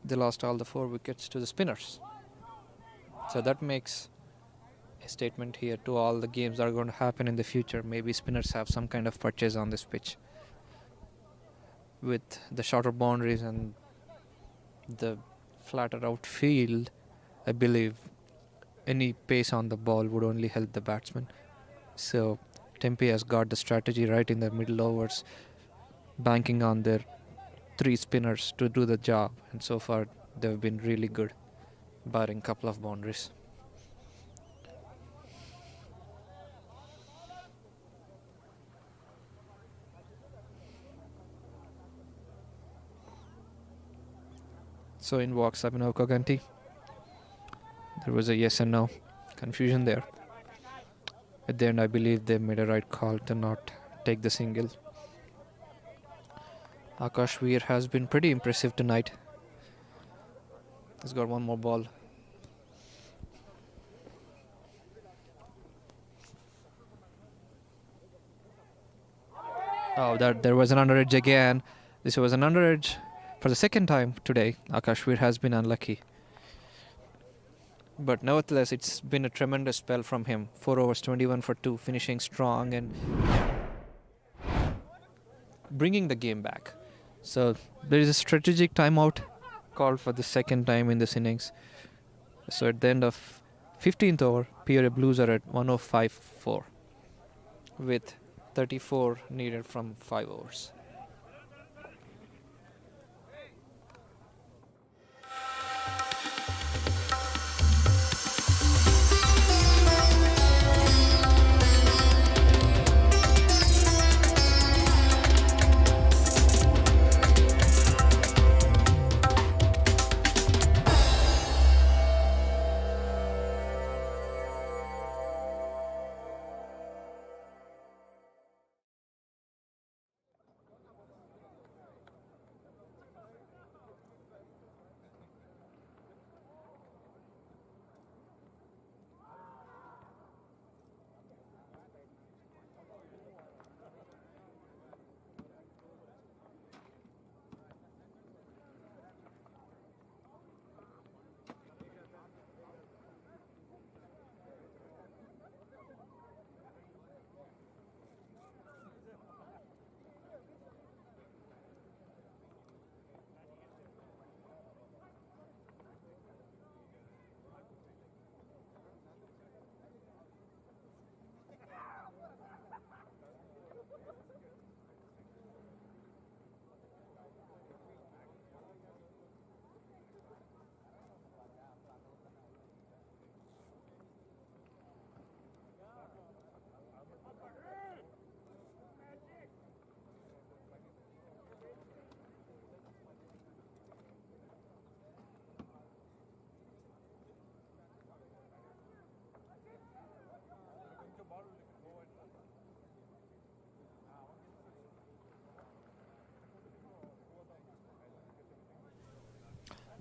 Speaker 5: They lost all the 4 wickets to the spinners. So that makes a statement here to all the games that are going to happen in the future. Maybe spinners have some kind of purchase on this pitch. with the shorter boundaries and the flatter outfield, I believe any pace on the ball would only help the batsman. So Tempe has got the strategy right in the middle overs, banking on their 3 spinners to do the job, and so far they've been really good, barring a couple of boundaries. So in walks Abhinav Kaganti. There was a yes and no confusion there. At the end, I believe they made a right call to not take the single. Akash Veer has been pretty impressive tonight. He's got one more ball. Oh, there was an underedge again. This was an underedge for the second time today. Akash Veer has been unlucky. But nevertheless, it's been a tremendous spell from him. 4 overs, 21 for 2, finishing strong and bringing the game back. So there is a strategic timeout called for the second time in this innings. So at the end of 15th over, Peoria Blues are at 105.4 with 34 needed from 5 overs.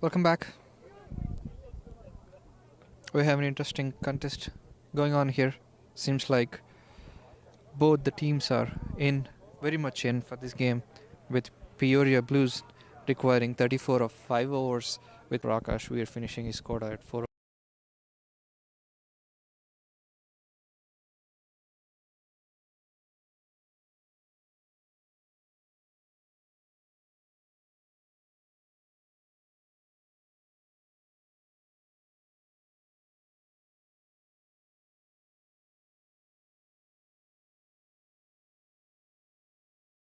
Speaker 5: Welcome back. We have an interesting contest going on here. Seems like both the teams are very much in for this game, with Peoria Blues requiring 34 of 5 overs, with Prakash Veer finishing his quota at 4.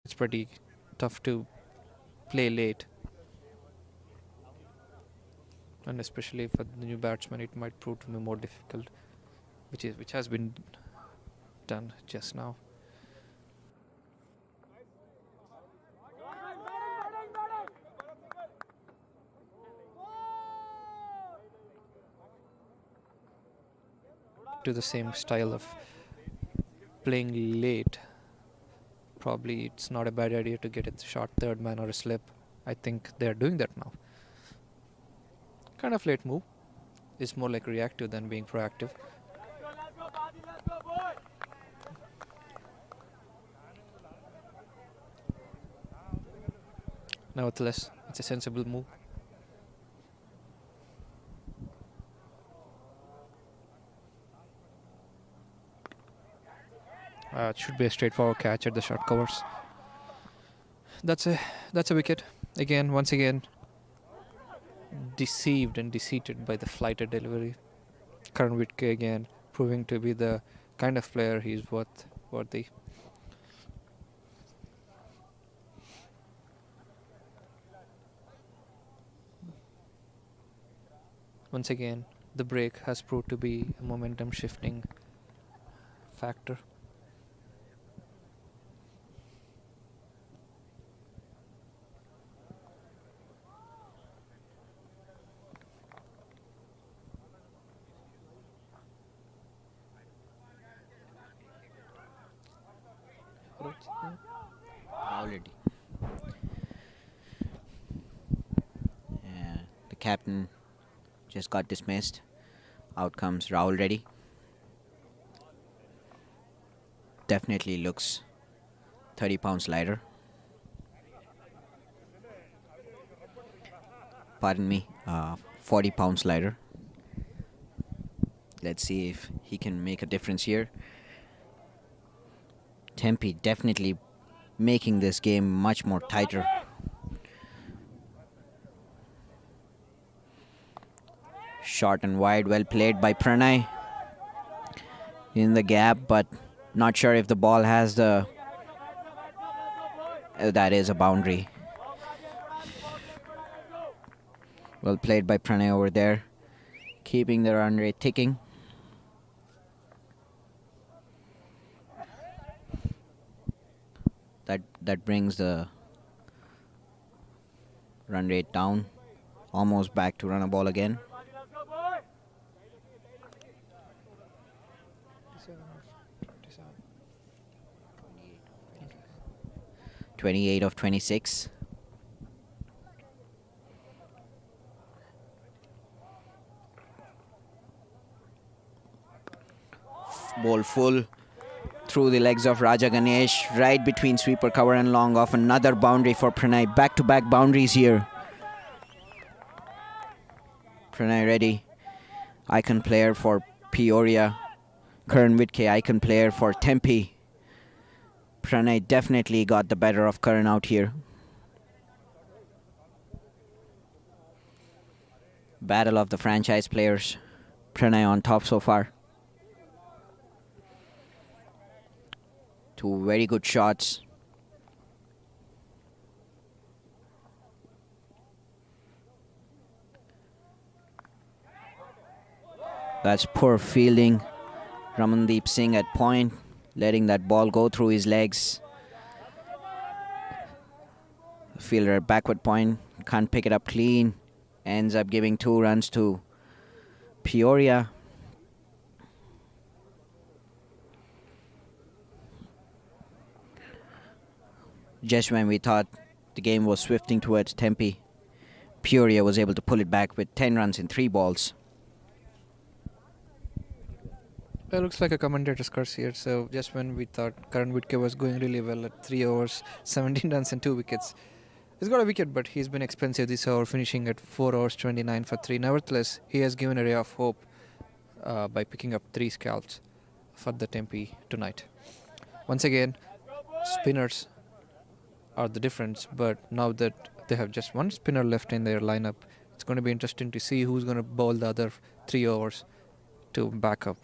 Speaker 5: It's pretty tough to play late, and especially for the new batsman, it might prove to be more difficult, which has been done just now. To the same style of playing late, probably it's not a bad idea to get a short third man or a slip. I think they're doing that now. Kind of late move. It's more like reactive than being proactive. Nevertheless, it's a sensible move. It should be a straightforward catch at the short covers. That's a That's a wicket. Again, once again, deceived and deceived by the flighted delivery. Karan Whitke again proving to be the kind of player he's worthy. Once again, the break has proved to be a momentum shifting factor.
Speaker 2: Already. Yeah, the captain just got dismissed. Out comes Rahul Reddy. Definitely looks 30 pounds lighter. Pardon me, 40 pounds lighter. Let's see if he can make a difference here. Tempe definitely making this game much more tighter. Short and wide, well played by Pranay. In the gap, but not sure if the ball has the... that is a boundary. Well played by Pranay over there. Keeping the run rate ticking. That brings the run rate down. Almost back to run a ball again. 28 of 26. Ball full through the legs of Raja Ganesh, right between sweeper cover and long off. Another boundary for Pranay. Back-to-back boundaries here. Pranay Reddy, icon player for Peoria. Karan Whitke, icon player for Tempe. Pranay definitely got the better of Karan out here. Battle of the franchise players. Pranay on top so far. Two very good shots. That's poor fielding. Ramandeep Singh at point, letting that ball go through his legs. Fielder at backward point, can't pick it up clean. Ends up giving 2 runs to Peoria. Just when we thought the game was swifting towards Tempe, Peoria was able to pull it back with 10 runs in 3 balls.
Speaker 5: It looks like a commentator's curse here. So just when we thought Karan Whitke was going really well at 3 overs, 17 runs and 2 wickets. He's got a wicket, but he's been expensive this over, finishing at 4 overs, 29 for 3. Nevertheless, he has given a ray of hope by picking up 3 scalps for the Tempe tonight. Once again, spinners are the difference, but now that they have just 1 spinner left in their lineup, it's going to be interesting to see who's going to bowl the other 3 overs to back up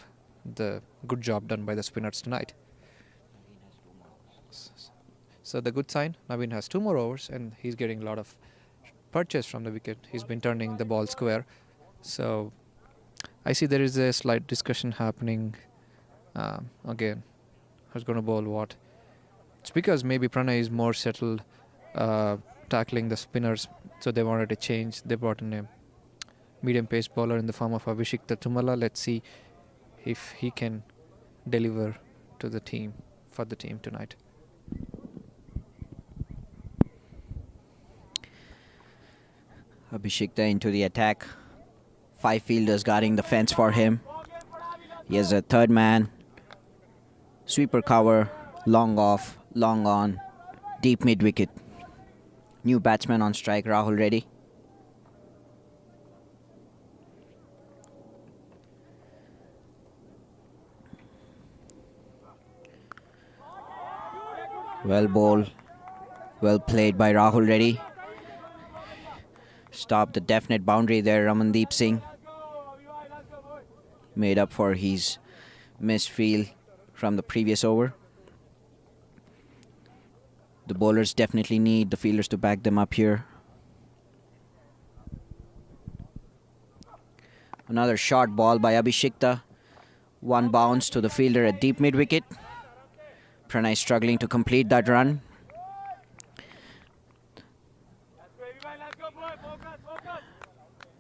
Speaker 5: the good job done by the spinners tonight. So the good sign, Naveen has 2 more overs and he's getting a lot of purchase from the wicket. He's been turning the ball square. So I see there is a slight discussion happening again. Who's going to bowl what? It's because maybe Pranay is more settled tackling the spinners, so they wanted to change. They brought in a medium pace bowler in the form of Abhishek Tumala. Let's see if he can deliver to the team, for the team tonight.
Speaker 2: Abhishek into the attack. 5 fielders guarding the fence for him. He has a third man. Sweeper cover, long off, long on, deep mid wicket. New batsman on strike, Rahul Reddy. Well bowled. Well played by Rahul Reddy. Stopped the definite boundary there, Ramandeep Singh. Made up for his missed field from the previous over. The bowlers definitely need the fielders to back them up here. Another short ball by Abhishekta. One bounce to the fielder at deep mid-wicket. Pranay struggling to complete that run.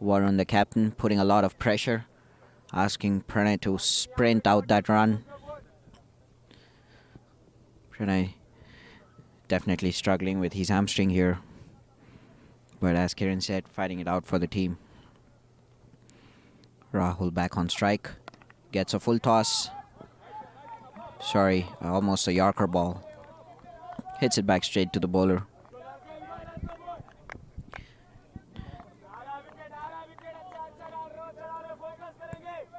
Speaker 2: Varun, the captain, putting a lot of pressure, asking Pranay to sprint out that run. Pranay definitely struggling with his hamstring here. But as Kiran said, fighting it out for the team. Rahul back on strike. Gets a full toss. Sorry, almost a Yorker ball. Hits it back straight to the bowler.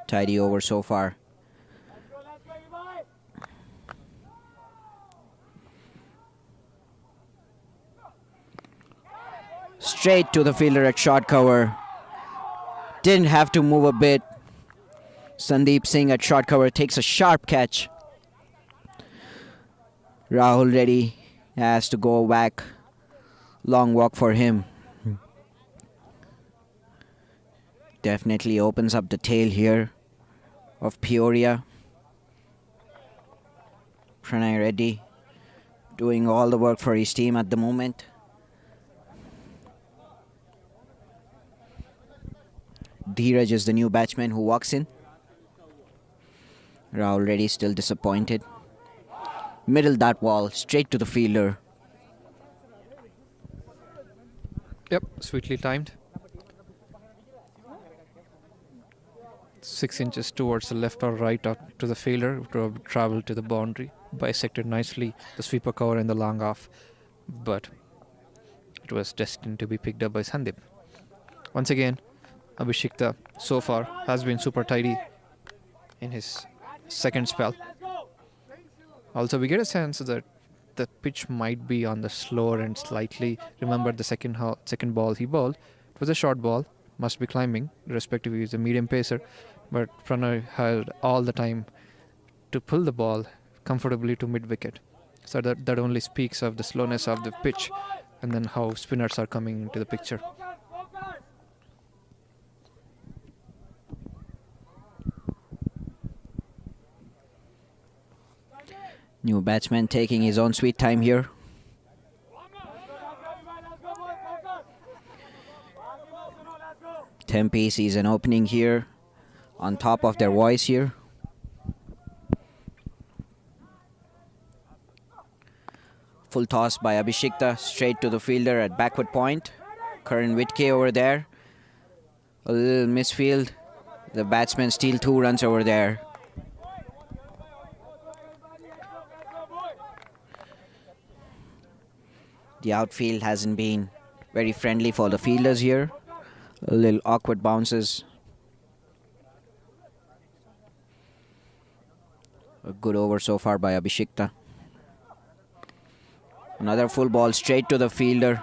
Speaker 2: Tidy over so far. Straight to the fielder at short cover. Didn't have to move a bit. Sandeep Singh at short cover takes a sharp catch. Rahul Reddy has to go back. Long walk for him. Definitely opens up the tail here of Peoria. Pranay Reddy doing all the work for his team at the moment. Dheeraj is the new batsman who walks in. Rahul Reddy still disappointed. Middle that ball straight to the fielder.
Speaker 5: Yep, sweetly timed. 6 inches towards the left or right up to the fielder to travel to the boundary. Bisected nicely the sweeper cover and the long off. But it was destined to be picked up by Sandeep. Once again, Abhishekta so far has been super tidy in his second spell. Also, we get a sense that the pitch might be on the slower end slightly. Remember the second ball he bowled. It was a short ball, must be climbing, irrespective he is a medium pacer. But Pranay had all the time to pull the ball comfortably to mid-wicket. So that only speaks of the slowness of the pitch and then how spinners are coming into the picture.
Speaker 2: New batsman taking his own sweet time here. Tempe sees an opening here on top of their voice here. Full toss by Abhishekta straight to the fielder at backward point. Karan Whitkey over there. A little misfield. The batsmen steal 2 runs over there. The outfield hasn't been very friendly for the fielders here. A little awkward bounces. A good over so far by Abhishekta. Another full ball straight to the fielder.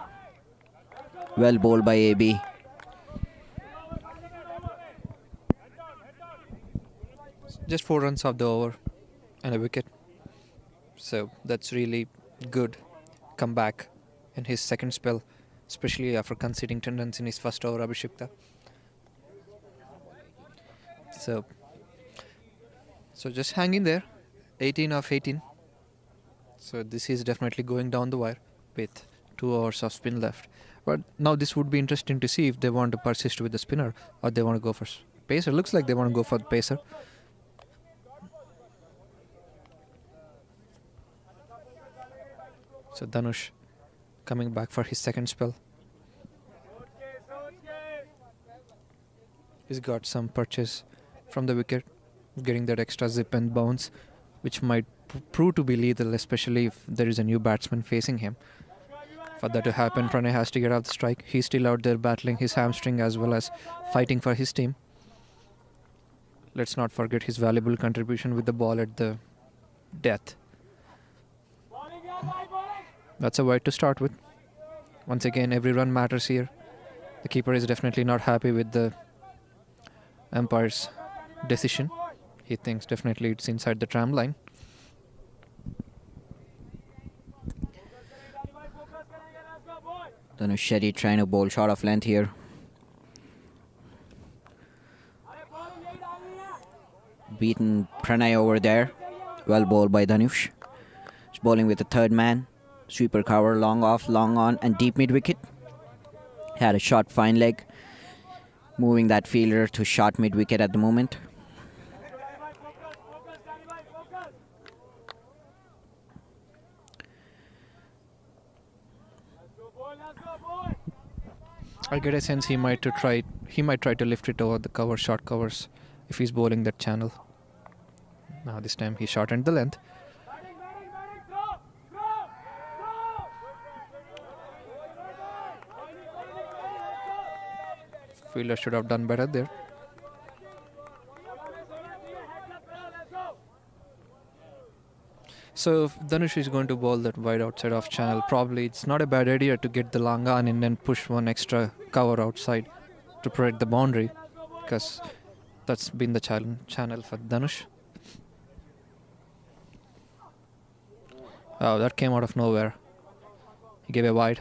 Speaker 2: Well bowled by AB.
Speaker 5: Just 4 runs off the over and a wicket. So that's really good comeback in his second spell, especially after conceding 10 runs in his first over, Abhishekta. So just hang in there. 18 of 18. So this is definitely going down the wire with 2 hours of spin left. But now this would be interesting to see if they want to persist with the spinner or they want to go for pacer. Looks like they want to go for the pacer. So Dhanush coming back for his second spell. He's got some purchase from the wicket, getting that extra zip and bounce, which might prove to be lethal, especially if there is a new batsman facing him. For that to happen, Pranay has to get off the strike. He's still out there battling his hamstring as well as fighting for his team. Let's not forget his valuable contribution with the ball at the death. That's a wide to start with. Once again, every run matters here. The keeper is definitely not happy with the umpire's decision. He thinks definitely it's inside the tram line.
Speaker 2: Dhanush Shetty trying to bowl short of length here. Beaten Pranay over there. Well bowled by Dhanush. He's bowling with the third man. Sweeper cover, long off, long on, and deep mid wicket. Had a short fine leg. Moving that fielder to short mid wicket at the moment.
Speaker 5: I get a sense he might try to lift it over the cover, short covers, if he's bowling that channel. Now this time he shortened the length. Fielder should have done better there. So if Dhanush is going to bowl that wide outside off channel, probably it's not a bad idea to get the long on and then push one extra cover outside to protect the boundary, because that's been the channel for Dhanush. Oh, that came out of nowhere. He gave a wide.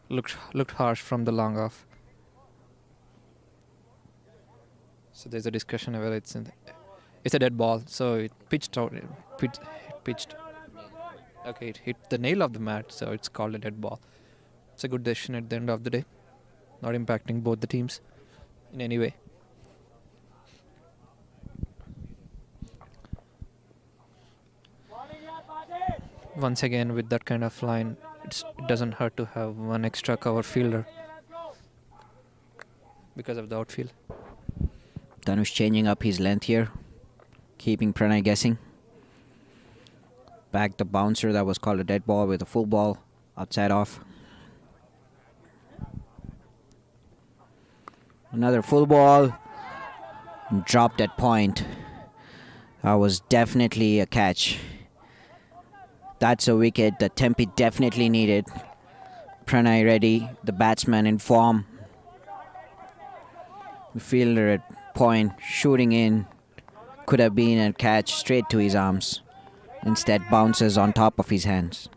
Speaker 5: Looked harsh from the long off. So there's a discussion whether it's a dead ball. So it pitched out. Pitched. Okay, it hit the nail of the mat, so it's called a dead ball. It's a good decision at the end of the day, not impacting both the teams in any way. Once again, with that kind of line, it doesn't hurt to have one extra cover fielder because of the outfield.
Speaker 2: Dhanush changing up his length here, keeping Pranay guessing. Back the bouncer that was called a dead ball with a full ball outside off. Another full ball. Dropped at point. That was definitely a catch. That's a wicket that Tempe definitely needed. Pranay ready, the batsman in form. The fielder at point, shooting in. Could have been a catch straight to his arms. Instead bounces on top of his hands.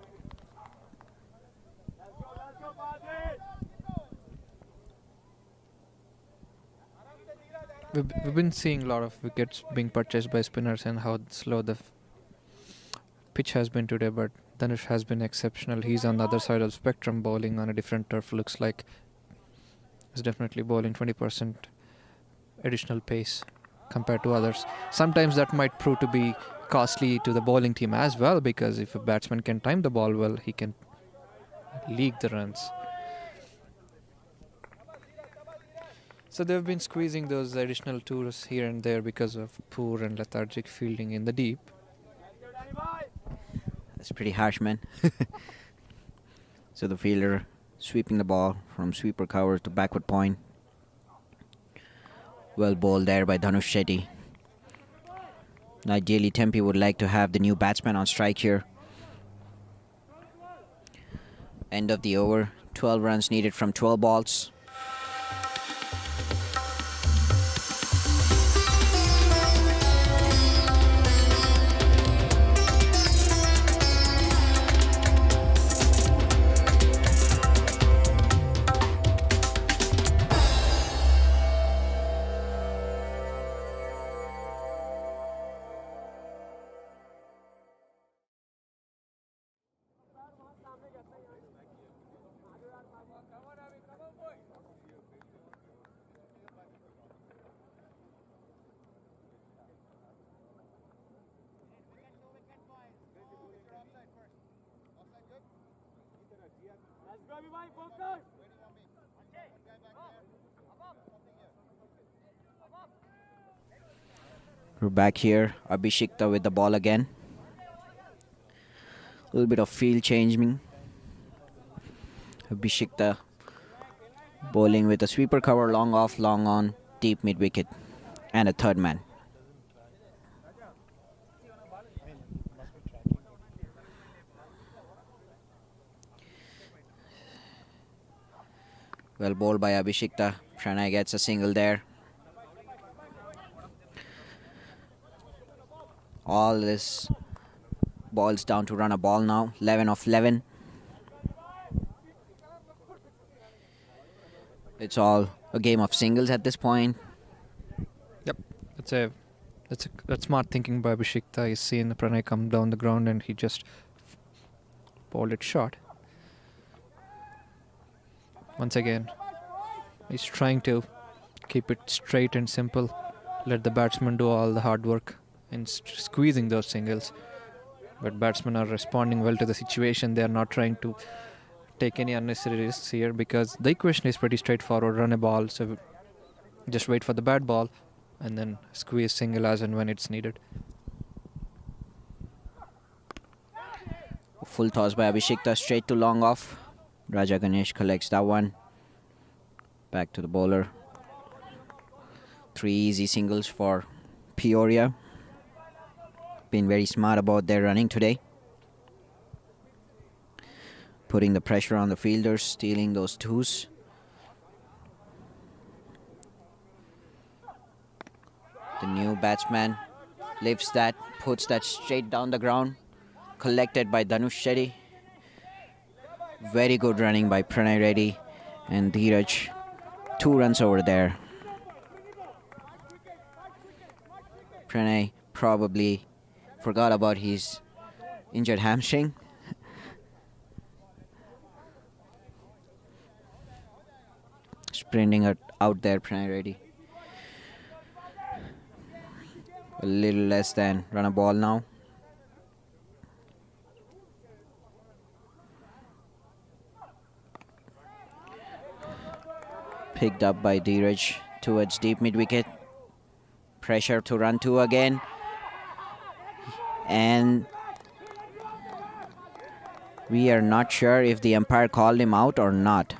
Speaker 5: We've been seeing a lot of wickets being purchased by spinners and how slow the pitch has been today, but Dhanush has been exceptional. He's on the other side of the spectrum, bowling on a different turf. Looks like he's definitely bowling 20% additional pace compared to others. Sometimes that might prove to be costly to the bowling team as well, because if a batsman can time the ball well, he can leak the runs. So they've been squeezing those additional tours here and there because of poor and lethargic fielding in the deep.
Speaker 2: That's pretty harsh, man. So the fielder sweeping the ball from sweeper cover to backward point. Well bowled there by Dhanush Shetty. Ideally, Tempe would like to have the new batsman on strike here. End of the over. 12 runs needed from 12 balls. We're back here. Abhishekta with the ball again. A little bit of field changing. Abhishekta bowling with a sweeper cover, long off, long on, deep mid wicket, and a third man. Well bowled by Abhishekta. Pranay gets a single there. All this boils down to run a ball now. 11 of 11. It's all a game of singles at this point.
Speaker 5: Yep, that's smart thinking by Abhishekta. He's seen Pranay come down the ground and he just bowled it short. Once again, he's trying to keep it straight and simple. Let the batsman do all the hard work in squeezing those singles. But batsmen are responding well to the situation. They are not trying to take any unnecessary risks here because the equation is pretty straightforward. Run a ball, so just wait for the bad ball and then squeeze single as and when it's needed.
Speaker 2: Full toss by Abhishekta, straight to long off. Raja Ganesh collects that one. Back to the bowler. 3 easy singles for Peoria. Been very smart about their running today. Putting the pressure on the fielders, stealing those twos. The new batsman lifts that, puts that straight down the ground. Collected by Dhanush Shetty. Very good running by Pranay Reddy and Dheeraj. 2 runs over there. Pranay probably forgot about his injured hamstring. Sprinting out there, Pranay Reddy. A little less than run a ball now. Picked up by Dheeraj towards deep mid-wicket. Pressure to run 2 again. And we are not sure if the umpire called him out or not.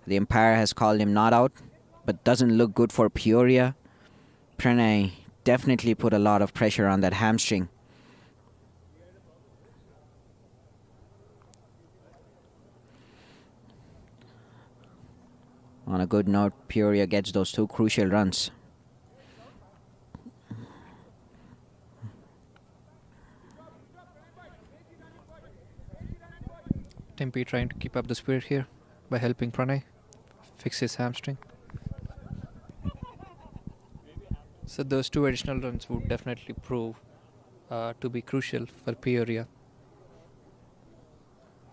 Speaker 2: The umpire has called him not out, but doesn't look good for Peoria. Pranay definitely put a lot of pressure on that hamstring. On a good note, Peoria gets those 2 crucial runs.
Speaker 5: Tempe trying to keep up the spirit here by helping Pranay fix his hamstring. So those 2 additional runs would definitely prove to be crucial for Peoria.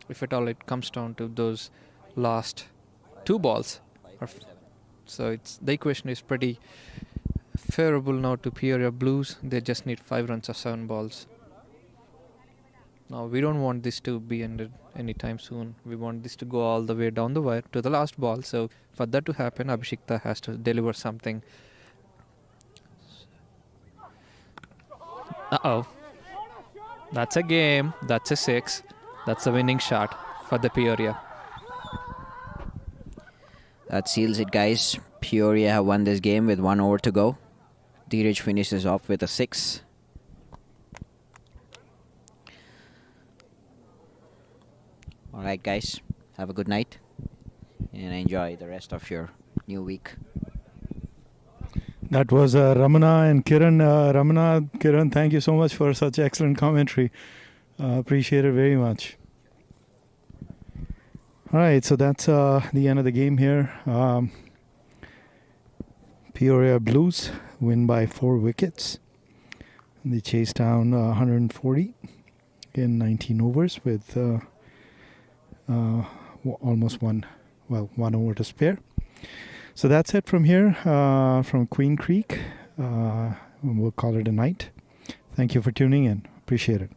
Speaker 5: If at all it comes down to those last 2 balls. So the equation is pretty favorable now to Peoria Blues. They just need 5 runs of 7 balls. Now we don't want this to be ended anytime soon. We want this to go all the way down the wire to the last ball. So for that to happen, Abhishekta has to deliver something. Uh-oh. That's a game. That's a 6. That's a winning shot for the Peoria.
Speaker 2: That seals it, guys. Peoria have won this game with 1 over to go. Dheeraj finishes off with a 6. Alright, guys. Have a good night. And enjoy the rest of your new week.
Speaker 1: That was Ramana and Kiran. Ramana, Kiran, thank you so much for such excellent commentary. Appreciate it very much. All right, so that's the end of the game here. Peoria Blues win by 4 wickets. They chase down 140 in 19 overs with almost 1 over to spare. So that's it from here, from Queen Creek. We'll call it a night. Thank you for tuning in. Appreciate it.